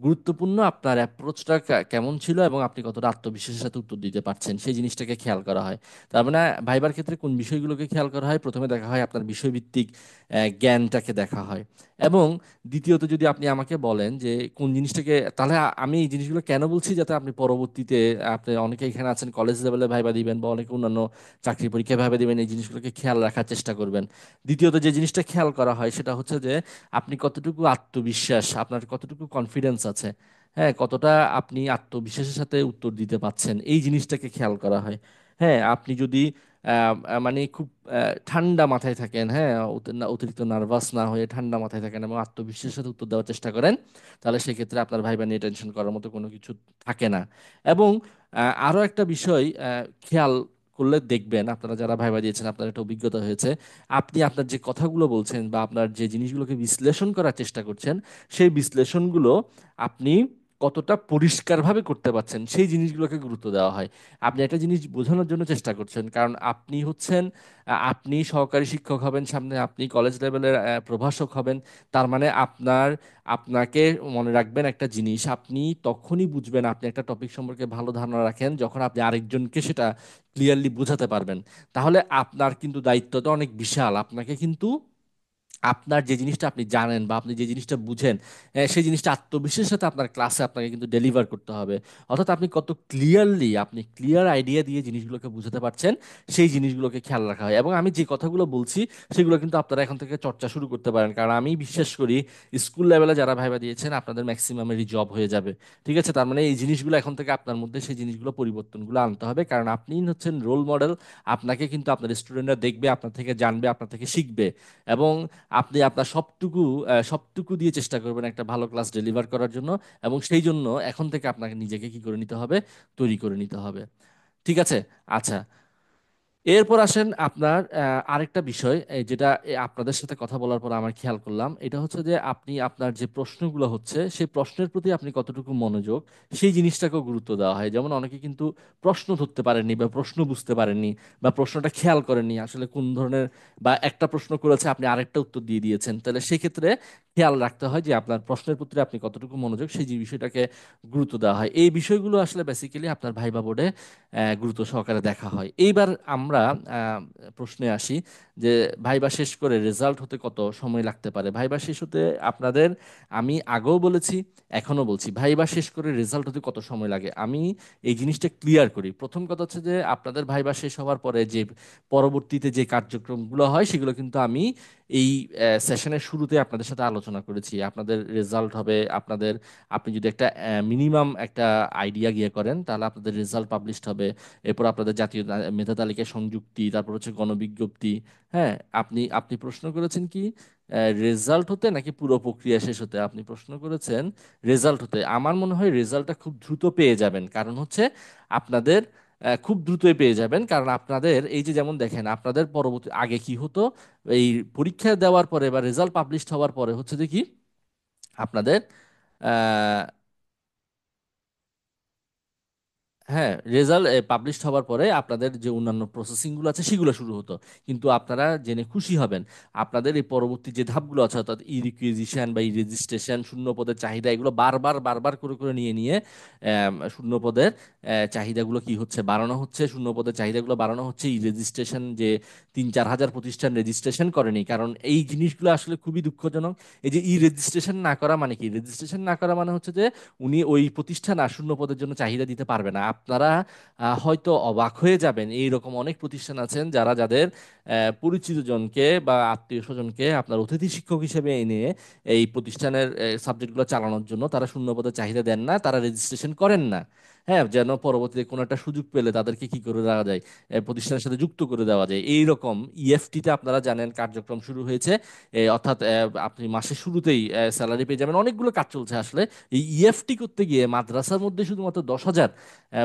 গুরুত্বপূর্ণ আপনার অ্যাপ্রোচটা কেমন ছিল এবং আপনি কতটা আত্মবিশ্বাসের সাথে উত্তর দিতে পারছেন, সেই জিনিসটাকে খেয়াল করা হয়। তার মানে ভাইবার ক্ষেত্রে কোন বিষয়গুলোকে খেয়াল করা হয়? প্রথমে দেখা হয় আপনার বিষয়ভিত্তিক জ্ঞানটাকে দেখা হয়। এবং দ্বিতীয়ত যদি আপনি আমাকে বলেন যে কোন জিনিসটাকে, তাহলে আমি এই জিনিসগুলো কেন বলছি, যাতে আপনি পরবর্তীতে, আপনি অনেকে এখানে আছেন কলেজ লেভেলে ভাইবা দিবেন বা অনেকে অন্যান্য চাকরি পরীক্ষায় ভাইবা দিবেন, এই জিনিসগুলোকে খেয়াল রাখার চেষ্টা করবেন। দ্বিতীয়ত যে জিনিসটা খেয়াল করা হয় সেটা হচ্ছে যে আপনি কতটুকু আত্মবিশ্বাস, আপনার কতটুকু কনফিডেন্স আছে, হ্যাঁ, কতটা আপনি আত্মবিশ্বাসের সাথে উত্তর দিতে পাচ্ছেন, এই জিনিসটাকে খেয়াল করা হয়। হ্যাঁ, আপনি যদি মানে খুব ঠান্ডা মাথায় থাকেন, হ্যাঁ, অতিরিক্ত নার্ভাস না হয়ে ঠান্ডা মাথায় থাকেন এবং আত্মবিশ্বাসের সাথে উত্তর দেওয়ার চেষ্টা করেন, তাহলে সেক্ষেত্রে আপনার ভাইবা নিয়ে টেনশন করার মতো কোনো কিছু থাকে না। এবং আরো একটা বিষয় খেয়াল করলে দেখবেন, আপনারা যারা ভাইবা দিয়েছেন আপনার একটা অভিজ্ঞতা হয়েছে, আপনি আপনার যে কথাগুলো বলছেন বা আপনার যে জিনিসগুলোকে বিশ্লেষণ করার চেষ্টা করছেন, সেই বিশ্লেষণগুলো আপনি কতটা পরিষ্কারভাবে করতে পারছেন, সেই জিনিসগুলোকে গুরুত্ব দেওয়া হয়। আপনি একটা জিনিস বোঝানোর জন্য চেষ্টা করছেন, কারণ আপনি হচ্ছেন আপনি সহকারী শিক্ষক হবেন সামনে, আপনি কলেজ লেভেলের প্রভাষক হবেন। তার মানে আপনাকে মনে রাখবেন একটা জিনিস, আপনি তখনই বুঝবেন আপনি একটা টপিক সম্পর্কে ভালো ধারণা রাখেন যখন আপনি আরেকজনকে সেটা ক্লিয়ারলি বোঝাতে পারবেন। তাহলে আপনার কিন্তু দায়িত্বটা অনেক বিশাল। আপনাকে কিন্তু আপনার যে জিনিসটা আপনি জানেন বা আপনি যে জিনিসটা বুঝেন, সেই জিনিসটা আত্মবিশ্বাসের সাথে আপনার ক্লাসে আপনাকে কিন্তু ডেলিভার করতে হবে। অর্থাৎ আপনি কত ক্লিয়ারলি, আপনি ক্লিয়ার আইডিয়া দিয়ে জিনিসগুলোকে বুঝাতে পারছেন, সেই জিনিসগুলোকে খেয়াল রাখা হয়। এবং আমি যে কথাগুলো বলছি সেগুলো কিন্তু আপনারা এখন থেকে চর্চা শুরু করতে পারেন, কারণ আমি বিশ্বাস করি স্কুল লেভেলে যারা ভাইবা দিয়েছেন আপনাদের ম্যাক্সিমামেরই জব হয়ে যাবে। ঠিক আছে, তার মানে এই জিনিসগুলো এখন থেকে আপনার মধ্যে সেই জিনিসগুলো পরিবর্তনগুলো আনতে হবে, কারণ আপনি হচ্ছেন রোল মডেল। আপনাকে কিন্তু আপনার স্টুডেন্টরা দেখবে, আপনার থেকে জানবে, আপনার থেকে শিখবে। এবং আপনি আপনার সবটুকু দিয়ে চেষ্টা করবেন একটা ভালো ক্লাস ডেলিভার করার জন্য। এবং সেই জন্য এখন থেকে আপনাকে নিজেকে কি করে নিতে হবে? তৈরি করে নিতে হবে। ঠিক আছে? আচ্ছা, এরপর আসেন আপনার আরেকটা বিষয়, এই যেটা আপনাদের সাথে কথা বলার পর আমার খেয়াল করলাম, এটা হচ্ছে যে আপনি আপনার যে প্রশ্নগুলো হচ্ছে সেই প্রশ্নের প্রতি আপনি কতটুকু মনোযোগ, সেই জিনিসটাকেও গুরুত্ব দেওয়া হয়। যেমন অনেকে কিন্তু প্রশ্ন ধরতে পারেননি বা প্রশ্ন বুঝতে পারেননি বা প্রশ্নটা খেয়াল করেননি আসলে কোন ধরনের, বা একটা প্রশ্ন করেছে আপনি আরেকটা উত্তর দিয়ে দিয়েছেন, তাহলে সেক্ষেত্রে খেয়াল রাখতে হয় যে আপনার প্রশ্নের প্রতি আপনি কতটুকু মনোযোগ, সেই যে বিষয়টাকে গুরুত্ব দেওয়া হয়। এই বিষয়গুলো আসলে বেসিক্যালি আপনার ভাইবা বোর্ডে গুরুত্ব সহকারে দেখা হয়। এইবার আমরা প্রশ্নে আসি যে ভাইবা শেষ করে রেজাল্ট হতে কত সময় লাগতে পারে। ভাইবা শেষ হতে আপনাদের, আমি আগেও বলেছি এখনো বলছি, ভাইবা শেষ করে রেজাল্ট হতে কত সময় লাগে আমি এই জিনিসটা ক্লিয়ার করি। প্রথম কথা হচ্ছে যে আপনাদের ভাইবা শেষ হওয়ার পরে যে পরবর্তীতে যে কার্যক্রমগুলো হয় সেগুলো কিন্তু আমি এই সেশনের শুরুতে আপনাদের সাথে আলোচনা আলোচনা করেছি। আপনাদের রেজাল্ট হবে আপনাদের, আপনি যদি একটা মিনিমাম একটা আইডিয়া গিয়ে করেন তাহলে আপনাদের রেজাল্ট পাবলিশড হবে। এরপর আপনাদের জাতীয় মেধা তালিকায় সংযুক্তি, তারপর হচ্ছে গণবিজ্ঞপ্তি। হ্যাঁ, আপনি আপনি প্রশ্ন করেছেন কি রেজাল্ট হতে নাকি পুরো প্রক্রিয়া শেষ হতে? আপনি প্রশ্ন করেছেন রেজাল্ট হতে। আমার মনে হয় রেজাল্টটা খুব দ্রুত পেয়ে যাবেন, কারণ হচ্ছে আপনাদের খুব দ্রুতই পেয়ে যাবেন, কারণ আপনাদের এই যে যেমন দেখেন আপনাদের পরবর্তী আগে কি হতো, এই পরীক্ষা দেওয়ার পরে বা রেজাল্ট পাবলিশড হওয়ার পরে হচ্ছে যে কি আপনাদের হ্যাঁ, রেজাল্ট পাবলিশড হওয়ার পরে আপনাদের যে অন্যান্য প্রসেসিংগুলো আছে সেগুলো শুরু হতো। কিন্তু আপনারা জেনে খুশি হবেন আপনাদের এই পরবর্তী যে ধাপগুলো আছে, অর্থাৎ ই রিকুইজিশন বা ই রেজিস্ট্রেশন, শূন্য পদের চাহিদা, এগুলো বারবার বারবার করে করে নিয়ে নিয়ে শূন্য পদের চাহিদাগুলো কি হচ্ছে বাড়ানো হচ্ছে, শূন্য পদের চাহিদাগুলো বাড়ানো হচ্ছে। ই রেজিস্ট্রেশন যে 3-4 হাজার প্রতিষ্ঠান রেজিস্ট্রেশন করেনি, কারণ এই জিনিসগুলো আসলে খুবই দুঃখজনক। এই যে ই রেজিস্ট্রেশন না করা মানে কি, রেজিস্ট্রেশন না করা মানে হচ্ছে যে উনি ওই প্রতিষ্ঠান আর শূন্য পদের জন্য চাহিদা দিতে পারবে না। আপনারা হয়তো অবাক হয়ে যাবেন, এইরকম অনেক প্রতিষ্ঠান আছেন যারা যাদের পরিচিত জনকে বা আত্মীয় স্বজনকে আপনার অতিথি শিক্ষক হিসেবে এনে এই প্রতিষ্ঠানের সাবজেক্টগুলো চালানোর জন্য তারা শূন্য পদের চাহিদা দেন না, তারা রেজিস্ট্রেশন করেন না। হ্যাঁ, যেন পরবর্তীতে কোনো একটা সুযোগ পেলে তাদেরকে কি করে দেওয়া যায়, প্রতিষ্ঠানের সাথে যুক্ত করে দেওয়া যায়। এইরকম ইএফটিতে আপনারা জানেন কার্যক্রম শুরু হয়েছে। অর্থাৎ আপনি মাসের শুরুতেই স্যালারি পেয়ে যাবেন, অনেকগুলো কাজ চলছে আসলে। এই ইএফটি করতে গিয়ে মাদ্রাসার মধ্যে শুধুমাত্র 10,000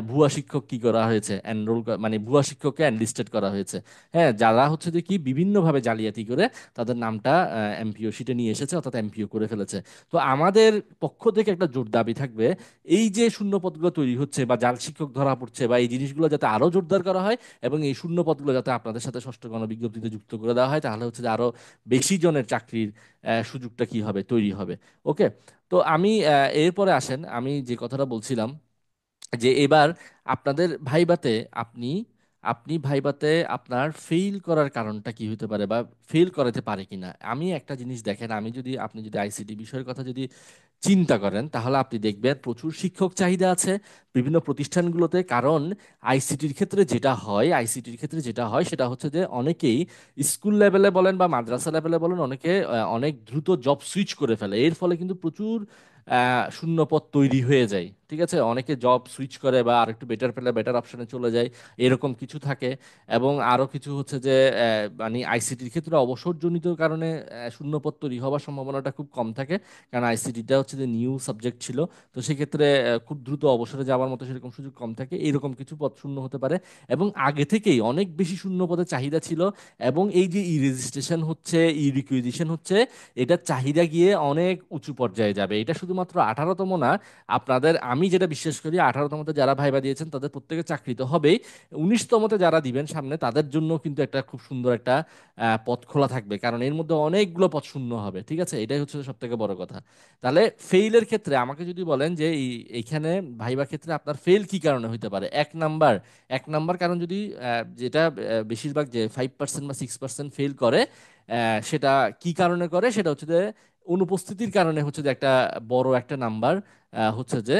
ভুয়া শিক্ষক কি করা হয়েছে, এনরোল, মানে ভুয়া শিক্ষককে এনলিস্টেড করা হয়েছে। হ্যাঁ, যারা হচ্ছে যে কি বিভিন্নভাবে জালিয়াতি করে তাদের নামটা এমপিও শিটে নিয়ে এসেছে, অর্থাৎ এমপিও করে ফেলেছে। তো আমাদের পক্ষ থেকে একটা জোর দাবি থাকবে, এই যে শূন্য পদগুলো তৈরি হচ্ছে বা জাল শিক্ষক ধরা পড়ছে বা এই জিনিসগুলো যাতে আরো জোরদার করা হয়, এবং এই শূন্য পদগুলো যাতে আপনাদের সাথে ষষ্ঠ গণবিজ্ঞপ্তিতে যুক্ত করে দেওয়া হয়, তাহলে হচ্ছে যে আরো বেশি জনের চাকরির সুযোগটা কি হবে, তৈরি হবে। ওকে, তো আমি এরপরে আসেন, আমি যে কথাটা বলছিলাম যে এবার আপনাদের ভাইবাতে আপনি আপনি ভাইবাতে আপনার ফেল করার কারণটা কি হতে পারে বা ফেল করাতে পারে কিনা। আমি একটা জিনিস দেখেন, আমি যদি আপনি যদি আইসিটি বিষয়ের কথা যদি চিন্তা করেন তাহলে আপনি দেখবেন প্রচুর শিক্ষক চাহিদা আছে বিভিন্ন প্রতিষ্ঠানগুলোতে। কারণ আইসিটির ক্ষেত্রে যেটা হয় সেটা হচ্ছে যে অনেকেই স্কুল লেভেলে বলেন বা মাদ্রাসা লেভেলে বলেন, অনেকে অনেক দ্রুত জব সুইচ করে ফেলে। এর ফলে কিন্তু প্রচুর শূন্যপদ তৈরি হয়ে যায়। ঠিক আছে, অনেকে জব সুইচ করে বা আর একটু বেটার পেলে বেটার অপশনে চলে যায়, এরকম কিছু থাকে। এবং আরো কিছু হচ্ছে যে মানে আইসিটির ক্ষেত্রে অবসরজনিত কারণে শূন্যপদ তৈরি হওয়ার সম্ভাবনাটা খুব কম থাকে, কারণ আইসিটিটা হচ্ছে যে নিউ সাবজেক্ট ছিল। তো সেক্ষেত্রে খুব দ্রুত অবসরে যাওয়ার মতো সেরকম সুযোগ কম থাকে, এরকম কিছু পদ শূন্য হতে পারে। এবং আগে থেকেই অনেক বেশি শূন্য পদের চাহিদা ছিল, এবং এই যে ই রেজিস্ট্রেশন হচ্ছে, ই রিকুইজিশন হচ্ছে, এটার চাহিদা গিয়ে অনেক উঁচু পর্যায়ে যাবে। এটা শুধুমাত্র 18তম না, আপনাদের আমি যেটা বিশ্বাস করি 18তমতে যারা ভাইবা দিয়েছেন তাদের প্রত্যেকের চাকরি তো হবেই, 19তমতে যারা দিবেন সামনে তাদের জন্য কিন্তু একটা খুব সুন্দর একটা পথ খোলা থাকবে, কারণ এর মধ্যে অনেকগুলো পথ শূন্য হবে। ঠিক আছে, এটাই হচ্ছে সব থেকে বড় কথা। তাহলে ফেইলের ক্ষেত্রে আমাকে যদি বলেন যে এইখানে ভাইবার ক্ষেত্রে আপনার ফেল কি কারণে হইতে পারে, এক নাম্বার কারণ যদি যেটা বেশিরভাগ যে 5% বা 6% ফেল করে, সেটা কি কারণে করে, সেটা হচ্ছে যে অনুপস্থিতির কারণে হচ্ছে যে একটা বড় একটা নাম্বার হচ্ছে যে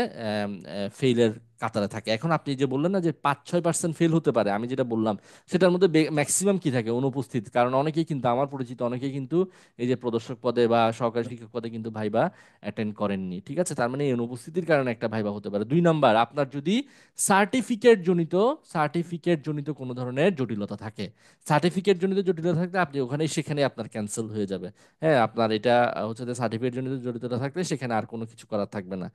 ফেইলের কাতারে থাকে। এখন আপনি যে বললেন না যে 5-6% ফেল হতে পারে, আমি যেটা বললাম সেটার মধ্যে ম্যাক্সিমাম কি থাকে, অনুপস্থিত। কারণ অনেকেই কিন্তু আমার পরিচিত অনেকেই কিন্তু এই যে প্রদর্শক পদে বা সহকারী শিক্ষক পদে কিন্তু ভাইবা অ্যাটেন্ড করেননি। ঠিক আছে, তার মানে এই অনুপস্থিতির কারণে একটা ভাইবা হতে পারে। 2 নাম্বার, আপনার যদি সার্টিফিকেট জনিত কোনো ধরনের জটিলতা থাকে, সার্টিফিকেট জনিত জটিলতা থাকলে আপনি ওখানে সেখানে আপনার ক্যান্সেল হয়ে যাবে। হ্যাঁ, আপনার এটা হচ্ছে যে সার্টিফিকেট জনিত জটিলতা থাকলে সেখানে আর কোনো কিছু করার থাকবে না।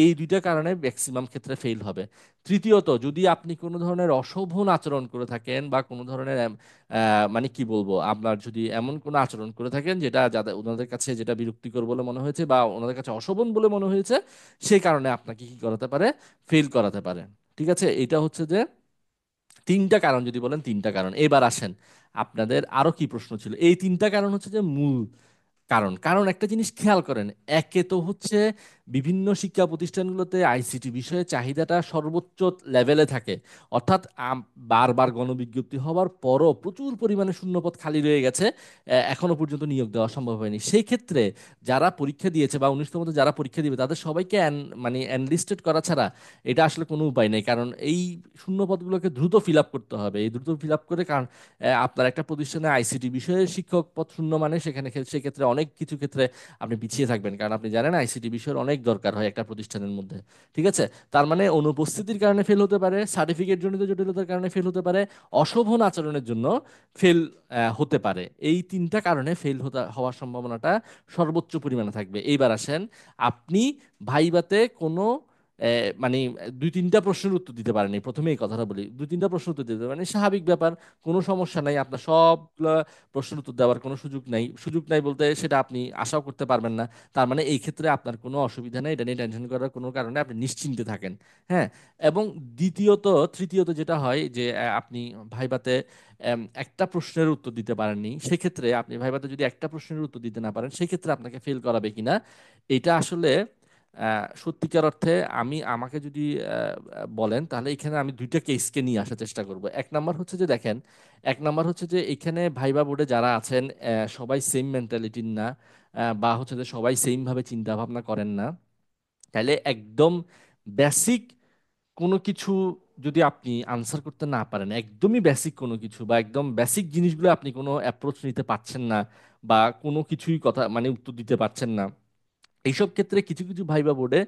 এই দুইটা কারণে ম্যাক্সিমাম ক্ষেত্রে ফেল হবে। তৃতীয়ত, যদি আপনি কোনো ধরনের অশোভন আচরণ করে থাকেন বা কোনো ধরনের মানে কি বলবো, আপনার যদি এমন কোনো আচরণ করে থাকেন যেটা যাদের ওনাদের কাছে যেটা বিরক্তিকর বলে মনে হয়েছে বা ওনাদের কাছে অশোভন বলে মনে হয়েছে, সেই কারণে আপনাকে কি করাতে পারে, ফেল করাতে পারে। ঠিক আছে, এটা হচ্ছে যে 3টা কারণ। যদি বলেন 3টা কারণ, এবার আসেন আপনাদের আরো কি প্রশ্ন ছিল। এই 3টা কারণ হচ্ছে যে মূল কারণ। কারণ একটা জিনিস খেয়াল করেন, একে তো হচ্ছে বিভিন্ন শিক্ষা প্রতিষ্ঠানগুলোতে আইসিটি বিষয়ে চাহিদাটা সর্বোচ্চ লেভেলে থাকে। অর্থাৎ বারবার গণবিজ্ঞপ্তি হওয়ার পরও প্রচুর পরিমাণে শূন্যপদ খালি রয়ে গেছে, এখনো পর্যন্ত নিয়োগ দেওয়া সম্ভব হয়নি। সেই ক্ষেত্রে যারা পরীক্ষা দিয়েছে বা 19তম মধ্যে যারা পরীক্ষা দিবে তাদের সবাইকে মানে এনলিস্টেড করা ছাড়া এটা আসলে কোনো উপায় নেই। কারণ এই শূন্যপদগুলোকে দ্রুত ফিল আপ করতে হবে। এই দ্রুত ফিল আপ করে, কারণ আপনার একটা প্রতিষ্ঠানে আইসিটি বিষয়ে শিক্ষক পদ শূন্য মানে সেখানে সেক্ষেত্রে অনেক কিছু ক্ষেত্রে আপনি পিছিয়ে থাকবেন, কারণ আপনি জানেন আইসিটি বিষয়ের অনেক দরকার হয় একটা প্রতিষ্ঠানের মধ্যে। ঠিক আছে, তার মানে অনুপস্থিতির কারণে ফেল হতে পারে, সার্টিফিকেট জনিত জটিলতার কারণে ফেল হতে পারে, অশোভন আচরণের জন্য ফেল হতে পারে। এই তিনটা কারণে ফেল হওয়ার সম্ভাবনাটা সর্বোচ্চ পরিমাণে থাকবে। এইবার আসেন, আপনি ভাইভাতে কোনো মানে দুই তিনটা প্রশ্নের উত্তর দিতে পারেনি, প্রথমে এই কথাটা বলি, দুই তিনটা প্রশ্ন উত্তর দিতে পারেনি, স্বাভাবিক ব্যাপার, কোনো সমস্যা নাই। আপনার সবগুলা প্রশ্নের উত্তর দেওয়ার কোনো সুযোগ নাই, সুযোগ নাই বলতে সেটা আপনি আশাও করতে পারবেন না। তার মানে এই ক্ষেত্রে আপনার কোনো অসুবিধা নেই, এটা নিয়ে টেনশন করার কোনো কারণে আপনি নিশ্চিন্তে থাকেন। হ্যাঁ, এবং তৃতীয়ত যেটা হয় যে আপনি ভাইভাতে একটা প্রশ্নের উত্তর দিতে পারেননি, সেক্ষেত্রে আপনি ভাইভাতে যদি একটা প্রশ্নের উত্তর দিতে না পারেন সেক্ষেত্রে আপনাকে ফেল করাবে কিনা এটা আসলে সত্যিকার অর্থে আমাকে যদি বলেন, তাহলে এখানে আমি দুইটা কেসকে নিয়ে আসার চেষ্টা করব। এক নাম্বার হচ্ছে যে দেখেন, এক নাম্বার হচ্ছে যে এখানে ভাইবা বোর্ডে যারা আছেন সবাই সেম মেন্টালিটির না, বা হচ্ছে যে সবাই সেম ভাবে চিন্তা ভাবনা করেন না। তাহলে একদম বেসিক কোনো কিছু যদি আপনি আনসার করতে না পারেন, একদমই বেসিক কোনো কিছু বা একদম বেসিক জিনিসগুলো আপনি কোনো অ্যাপ্রোচ নিতে পারছেন না, বা কোনো কিছুই কথা মানে উত্তর দিতে পারছেন না, এইসব ক্ষেত্রে কিছু কিছু ভাইবা বোর্ডে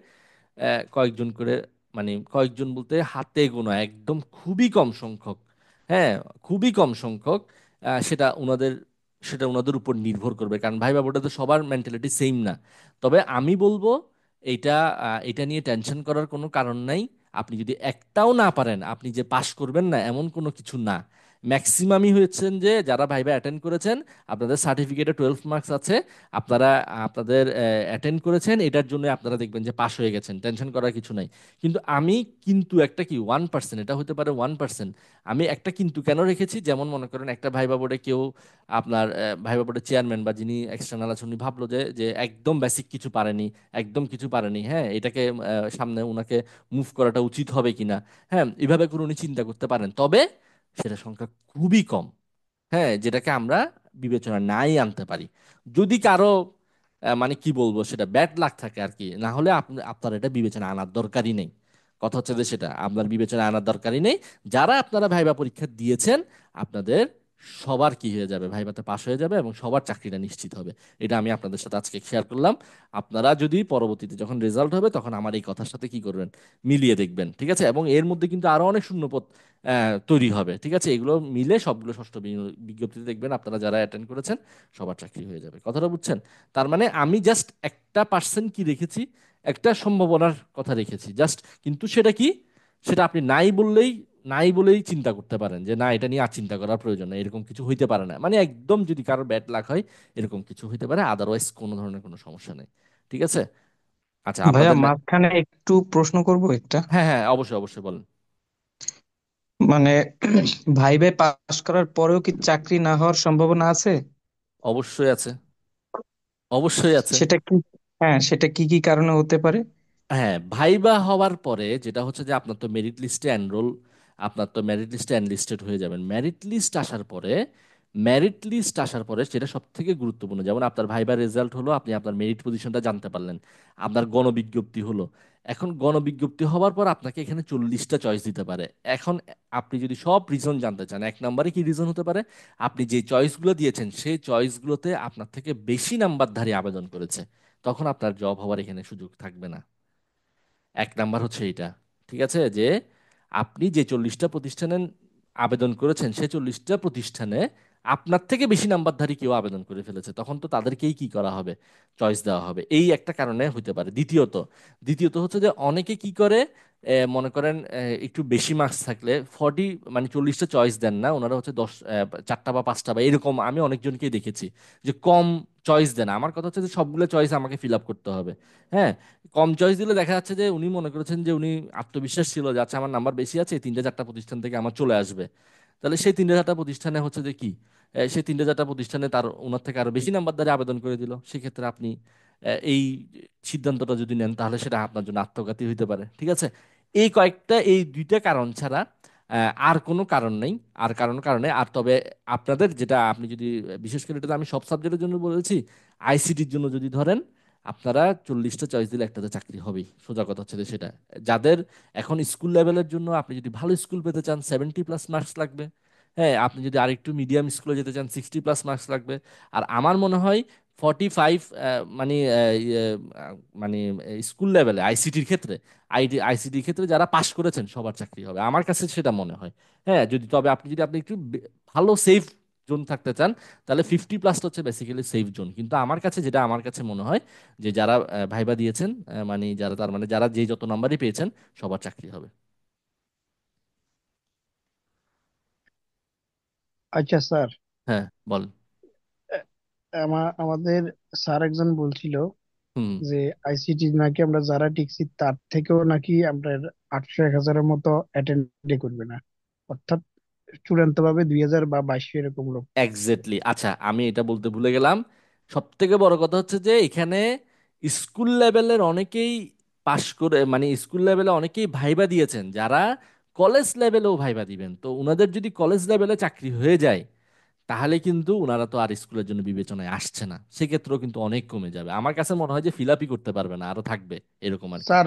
কয়েকজন করে, মানে কয়েকজন বলতে হাতে গোনা একদম খুবই কম সংখ্যক, হ্যাঁ, খুবই কম সংখ্যক, সেটা ওনাদের উপর নির্ভর করবে, কারণ ভাইবা বোর্ডে তো সবার মেন্টালিটি সেম না। তবে আমি বলবো এটা এটা নিয়ে টেনশন করার কোনো কারণ নাই। আপনি যদি একটাও না পারেন, আপনি যে পাশ করবেন না এমন কোনো কিছু না। ম্যাক্সিমামই হয়েছেন যে যারা ভাইবা অ্যাটেন্ড করেছেন, আপনাদের সার্টিফিকেটে 12 মার্কস আছে, আপনারা আপনাদের অ্যাটেন্ড করেছেন, এটার জন্য আপনারা দেখবেন যে পাশ হয়ে গেছেন, টেনশন করার কিছু নাই। কিন্তু একটা কি 1%, এটা হতে পারে 1%। আমি একটা কিন্তু কেন রেখেছি, যেমন মনে করেন একটা ভাইবা বোর্ডে কেউ আপনার ভাইবা বোর্ডের চেয়ারম্যান বা যিনি এক্সটার্নাল আছেন উনি ভাবলো যে যে একদম বেসিক কিছু পারেনি, একদম কিছু পারেনি, হ্যাঁ, এটাকে সামনে উনাকে মুভ করাটা উচিত হবে কিনা, হ্যাঁ, এইভাবে করে উনি চিন্তা করতে পারেন। তবে সেটা সংখ্যা খুবই কম, হ্যাঁ, যেটাকে আমরা বিবেচনা নাই আনতে পারি। যদি কারো মানে কি বলবো সেটা ব্যাড লাক থাকে আর কি, না হলে আপনার এটা বিবেচনা আনার দরকারই নেই। কথা হচ্ছে যে সেটা আপনার বিবেচনা আনার দরকারই নেই। যারা আপনারা ভাইবা পরীক্ষা দিয়েছেন, আপনাদের সবার কি হয়ে যাবে, ভাইভাতে পাশ হয়ে যাবে এবং সবার চাকরিটা নিশ্চিত হবে। এটা আমি আপনাদের সাথে আজকে শেয়ার করলাম। আপনারা যদি পরবর্তীতে যখন রেজাল্ট হবে তখন আমার এই কথার সাথে কি করবেন, মিলিয়ে দেখবেন, ঠিক আছে? এবং এর মধ্যে কিন্তু আরো অনেক শূন্যপদ তৈরি হবে, ঠিক আছে? এগুলো মিলে সবগুলো ষষ্ঠ বিজ্ঞপ্তিতে দেখবেন আপনারা যারা অ্যাটেন্ড করেছেন সবার চাকরি হয়ে যাবে। কথাটা বুঝছেন? তার মানে আমি জাস্ট একটা পার্সেন্ট কি রেখেছি, একটা সম্ভাবনার কথা রেখেছি জাস্ট। কিন্তু সেটা কি, সেটা আপনি নাই বলেই চিন্তা করতে পারেন যে না, এটা নিয়ে আর চিন্তা করার প্রয়োজন নেই, এরকম কিছু হইতে পারে না। মানে একদম যদি কারোর ব্যাড লাক হয় এরকম কিছু হইতে পারে, আদারওয়াইজ কোনো ধরনের কোনো সমস্যা নেই। ঠিক আছে? আচ্ছা, ভাইয়া আপনাদের মাঝখানে একটু প্রশ্ন করব একটা। হ্যাঁ হ্যাঁ, অবশ্যই অবশ্যই বলেন। মানে ভাইবে পাশ করার পরেও কি চাকরি না হওয়ার সম্ভাবনা আছে? অবশ্যই আছে, অবশ্যই আছে। সেটা কি? হ্যাঁ, সেটা কি কি কারণে হতে পারে? হ্যাঁ, ভাইবা হওয়ার পরে যেটা হচ্ছে যে আপনার তো মেরিট লিস্টে এনলিস্টেড হয়ে যাবেন। মেরিট লিস্ট আসার পরে যেটা সব থেকে গুরুত্বপূর্ণ, যেমন আপনার ভাইবার রেজাল্ট হলো, আপনি আপনার মেরিট পজিশনটা জানতে পারলেন, আপনার গণবিজ্ঞপ্তি হলো। এখন গণবিজ্ঞপ্তি হওয়ার পর আপনাকে এখানে 40টা চয়েস দিতে পারে। এখন আপনি যদি সব রিজন জানতে চান, এক নম্বরে কি রিজন হতে পারে, আপনি যে চয়েসগুলো দিয়েছেন সেই চয়েসগুলোতে আপনার থেকে বেশি নাম্বারধারী আবেদন করেছে, তখন আপনার জব হওয়ার এখানে সুযোগ থাকবে না। এক নাম্বার হচ্ছে এইটা, ঠিক আছে? যে আপনি যে 40টা প্রতিষ্ঠানে আবেদন করেছেন সে 40টা প্রতিষ্ঠানে আপনার থেকে বেশি নাম্বারধারী কেউ আবেদন করে ফেলেছে, তখন তো তাদেরকেই কি করা হবে, চয়েস দেওয়া হবে। এই একটা কারণে হতে পারে। দ্বিতীয়ত হচ্ছে যে অনেকে কি করে, মনে করেন একটু বেশি মার্কস থাকলে 40, মানে 40টা চয়েস দেন না, ওনারা হচ্ছে 4টা বা 5টা বা এরকম, আমি অনেকজনকেই দেখেছি যে কম চয়েস দেন। আমার কথা হচ্ছে যে সবগুলো চয়েস আমাকে ফিল আপ করতে হবে, হ্যাঁ। কম চয়েস দিলে দেখা যাচ্ছে যে উনি মনে করেছেন যে উনি আত্মবিশ্বাস ছিল যে আচ্ছা আমার নাম্বার বেশি আছে, এই 3টা 4টা প্রতিষ্ঠান থেকে আমার চলে আসবে। তাহলে সেই 3টা 4টা প্রতিষ্ঠানে হচ্ছে যে কি, সেই 3টা 4টা প্রতিষ্ঠানে ওনার থেকে আরো বেশি নাম্বার দ্বারা আবেদন করে দিল। সেক্ষেত্রে আপনি এই সিদ্ধান্তটা যদি নেন তাহলে সেটা আপনার জন্য আত্মঘাতী হইতে পারে। ঠিক আছে, এই কয়েকটা, এই দুইটা কারণ ছাড়া আর কোনো কারণ নেই। আর কারণে আর তবে আপনাদের যেটা আপনি যদি বিশেষ করে, এটা তো আমি সব সাবজেক্টের জন্য বলেছি, আইসিটির জন্য যদি ধরেন, আপনারা 40টা চয়েস দিলে একটাতে চাকরি হবেই, সোজা কথা হচ্ছে যে সেটা। যাদের এখন স্কুল লেভেলের জন্য আপনি যদি ভালো স্কুল পেতে চান 70+ মার্কস লাগবে। হ্যাঁ, আপনি যদি আরেকটু মিডিয়াম স্কুলে যেতে চান 60+ মার্কস লাগবে। আর আমার মনে হয় 45, মানে মানে স্কুল লেভেলে আইসিটির ক্ষেত্রে, আইসিটির ক্ষেত্রে যারা পাশ করেছেন সবার চাকরি হবে, আমার কাছে সেটা মনে হয়। হ্যাঁ, তবে আপনি একটু ভালো সেফ জোন থাকতে চান, তাহলে 50+ হচ্ছে বেসিক্যালি সেফ জোন। কিন্তু আমার কাছে মনে হয় যে যারা ভাইবা দিয়েছেন, মানে যারা, তার মানে যারা যে যত নাম্বারই পেয়েছেন সবার চাকরি হবে। আচ্ছা স্যার, হ্যাঁ, বল। আমাদের স্যার একজন বলছিল হুম। যে আইসিটি নাকি আমরা যারা টিকছি তার থেকেও নাকি আমরা 800-1000-এর মতো অ্যাটেন্ড করবে না, অর্থাৎ চূড়ান্ত ভাবে 2000 বা 2200 এরকম লোক থাকবে। এক্স্যাক্টলি। আচ্ছা, আমি এটা বলতে ভুলে গেলাম। সব থেকে বড় কথা হচ্ছে যে এখানে স্কুল লেভেলের অনেকেই পাশ করে, মানে স্কুল লেভেলে অনেকেই ভাইবা দিয়েছেন যারা কলেজ লেভেলেও ভাইবা দিবেন। তো ওনাদের যদি কলেজ লেভেলে চাকরি হয়ে যায় তাহলে কিন্তু ওনারা তো আর স্কুলের জন্য বিবেচনায় আসছে না, সেক্ষেত্রেও কিন্তু অনেক কমে যাবে। আমার কাছে মনে হয় যে ফিল আপই করতে পারবে না, আরো থাকবে এরকম আর কি। স্যার,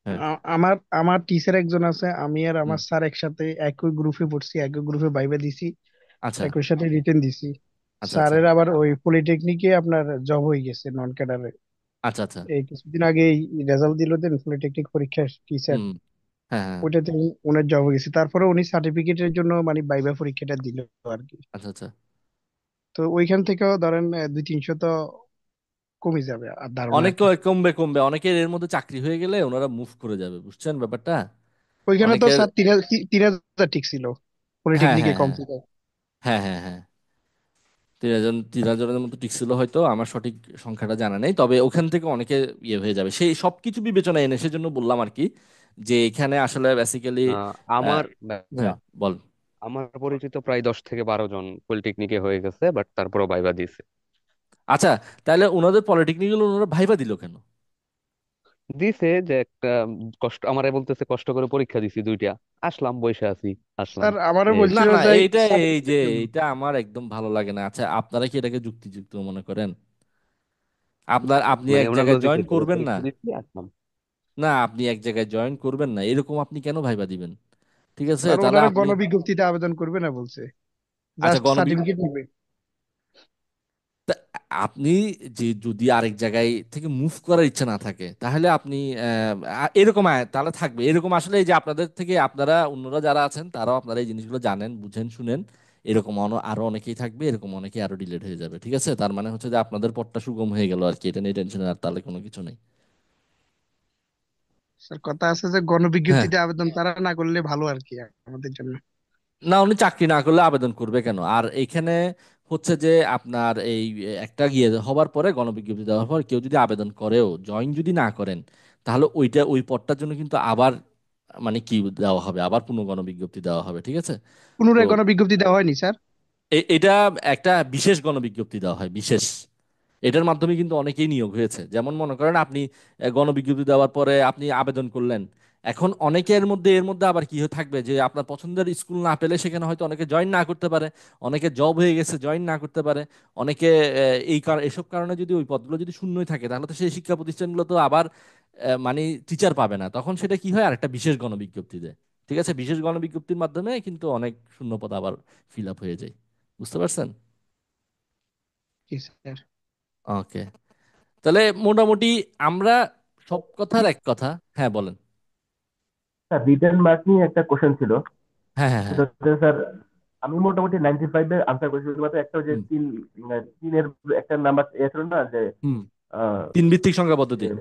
হ্যাঁ। আমার আমার টিচার একজন আছে, আমি আর হুম। আমার স্যার একসাথে একই গ্রুপে পড়ছি, একই গ্রুপে ভাইবা দিছি, আচ্ছা একই সাথে রিটেন দিছি। আচ্ছা আচ্ছা স্যারের আবার ওই পলিটেকনিকে আপনার জব হয়ে গেছে নন ক্যাডারে। আচ্ছা আচ্ছা। এই কিছুদিন আগে রেজাল্ট দিল, দেন পলিটেকনিক পরীক্ষা টিচার, হুম। হ্যাঁ হ্যাঁ। ওইটাতে ওনার জব হয়ে গেছে। তারপরে উনি সার্টিফিকেটের জন্য মানে ভাইবা পরীক্ষাটা দিল আর কি। আচ্ছা আচ্ছা। তো ওইখান থেকেও ধরেন 200-300 তো কমে যাবে আর ধারণা আর অনেক কি। কমবে কমবে, অনেকের এর মধ্যে চাকরি হয়ে গেলে ওনারা মুভ করে যাবে, বুঝছেন ব্যাপারটা। ওইখানে তো অনেকের। স্যার 3000 ঠিক ছিল, হ্যাঁ পলিটেকনিকে হ্যাঁ কম হ্যাঁ ছিল। হ্যাঁ হ্যাঁ হ্যাঁ। 3000 মতো টিকছিল হয়তো, আমার সঠিক সংখ্যাটা জানা নেই, তবে ওখান থেকে অনেকে ইয়ে হয়ে যাবে, সেই সব কিছু বিবেচনায় এনে সেজন্য বললাম আর কি, যে এখানে আসলে বেসিক্যালি। আমার হ্যাঁ, ভাইয়া, বল। আমার পরিচিত প্রায় 10 থেকে 12 জন পলিটেকনিকে হয়ে গেছে, বাট তারপরও ভাইবা দিছে। আচ্ছা, তাহলে ওনাদের পলিটেকনিক্যাল ওনারা ভাইবা দিল কেন? দিছে যে একটা কষ্ট, আমারে বলতেছে কষ্ট করে পরীক্ষা দিছি দুইটা, আসলাম বসে আছি, আসলাম। স্যার আমারও এই না বলছিল না, যে এই যে সার্টিফিকেটের জন্য। এইটা আমার একদম ভালো লাগে না। আচ্ছা, আপনারা কি এটাকে যুক্তিযুক্ত মনে করেন? আপনি মানে এক ওনারা জায়গায় দিছে জয়েন যে করবেন না, পরীক্ষা দিচ্ছি আসলাম। না আপনি এক জায়গায় জয়েন করবেন না, এরকম আপনি কেন ভাইবা দিবেন? ঠিক আছে, স্যার তাহলে ওনারা আপনি। গণবিজ্ঞপ্তিতে আবেদন করবে না বলছে, আচ্ছা, জাস্ট সার্টিফিকেট নিবে। তা আপনি যে যদি আরেক জায়গায় থেকে মুভ করার ইচ্ছা না থাকে তাহলে আপনি এরকম তাহলে থাকবে এরকম। আসলে এই যে আপনাদের থেকে আপনারা অন্যরা যারা আছেন তারাও আপনারা এই জিনিসগুলো জানেন, বুঝেন, শুনেন। এরকম আরো অনেকেই থাকবে, এরকম অনেকেই আরো ডিলেট হয়ে যাবে। ঠিক আছে, তার মানে হচ্ছে যে আপনাদের পথটা সুগম হয়ে গেল আর কি, এটা নিয়ে টেনশন আর তাহলে কোনো কিছু নেই। স্যার কথা আছে যে হ্যাঁ। গণবিজ্ঞপ্তিতে আবেদন তারা না করলে ভালো আর কি আমাদের জন্য। না, উনি চাকরি না করলে আবেদন করবে কেন? আর এইখানে হচ্ছে যে আপনার এই একটা গিয়ে হবার পরে, গণবিজ্ঞপ্তি দেওয়ার পর কেউ যদি আবেদন করেও জয়েন যদি না করেন, তাহলে ওই পদটার জন্য কিন্তু আবার মানে কি দেওয়া হবে, আবার পুনঃ গণবিজ্ঞপ্তি দেওয়া হবে। ঠিক আছে। তো পুনরায় গণবিজ্ঞপ্তি দেওয়া হয়নি স্যার? এটা একটা বিশেষ গণবিজ্ঞপ্তি দেওয়া হয়, বিশেষ। এটার মাধ্যমে কিন্তু অনেকেই নিয়োগ হয়েছে। যেমন মনে করেন আপনি গণবিজ্ঞপ্তি দেওয়ার পরে আপনি আবেদন করলেন, এখন অনেকের মধ্যে এর মধ্যে আবার কি হয়ে থাকবে যে আপনার পছন্দের স্কুল না পেলে সেখানে হয়তো অনেকে জয়েন না করতে পারে, অনেকে জব হয়ে গেছে জয়েন না করতে পারে, অনেকে এসব কারণে যদি ওই পদগুলো যদি শূন্যই থাকে তাহলে তো সেই শিক্ষা প্রতিষ্ঠানগুলো তো আবার মানে টিচার পাবে না, তখন সেটা কি হয়, আর একটা বিশেষ গণবিজ্ঞপ্তি দেয়। ঠিক আছে, বিশেষ গণবিজ্ঞপ্তির মাধ্যমে কিন্তু অনেক শূন্য পদ আবার ফিল আপ হয়ে যায়। বুঝতে পারছেন? জি স্যার। ওকে, তাহলে মোটামুটি আমরা সব কথার এক কথা। হ্যাঁ, বলেন। স্যার, রিটেন মার্ক নিয়ে একটা কোশ্চেন ছিল। হ্যাঁ হ্যাঁ হ্যাঁ। সেটা হচ্ছে স্যার, আমি মোটামুটি 95-এর আনসার করেছি, শুধুমাত্র একটা ওই যে হুম তিনের একটা নাম্বার ছিল না যে হুম। আহ, 3 ভিত্তিক সংখ্যা পদ্ধতি। যে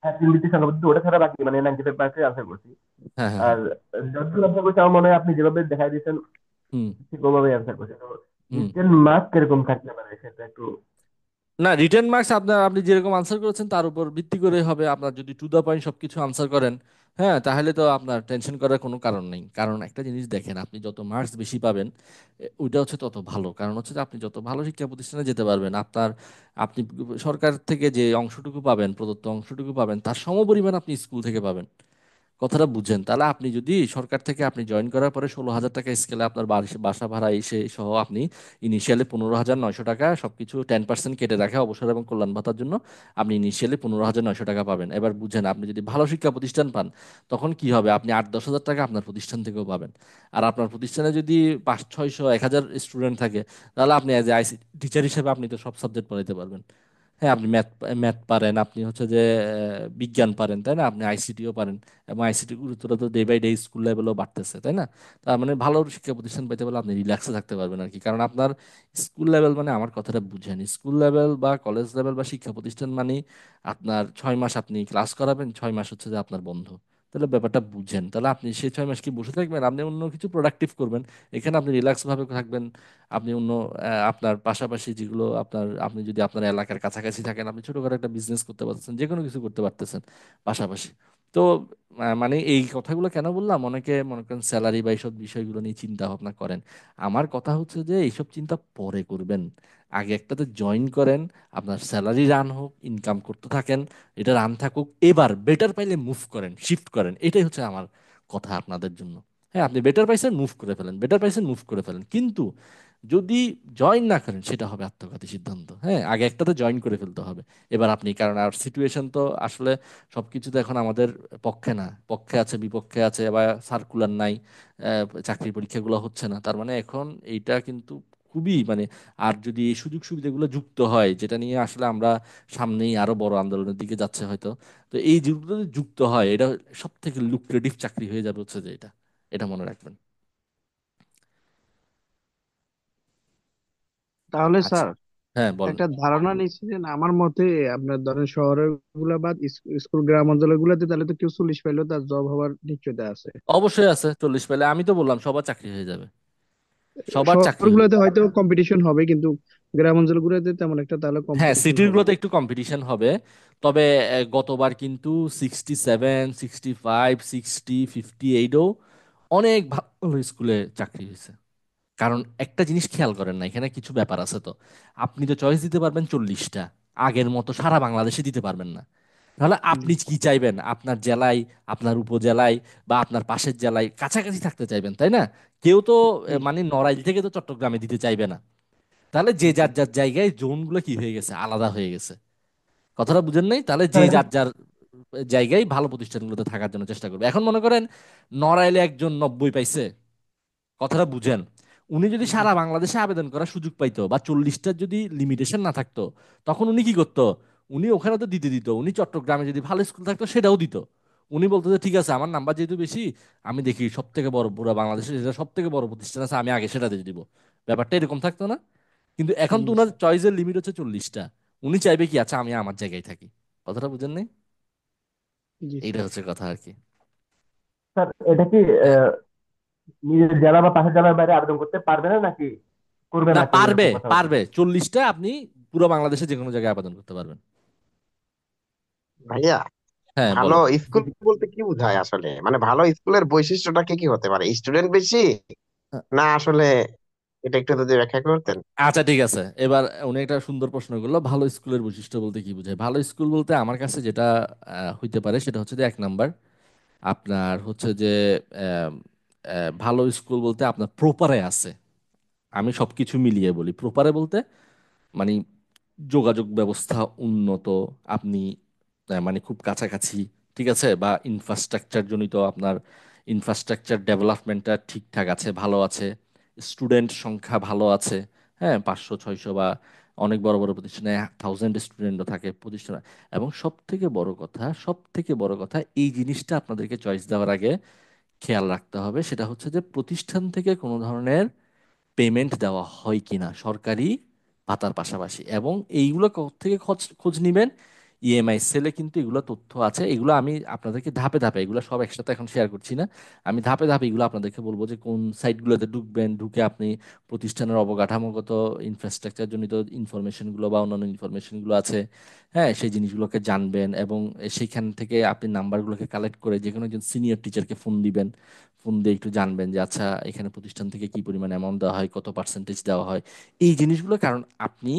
হ্যাঁ, তিন ভিত্তিক সংখ্যা পদ্ধতি, ওটা ছাড়া বাকি মানে 95 মার্কের আনসার করছি। হ্যাঁ হ্যাঁ আর হ্যাঁ। যতদূর আনসার করছি আমার মনে হয় আপনি যেভাবে দেখাই দিয়েছেন হুম ঠিক ওভাবে আনসার করছি। তো হুম। রিটেন মার্ক কিরকম থাকতে পারে সেটা একটু না, রিটেন মার্কস আপনার, আপনি যেরকম আনসার করেছেন তার উপর ভিত্তি করে হবে। আপনার যদি টু দ্য পয়েন্ট সবকিছু আনসার করেন, হ্যাঁ, তাহলে তো আপনার টেনশন করার কোনো কারণ নেই। কারণ একটা জিনিস দেখেন, আপনি যত মার্কস বেশি পাবেন ওইটা হচ্ছে তত ভালো। কারণ হচ্ছে যে আপনি যত ভালো শিক্ষা প্রতিষ্ঠানে যেতে পারবেন, আপনার, আপনি সরকার থেকে যে অংশটুকু পাবেন, প্রদত্ত অংশটুকু পাবেন, তার সমপরিমাণ আপনি স্কুল থেকে পাবেন। কথাটা বুঝেন? তাহলে আপনি যদি সরকার থেকে আপনি জয়েন করার পরে 16,000 টাকা স্কেলে আপনার বাসা ভাড়া এসে সহ আপনি ইনিশিয়ালি 15,900 টাকা সবকিছু 10% কেটে রাখে অবসর এবং কল্যাণ ভাতার জন্য, আপনি ইনিশিয়ালি 15,900 টাকা পাবেন। এবার বুঝেন, আপনি যদি ভালো শিক্ষা প্রতিষ্ঠান পান তখন কি হবে, আপনি 8-10 হাজার টাকা আপনার প্রতিষ্ঠান থেকেও পাবেন। আর আপনার প্রতিষ্ঠানে যদি 500, 600, 1,000 স্টুডেন্ট থাকে, তাহলে আপনি অ্যাজ এ আইসি টিচার হিসেবে আপনি তো সব সাবজেক্ট পড়াইতে পারবেন। হ্যাঁ, আপনি ম্যাথ ম্যাথ পারেন, আপনি হচ্ছে যে বিজ্ঞান পারেন, তাই না? আপনি আইসিটিও পারেন, এবং আইসিটি গুরুত্বটা তো ডে বাই ডে স্কুল লেভেলেও বাড়তেছে, তাই না? তার মানে ভালো শিক্ষা প্রতিষ্ঠান পেতে পারলে আপনি রিল্যাক্সে থাকতে পারবেন আর কি। কারণ আপনার স্কুল লেভেল মানে, আমার কথাটা বুঝেন, স্কুল লেভেল বা কলেজ লেভেল বা শিক্ষা প্রতিষ্ঠান মানে আপনার 6 মাস আপনি ক্লাস করাবেন, 6 মাস হচ্ছে যে আপনার বন্ধ। তাহলে ব্যাপারটা বুঝেন, তাহলে আপনি সেই 6 মাস কি বসে থাকবেন? আপনি অন্য কিছু প্রোডাক্টিভ করবেন। এখানে আপনি রিল্যাক্স ভাবে থাকবেন। আপনি অন্য আপনার পাশাপাশি যেগুলো আপনার, আপনি যদি আপনার এলাকার কাছাকাছি থাকেন, আপনি ছোটখাটো একটা বিজনেস করতে পারতেছেন, যে কোনো কিছু করতে পারতেছেন পাশাপাশি। তো মানে এই কথাগুলো কেন বললাম, অনেকে মনে করেন স্যালারি বা এইসব বিষয়গুলো নিয়ে চিন্তা ভাবনা করেন। আমার কথা হচ্ছে যে এইসব চিন্তা পরে করবেন, আগে একটাতে জয়েন করেন। আপনার স্যালারি রান হোক, ইনকাম করতে থাকেন, এটা রান থাকুক, এবার বেটার পাইলে মুভ করেন, শিফট করেন। এটাই হচ্ছে আমার কথা আপনাদের জন্য। হ্যাঁ, আপনি বেটার পাইছেন মুভ করে ফেলেন, বেটার পাইছেন মুভ করে ফেলেন, কিন্তু যদি জয়েন না করেন সেটা হবে আত্মঘাতী সিদ্ধান্ত। হ্যাঁ, আগে একটাতে জয়েন করে ফেলতে হবে। এবার আপনি, কারণ আর সিচুয়েশন তো আসলে সবকিছু তো এখন আমাদের পক্ষে না, পক্ষে আছে বিপক্ষে আছে, বা সার্কুলার নাই, চাকরি পরীক্ষাগুলো হচ্ছে না, তার মানে এখন এইটা কিন্তু খুবই মানে, আর যদি এই সুযোগ সুবিধাগুলো যুক্ত হয়, যেটা নিয়ে আসলে আমরা সামনেই আরো বড় আন্দোলনের দিকে যাচ্ছে হয়তো, তো এই যেগুলো যদি যুক্ত হয়, এটা সব থেকে লুক্রেটিভ চাকরি হয়ে যাবে হচ্ছে যে এটা, এটা মনে রাখবেন। তাহলে আচ্ছা, স্যার হ্যাঁ বলেন। একটা ধারণা নিচ্ছিলেন আমার মতে, আপনার ধরেন শহরের গুলা বা স্কুল গ্রাম অঞ্চলের গুলাতে তাহলে তো কেউ 40 পাইলেও তার জব হওয়ার নিশ্চয়তা আছে। অবশ্যই আছে, 40 পেলে আমি তো বললাম সবার চাকরি হয়ে যাবে, সবার চাকরি হবে। শহরগুলোতে হয়তো কম্পিটিশন হবে, কিন্তু গ্রাম অঞ্চল গুলোতে তেমন একটা তাহলে হ্যাঁ, কম্পিটিশন সিটির হবে গুলোতে না। একটু কম্পিটিশন হবে। তবে গতবার কিন্তু 67, 65, 60, 58ও অনেক ভালো স্কুলে চাকরি হয়েছে। কারণ একটা জিনিস খেয়াল করেন না, এখানে কিছু ব্যাপার আছে। তো আপনি তো চয়েস দিতে পারবেন 40টা, আগের মতো সারা বাংলাদেশে দিতে পারবেন না। তাহলে জি। আপনি কি চাইবেন, আপনার জেলায়, আপনার উপজেলায় বা আপনার পাশের জেলায় কাছাকাছি থাকতে চাইবেন, তাই না? কেউ তো জি। মানে নড়াইল থেকে তো চট্টগ্রামে দিতে চাইবে না। তাহলে যে জি। যার যার জায়গায় জোনগুলো কি হয়ে গেছে, আলাদা হয়ে গেছে। কথাটা বুঝেন নাই? তাহলে যে স্যার এটা যার যার জায়গায় ভালো প্রতিষ্ঠানগুলোতে থাকার জন্য চেষ্টা করবে। এখন মনে করেন নড়াইলে একজন 90 পাইছে, কথাটা বুঝেন, উনি যদি জি। সারা বাংলাদেশে আবেদন করার সুযোগ পাইতো বা 40টার যদি লিমিটেশন না থাকতো, তখন উনি কি করতো? উনি ওখানে তো দিতে দিত, উনি চট্টগ্রামে যদি ভালো স্কুল থাকতো সেটাও দিত। উনি বলতো যে ঠিক আছে, আমার নাম্বার যেহেতু বেশি, আমি দেখি সব থেকে বড় পুরো বাংলাদেশে যেটা সব থেকে বড় প্রতিষ্ঠান আছে আমি আগে সেটাতে দিব। ব্যাপারটা এরকম থাকতো না? কিন্তু এখন তো জি উনার স্যার। চয়েসের লিমিট হচ্ছে 40টা। উনি চাইবে কি, আচ্ছা আমি আমার জায়গায় থাকি। কথাটা বুঝেন নাই? জি এইটা স্যার। হচ্ছে কথা আর কি। স্যার এটা কি হ্যাঁ। নিজের জেলা বা পাশের জেলার বাইরে আবেদন করতে পারবে না নাকি করবে না, না কেউ, পারবে, এরকম কথা বলছে? পারবে, 40টা আপনি পুরো বাংলাদেশে যে কোনো জায়গায় আবেদন করতে পারবেন। ভাইয়া, হ্যাঁ ভালো বলেন। স্কুল বলতে কি বোঝায় আসলে? মানে ভালো স্কুলের বৈশিষ্ট্যটা কি কি হতে পারে? স্টুডেন্ট বেশি, না আসলে এটা একটু যদি ব্যাখ্যা করতেন। আচ্ছা ঠিক আছে, এবার উনি একটা সুন্দর প্রশ্ন করলো, ভালো স্কুলের বৈশিষ্ট্য বলতে কি বোঝায়। ভালো স্কুল বলতে আমার কাছে যেটা হইতে পারে সেটা হচ্ছে যে, 1 নাম্বার আপনার হচ্ছে যে আম, ভালো স্কুল বলতে আপনার প্রপারে আছে। আমি সবকিছু মিলিয়ে বলি প্রপারে বলতে, মানে যোগাযোগ ব্যবস্থা উন্নত, আপনি মানে খুব কাছাকাছি, ঠিক আছে, বা ইনফ্রাস্ট্রাকচার জনিত আপনার ইনফ্রাস্ট্রাকচার ডেভেলপমেন্টটা ঠিকঠাক আছে, ভালো আছে, স্টুডেন্ট সংখ্যা ভালো আছে, হ্যাঁ, 500, 600 বা অনেক বড় বড় প্রতিষ্ঠানে 1000 স্টুডেন্টও থাকে প্রতিষ্ঠানে। এবং সব থেকে বড় কথা এই জিনিসটা আপনাদেরকে চয়েস দেওয়ার আগে খেয়াল রাখতে হবে, সেটা হচ্ছে যে প্রতিষ্ঠান থেকে কোনো ধরনের পেমেন্ট দেওয়া হয় কিনা সরকারি ভাতার পাশাপাশি। এবং এইগুলো থেকে খোঁজ খোঁজ নিবেন, ইএমআই সেলে কিন্তু এগুলো তথ্য আছে। এগুলো আমি আপনাদেরকে ধাপে ধাপে, এগুলো সব একসাথে এখন শেয়ার করছি না, আমি ধাপে ধাপে এগুলো আপনাদেরকে বলবো যে কোন সাইটগুলোতে ঢুকবেন, ঢুকে আপনি প্রতিষ্ঠানের অবকাঠামোগত ইনফ্রাস্ট্রাকচার জনিত ইনফরমেশনগুলো বা অন্যান্য ইনফরমেশনগুলো আছে, হ্যাঁ সেই জিনিসগুলোকে জানবেন। এবং সেইখান থেকে আপনি নাম্বারগুলোকে কালেক্ট করে যে কোনো একজন সিনিয়র টিচারকে ফোন দিবেন, ফোন দিয়ে একটু জানবেন যে আচ্ছা এখানে প্রতিষ্ঠান থেকে কি পরিমাণ অ্যামাউন্ট দেওয়া হয়, কত পার্সেন্টেজ দেওয়া হয়, এই জিনিসগুলো। কারণ আপনি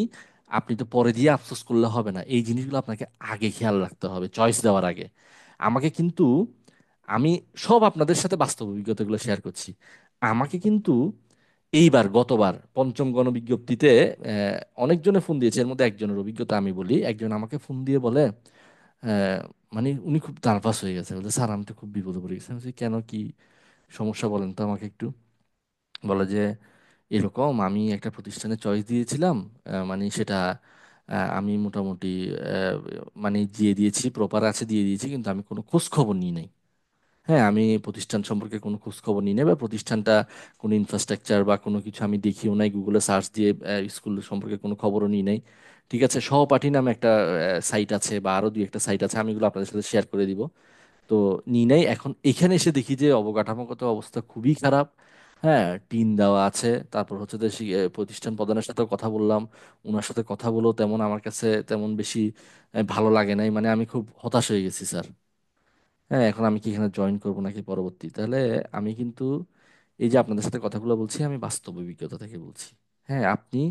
আপনি তো পরে দিয়ে আফসোস করলে হবে না, এই জিনিসগুলো আপনাকে আগে খেয়াল রাখতে হবে চয়েস দেওয়ার আগে। আমাকে কিন্তু, আমি সব আপনাদের সাথে বাস্তব অভিজ্ঞতাগুলো শেয়ার করছি। আমাকে কিন্তু এইবার গতবার পঞ্চম গণবিজ্ঞপ্তিতে অনেকজনে ফোন দিয়েছে, এর মধ্যে একজনের অভিজ্ঞতা আমি বলি। একজন আমাকে ফোন দিয়ে বলে, আহ, মানে উনি খুব নার্ভাস হয়ে গেছে, বলে স্যার আমি তো খুব বিপদে পড়ে গেছি। আমি বলছি, কেন, কি সমস্যা বলেন তো আমাকে একটু। বলে যে এরকম আমি একটা প্রতিষ্ঠানে চয়েস দিয়েছিলাম, মানে সেটা আমি মোটামুটি আহ, মানে দিয়ে দিয়েছি, প্রপার আছে দিয়ে দিয়েছি, কিন্তু আমি কোনো খোঁজ খবর নিই নাই। হ্যাঁ, আমি প্রতিষ্ঠান সম্পর্কে কোনো খোঁজ খবর নিই নাই, বা প্রতিষ্ঠানটা কোনো ইনফ্রাস্ট্রাকচার বা কোনো কিছু আমি দেখিও নাই, গুগলে সার্চ দিয়ে স্কুল সম্পর্কে কোনো খবরও নিই নাই। ঠিক আছে, সহপাঠী নামে একটা সাইট আছে, বা আরও দুই একটা সাইট আছে, আমি এগুলো আপনাদের সাথে শেয়ার করে দিব। তো নিই নাই, এখন এখানে এসে দেখি যে অবকাঠামোগত অবস্থা খুবই খারাপ। হ্যাঁ, টিন দেওয়া আছে, তারপর হচ্ছে যে প্রতিষ্ঠান প্রধানের সাথেও কথা বললাম, ওনার সাথে কথা বলেও তেমন আমার কাছে তেমন বেশি ভালো লাগে নাই, মানে আমি খুব হতাশ হয়ে গেছি স্যার। হ্যাঁ, এখন আমি কি এখানে জয়েন করবো নাকি পরবর্তী, তাহলে আমি কিন্তু এই যে আপনাদের সাথে কথাগুলো বলছি আমি বাস্তব অভিজ্ঞতা থেকে বলছি। হ্যাঁ, আপনি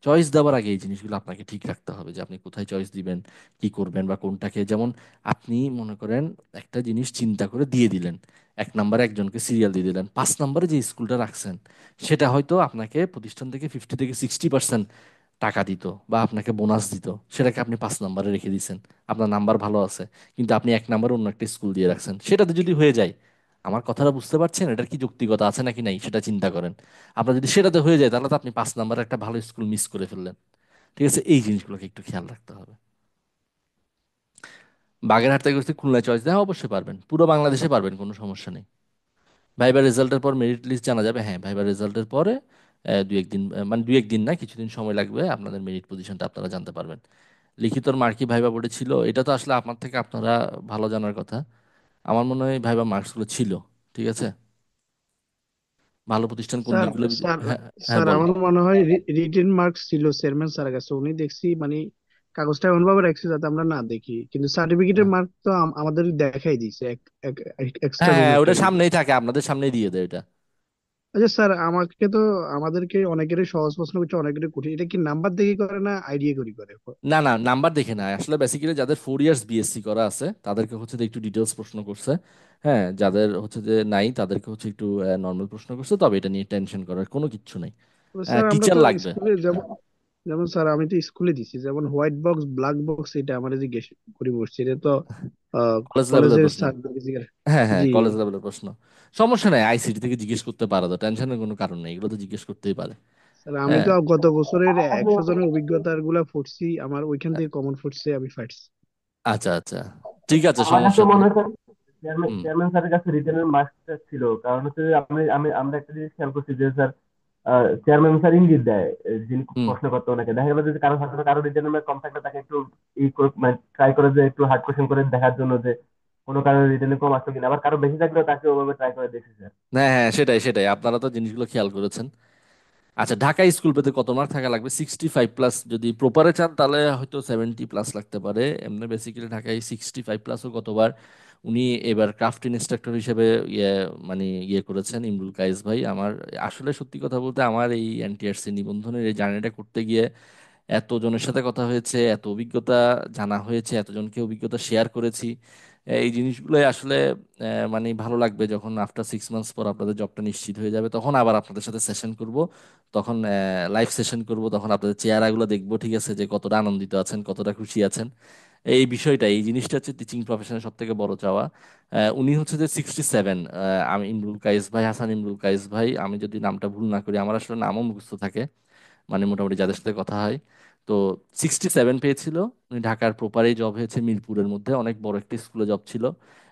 চয়েস দেওয়ার আগে এই জিনিসগুলো আপনাকে ঠিক রাখতে হবে, যে আপনি কোথায় চয়েস দিবেন, কি করবেন, বা কোনটাকে, যেমন আপনি মনে করেন একটা জিনিস চিন্তা করে দিয়ে দিলেন, এক নম্বরে একজনকে সিরিয়াল দিয়ে দিলেন, 5 নম্বরে যে স্কুলটা রাখছেন সেটা হয়তো আপনাকে প্রতিষ্ঠান থেকে 50 থেকে 60% টাকা দিত বা আপনাকে বোনাস দিত, সেটাকে আপনি 5 নম্বরে রেখে দিয়েছেন, আপনার নাম্বার ভালো আছে, কিন্তু আপনি 1 নম্বরে অন্য একটা স্কুল দিয়ে রাখছেন। সেটাতে যদি হয়ে যায়, আমার কথাটা বুঝতে পারছেন, এটার কি যৌক্তিকতা আছে নাকি নাই সেটা চিন্তা করেন। আপনার যদি সেটাতে হয়ে যায়, তাহলে তো আপনি 5 নম্বরে একটা ভালো স্কুল মিস করে ফেললেন। ঠিক আছে, এই জিনিসগুলোকে একটু খেয়াল রাখতে হবে। বাগেরহাট থেকে যদি খুলনায় চয়েস দেয়, হ্যাঁ, অবশ্যই পারবেন, পুরো বাংলাদেশে পারবেন, কোনো সমস্যা নেই। ভাইবার রেজাল্টের পর মেরিট লিস্ট জানা যাবে, হ্যাঁ ভাইবার রেজাল্টের পরে দুই একদিন, মানে দুই একদিন না, কিছুদিন সময় লাগবে, আপনাদের মেরিট পজিশনটা আপনারা জানতে পারবেন। লিখিতর মার্ক কি ভাইবা বোর্ডে ছিল, এটা তো আসলে আপনার থেকে আপনারা ভালো জানার কথা। আমার মনে হয় ভাইবা মার্কসগুলো ছিল। ঠিক আছে, ভালো প্রতিষ্ঠান কোন স্যার দিকগুলো স্যার হ্যাঁ, হ্যাঁ স্যার বলেন। আমার মনে হয় রিটেন মার্কস ছিল চেয়ারম্যান স্যারের কাছে, উনি দেখছি মানে কাগজটা এমন ভাবে রাখছে যাতে আমরা না দেখি, কিন্তু সার্টিফিকেটের হ্যাঁ মার্ক তো আমাদের দেখাই দিয়েছে এক্সট্রা হ্যাঁ রুম হ্যাঁ, একটা ওটা রুম। সামনেই থাকে, আপনাদের সামনেই দিয়ে দেয় এটা। আচ্ছা স্যার, আমাদেরকে অনেকেরই সহজ প্রশ্ন করছে, অনেকেরই কঠিন, এটা কি নাম্বার দেখে করে না আইডিয়া করে করে? না না, নাম্বার দেখে না, আসলে বেসিক্যালি যাদের 4 ইয়ার্স বিএসসি করা আছে তাদেরকে হচ্ছে যে একটু ডিটেলস প্রশ্ন করছে। হ্যাঁ, যাদের হচ্ছে যে নাই তাদেরকে হচ্ছে একটু নর্মাল প্রশ্ন করছে, তবে এটা নিয়ে টেনশন করার কোনো কিচ্ছু নেই। তবে স্যার আমরা টিচার তো লাগবে। স্কুলে যেমন যেমন স্যার আমি তো স্কুলে দিছি, যেমন হোয়াইট বক্স ব্ল্যাক বক্স এটা আমার জিজ্ঞেস করে বসছে, এটা তো কলেজ লেভেলের কলেজের প্রশ্ন। স্যারদেরকে জিজ্ঞাসা। হ্যাঁ হ্যাঁ, জি কলেজ লেভেলের প্রশ্ন। সমস্যা নেই, আইসিটি থেকে জিজ্ঞেস করতে পারো, তো টেনশনের কোনো কারণ নেই, এগুলো তো জিজ্ঞেস করতেই পারে। স্যার, আমি হ্যাঁ, তো গত বছরের 100 জনের অভিজ্ঞতার গুলা ফুটছি, আমার ওইখান থেকে কমন ফুটছে, আমি ফাটছি। আচ্ছা আচ্ছা, ঠিক আছে, আমার কাছে সমস্যা নেই। মনে হয় চেয়ারম্যান হুম চেয়ারম্যান স্যারের কাছে রিটেনের মার্কসটা ছিল, কারণ হচ্ছে যে আমরা একটা জিনিস খেয়াল করছি যে স্যার চেয়ারম্যান স্যার ইঙ্গিত দেয় যিনি হুম। প্রশ্ন করতে ওনাকে দেখা গেল যে কারো ছাত্র কারো রিটেনের মার্ক কম থাকলে তাকে একটু মানে ট্রাই করে যে একটু হার্ড কোশ্চেন করে দেখার জন্য যে কোনো কারণে রিটেনে কম আসতো কিনা, আবার কারো বেশি থাকলেও তাকে ওভাবে ট্রাই করে দেখেছে স্যার। হ্যাঁ হ্যাঁ, সেটাই সেটাই, আপনারা তো জিনিসগুলো খেয়াল করেছেন। আচ্ছা, ঢাকা স্কুল পেতে কত মার্ক থাকা লাগবে? 65+। যদি প্রপারে চান তাহলে হয়তো 70+ লাগতে পারে। এমনি বেসিক্যালি ঢাকায় 65+ও গতবার উনি এবার ক্রাফট ইনস্ট্রাক্টর হিসেবে ইয়ে, মানে ইয়ে করেছেন ইমরুল কায়েস ভাই। আমার আসলে সত্যি কথা বলতে আমার এই এনটিআরসি নিবন্ধনের এই জার্নিটা করতে গিয়ে এতজনের সাথে কথা হয়েছে, এত অভিজ্ঞতা জানা হয়েছে, এতজনকে অভিজ্ঞতা শেয়ার করেছি, এই জিনিসগুলোই আসলে মানে ভালো লাগবে যখন আফটার 6 মান্থস পর আপনাদের জবটা নিশ্চিত হয়ে যাবে, তখন আবার আপনাদের সাথে সেশন করব, তখন লাইভ সেশন করব, তখন আপনাদের চেহারাগুলো দেখবো, ঠিক আছে, যে কতটা আনন্দিত আছেন, কতটা খুশি আছেন। এই বিষয়টা, এই জিনিসটা হচ্ছে টিচিং প্রফেশনের সব থেকে বড় চাওয়া। উনি হচ্ছে যে 67, আমি ইমরুল কায়েস ভাই, হাসান ইমরুল কায়েস ভাই, আমি যদি নামটা ভুল না করি, আমার আসলে নামও মুখস্থ থাকে, মানে মোটামুটি যাদের সাথে কথা হয়। তো 67 পেয়েছিল। উনি ঢাকার প্রপারেই জব হয়েছে, মিরপুরের মধ্যে অনেক বড় একটা স্কুলে জব ছিল।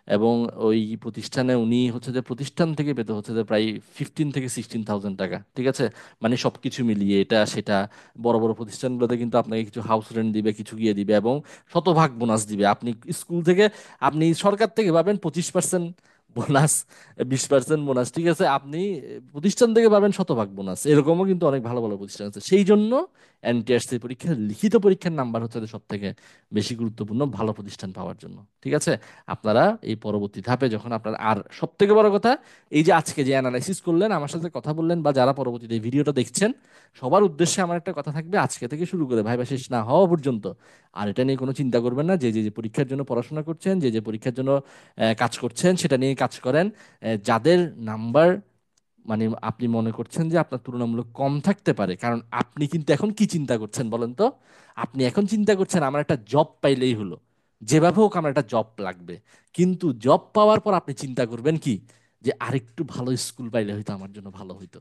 এবং ওই প্রতিষ্ঠানে উনি হচ্ছে যে প্রতিষ্ঠান থেকে পেতে হচ্ছে যে প্রায় 15 থেকে 16,000 টাকা, ঠিক আছে? মানে সব কিছু মিলিয়ে এটা সেটা। বড় বড় প্রতিষ্ঠানগুলোতে কিন্তু আপনাকে কিছু হাউস রেন্ট দিবে, কিছু গিয়ে দিবে, এবং শতভাগ বোনাস দিবে। আপনি স্কুল থেকে, আপনি সরকার থেকে পাবেন 25% বোনাস, 20% বোনাস, ঠিক আছে? আপনি প্রতিষ্ঠান থেকে পাবেন শতভাগ বোনাস। এরকমও কিন্তু অনেক ভালো ভালো প্রতিষ্ঠান আছে। সেই জন্য এনটিআরসি পরীক্ষার লিখিত পরীক্ষার নাম্বার হচ্ছে সব থেকে বেশি গুরুত্বপূর্ণ ভালো প্রতিষ্ঠান পাওয়ার জন্য, ঠিক আছে? আপনারা এই পরবর্তী ধাপে যখন আপনার, আর সব থেকে বড় কথা, এই যে আজকে যে অ্যানালাইসিস করলেন, আমার সাথে কথা বললেন, বা যারা পরবর্তীতে এই ভিডিওটা দেখছেন, সবার উদ্দেশ্যে আমার একটা কথা থাকবে, আজকে থেকে শুরু করে ভাইবা শেষ না হওয়া পর্যন্ত আর এটা নিয়ে কোনো চিন্তা করবেন না। যে যে যে পরীক্ষার জন্য পড়াশোনা করছেন, যে যে পরীক্ষার জন্য কাজ করছেন, সেটা নিয়ে কাজ করেন। যাদের নাম্বার মানে আপনি মনে করছেন যে আপনার তুলনামূলক কম থাকতে পারে, কারণ আপনি কিন্তু এখন কি চিন্তা করছেন বলেন তো? আপনি এখন চিন্তা করছেন আমার একটা জব পাইলেই হলো, যেভাবে হোক আমার একটা জব লাগবে। কিন্তু জব পাওয়ার পর আপনি চিন্তা করবেন কি, যে আরেকটু ভালো স্কুল পাইলে হয়তো আমার জন্য ভালো হইতো।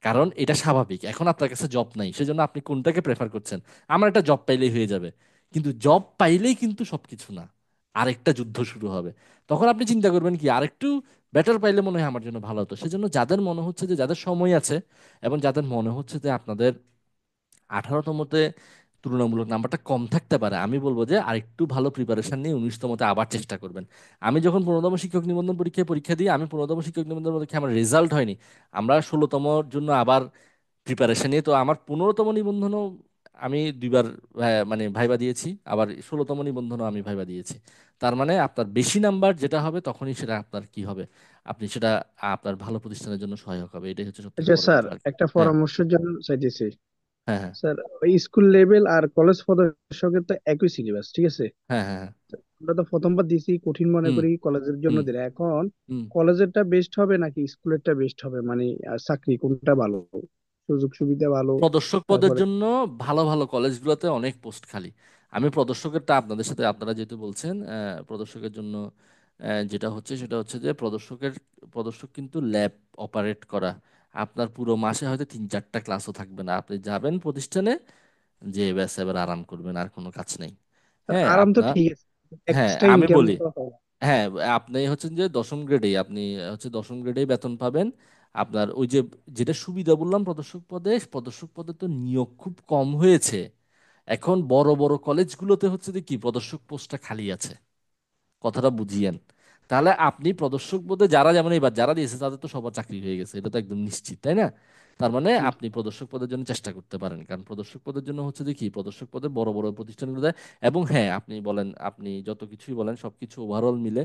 কারণ এটা স্বাভাবিক, এখন আপনার কাছে জব নাই, সেজন্য আপনি কোনটাকে প্রেফার করছেন? আমার একটা জব পাইলেই হয়ে যাবে। কিন্তু জব পাইলেই কিন্তু সবকিছু না, আরেকটা যুদ্ধ শুরু হবে। তখন আপনি চিন্তা করবেন কি, আরেকটু বেটার পাইলে মনে হয় আমার জন্য ভালো হতো। সেজন্য যাদের মনে হচ্ছে যে, যাদের সময় আছে, এবং যাদের মনে হচ্ছে যে আপনাদের 18তমতে তুলনামূলক নাম্বারটা কম থাকতে পারে, আমি বলবো যে আরেকটু ভালো প্রিপারেশন নিয়ে 19তমতে আবার চেষ্টা করবেন। আমি যখন 15তম শিক্ষক নিবন্ধন পরীক্ষায় পরীক্ষা দিই, আমি 15তম শিক্ষক নিবন্ধন পরীক্ষায় আমার রেজাল্ট হয়নি, আমরা 16তমর জন্য আবার প্রিপারেশন নিয়ে, তো আমার 15তম নিবন্ধনও আমি দুইবার মানে ভাইবা দিয়েছি, আবার 16তম নিবন্ধনও আমি ভাইবা দিয়েছি। তার মানে আপনার বেশি নাম্বার যেটা হবে তখনই সেটা আপনার কি হবে, আপনি সেটা আপনার ভালো প্রতিষ্ঠানের জন্য সহায়ক হবে। এটাই হচ্ছে সব থেকে আচ্ছা বড় স্যার, কথা আর কি। একটা হ্যাঁ, পরামর্শের জন্য চাইতেছি। হ্যাঁ, হ্যাঁ, স্যার, ওই স্কুল লেভেল আর কলেজ পদের তো একই সিলেবাস, ঠিক আছে? হ্যাঁ, হ্যাঁ, হ্যাঁ। আমরা তো প্রথমবার দিছি, কঠিন মনে হুম, করি কলেজের জন্য হুম, দিলে। এখন হুম। কলেজেরটা বেস্ট হবে নাকি স্কুলেরটা বেস্ট হবে? মানে চাকরি কোনটা ভালো, সুযোগ সুবিধা ভালো, প্রদর্শক পদের তারপরে? জন্য ভালো ভালো কলেজগুলোতে অনেক পোস্ট খালি। আমি প্রদর্শকেরটা আপনাদের সাথে, আপনারা যেহেতু বলছেন প্রদর্শকের জন্য, যেটা হচ্ছে সেটা হচ্ছে যে প্রদর্শক কিন্তু ল্যাব অপারেট করা। আপনার পুরো মাসে হয়তো 3-4টা ক্লাসও থাকবে না, আপনি যাবেন প্রতিষ্ঠানে, যে ব্যাস এবার আরাম করবেন, আর কোনো কাজ নেই। স্যার, হ্যাঁ আরাম তো আপনার, ঠিক আছে, হ্যাঁ এক্সট্রা আমি ইনকাম বলি, তো হয়। হ্যাঁ আপনি হচ্ছেন যে দশম গ্রেডেই, আপনি হচ্ছে দশম গ্রেডেই বেতন পাবেন। আপনার ওই যে যেটা সুবিধা বললাম প্রদর্শক পদে তো নিয়োগ খুব কম হয়েছে। এখন বড় বড় কলেজগুলোতে হচ্ছে যে কি প্রদর্শক পোস্টটা খালি আছে, কথাটা বুঝিয়েন। তাহলে আপনি প্রদর্শক পদে যারা, যেমন এবার যারা দিয়েছে তাদের তো সবার চাকরি হয়ে গেছে, এটা তো একদম নিশ্চিত, তাই না? তার মানে জি। আপনি প্রদর্শক পদের জন্য চেষ্টা করতে পারেন, কারণ প্রদর্শক পদের জন্য হচ্ছে যে কি প্রদর্শক পদে বড় বড় প্রতিষ্ঠানগুলো দেয়। এবং হ্যাঁ, আপনি বলেন, আপনি যত কিছুই বলেন সবকিছু ওভারঅল মিলে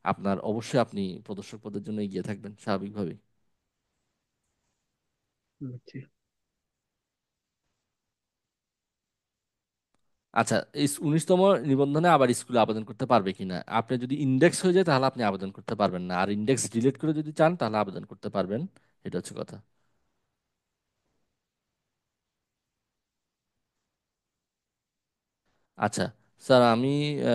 আপনার অবশ্যই আপনি প্রদর্শক পদের জন্য এগিয়ে থাকবেন স্বাভাবিকভাবেই। বুঝছি। আচ্ছা, এই 19তম নিবন্ধনে আবার স্কুলে আবেদন করতে পারবে কিনা, আপনি যদি ইন্ডেক্স হয়ে যায় তাহলে আপনি আবেদন করতে পারবেন না, আর ইন্ডেক্স ডিলিট করে যদি চান তাহলে আবেদন করতে পারবেন। এটা হচ্ছে কথা। আচ্ছা স্যার, আমি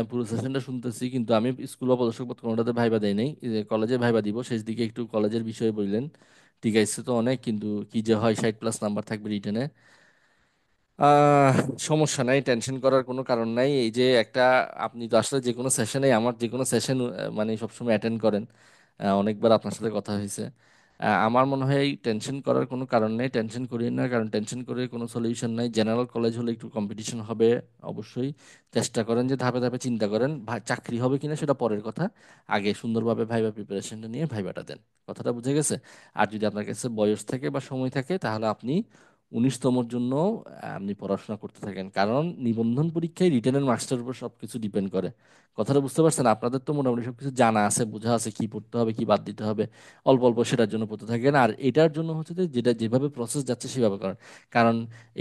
পুরো সেশনটা শুনতেছি, কিন্তু আমি স্কুল বা পদক্ষেপ কোনোটাতে ভাইবা দেয় নাই, কলেজে ভাইবা দিব শেষ দিকে, একটু কলেজের বিষয়ে বললেন। ঠিক আছে তো অনেক, কিন্তু কি যে হয়, 60+ নাম্বার থাকবে রিটেনে। আহ সমস্যা নাই, টেনশন করার কোনো কারণ নাই। এই যে একটা, আপনি তো আসলে যে কোনো সেশনে, আমার যে কোনো সেশন মানে সবসময় অ্যাটেন্ড করেন, অনেকবার আপনার সাথে কথা হয়েছে। আমার মনে হয় এই টেনশন করার কোনো কারণ নেই, টেনশন করিয়ে না, কারণ টেনশন করে কোনো সলিউশন নাই। জেনারেল কলেজ হলে একটু কম্পিটিশন হবে অবশ্যই। চেষ্টা করেন যে ধাপে ধাপে চিন্তা করেন, চাকরি হবে কিনা সেটা পরের কথা, আগে সুন্দরভাবে ভাইবা প্রিপারেশনটা নিয়ে ভাইবাটা দেন। কথাটা বুঝে গেছে? আর যদি আপনার কাছে বয়স থাকে বা সময় থাকে তাহলে আপনি 19তমর জন্য আপনি পড়াশোনা করতে থাকেন, কারণ নিবন্ধন পরীক্ষায় রিটেনের মার্কসটার উপর সবকিছু ডিপেন্ড করে। কথাটা বুঝতে পারছেন? আপনাদের তো মোটামুটি সবকিছু জানা আছে, বোঝা আছে, কি পড়তে হবে কি বাদ দিতে হবে, অল্প অল্প সেটার জন্য পড়তে থাকেন। আর এটার জন্য হচ্ছে যে যেটা যেভাবে প্রসেস যাচ্ছে সেভাবে করেন। কারণ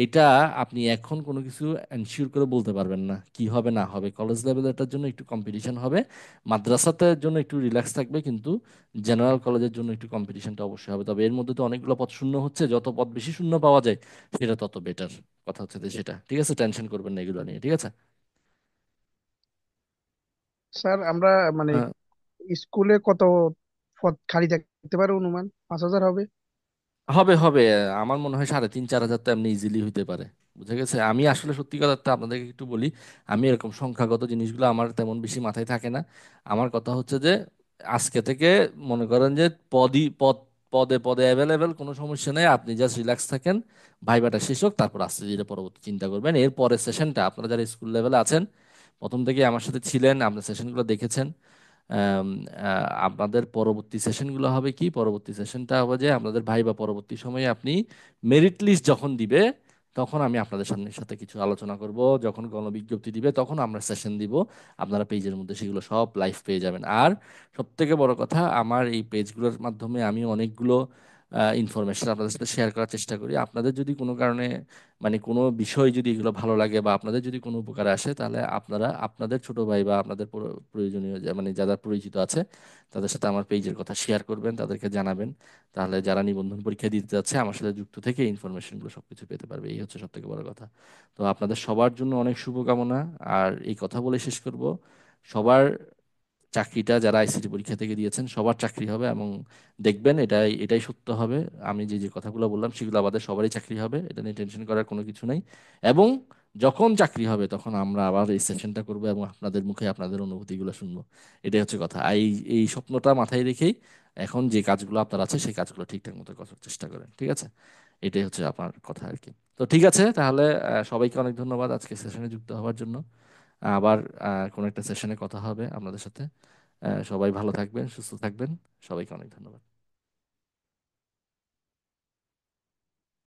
এটা আপনি এখন কোনো কিছু এনশিওর করে বলতে পারবেন না কি হবে না হবে। কলেজ লেভেলের জন্য একটু কম্পিটিশন হবে, মাদ্রাসাতের জন্য একটু রিল্যাক্স থাকবে, কিন্তু জেনারেল কলেজের জন্য একটু কম্পিটিশনটা অবশ্যই হবে। তবে এর মধ্যে তো অনেকগুলো পদ শূন্য হচ্ছে, যত পদ বেশি শূন্য পাওয়া যায় সেটা তত বেটার। কথা হচ্ছে যে সেটা, ঠিক আছে? টেনশন করবেন না এগুলো নিয়ে, ঠিক আছে? স্যার, আমরা মানে হ্যাঁ, স্কুলে কত পদ খালি থাকতে পারে অনুমান? 5,000 হবে? হবে হবে আমার মনে হয় 3,500-4,000 তো এমনি ইজিলি হইতে পারে। বুঝে গেছে। আমি আসলে সত্যি কথা তো আপনাদেরকে একটু বলি, আমি এরকম সংখ্যাগত জিনিসগুলো আমার তেমন বেশি মাথায় থাকে না। আমার কথা হচ্ছে যে আজকে থেকে মনে করেন যে পদে পদে অ্যাভেলেবেল, কোনো সমস্যা নেই, আপনি জাস্ট রিল্যাক্স থাকেন, ভাইবাটা শেষ হোক, তারপর আস্তে ধীরে পরবর্তী চিন্তা করবেন। এর পরের সেশনটা আপনারা যারা স্কুল লেভেলে আছেন, প্রথম থেকে আমার সাথে ছিলেন, আপনার সেশনগুলো দেখেছেন, আম, আপনাদের পরবর্তী সেশনগুলো হবে কি, পরবর্তী সেশনটা হবে যে আপনাদের ভাই বা পরবর্তী সময়ে আপনি মেরিট লিস্ট যখন দিবে, তখন আমি আপনাদের সামনে সাথে কিছু আলোচনা করব, যখন গণবিজ্ঞপ্তি দিবে তখন আমরা সেশন দিব, আপনারা পেজের মধ্যে সেগুলো সব লাইভ পেয়ে যাবেন। আর সব থেকে বড় কথা, আমার এই পেজগুলোর মাধ্যমে আমি অনেকগুলো ইনফরমেশন আপনাদের সাথে শেয়ার করার চেষ্টা করি। আপনাদের যদি কোনো কারণে মানে কোনো বিষয় যদি এগুলো ভালো লাগে বা আপনাদের যদি কোনো উপকারে আসে, তাহলে আপনারা আপনাদের ছোট ভাই বা আপনাদের প্রয়োজনীয় মানে যারা পরিচিত আছে তাদের সাথে আমার পেজের কথা শেয়ার করবেন, তাদেরকে জানাবেন। তাহলে যারা নিবন্ধন পরীক্ষা দিতে যাচ্ছে আমার সাথে যুক্ত থেকে ইনফরমেশনগুলো সবকিছু পেতে পারবে। এই হচ্ছে সব থেকে বড় কথা। তো আপনাদের সবার জন্য অনেক শুভকামনা। আর এই কথা বলে শেষ করব, সবার চাকরিটা, যারা আইসিটি পরীক্ষা থেকে দিয়েছেন সবার চাকরি হবে, এবং দেখবেন এটাই এটাই সত্য হবে। আমি যে যে কথাগুলো বললাম সেগুলো আমাদের সবারই চাকরি হবে, এটা নিয়ে টেনশন করার কোনো কিছু নেই। এবং যখন চাকরি হবে তখন আমরা আবার এই সেশনটা করবো এবং আপনাদের মুখে আপনাদের অনুভূতিগুলো শুনবো। এটাই হচ্ছে কথা। এই এই স্বপ্নটা মাথায় রেখেই এখন যে কাজগুলো আপনার আছে সেই কাজগুলো ঠিকঠাক মতো করার চেষ্টা করেন, ঠিক আছে? এটাই হচ্ছে আপনার কথা আর কি। তো ঠিক আছে তাহলে, সবাইকে অনেক ধন্যবাদ আজকে সেশনে যুক্ত হওয়ার জন্য। আবার কোনো একটা সেশনে কথা হবে আপনাদের সাথে। সবাই ভালো থাকবেন, সুস্থ থাকবেন। সবাইকে অনেক ধন্যবাদ।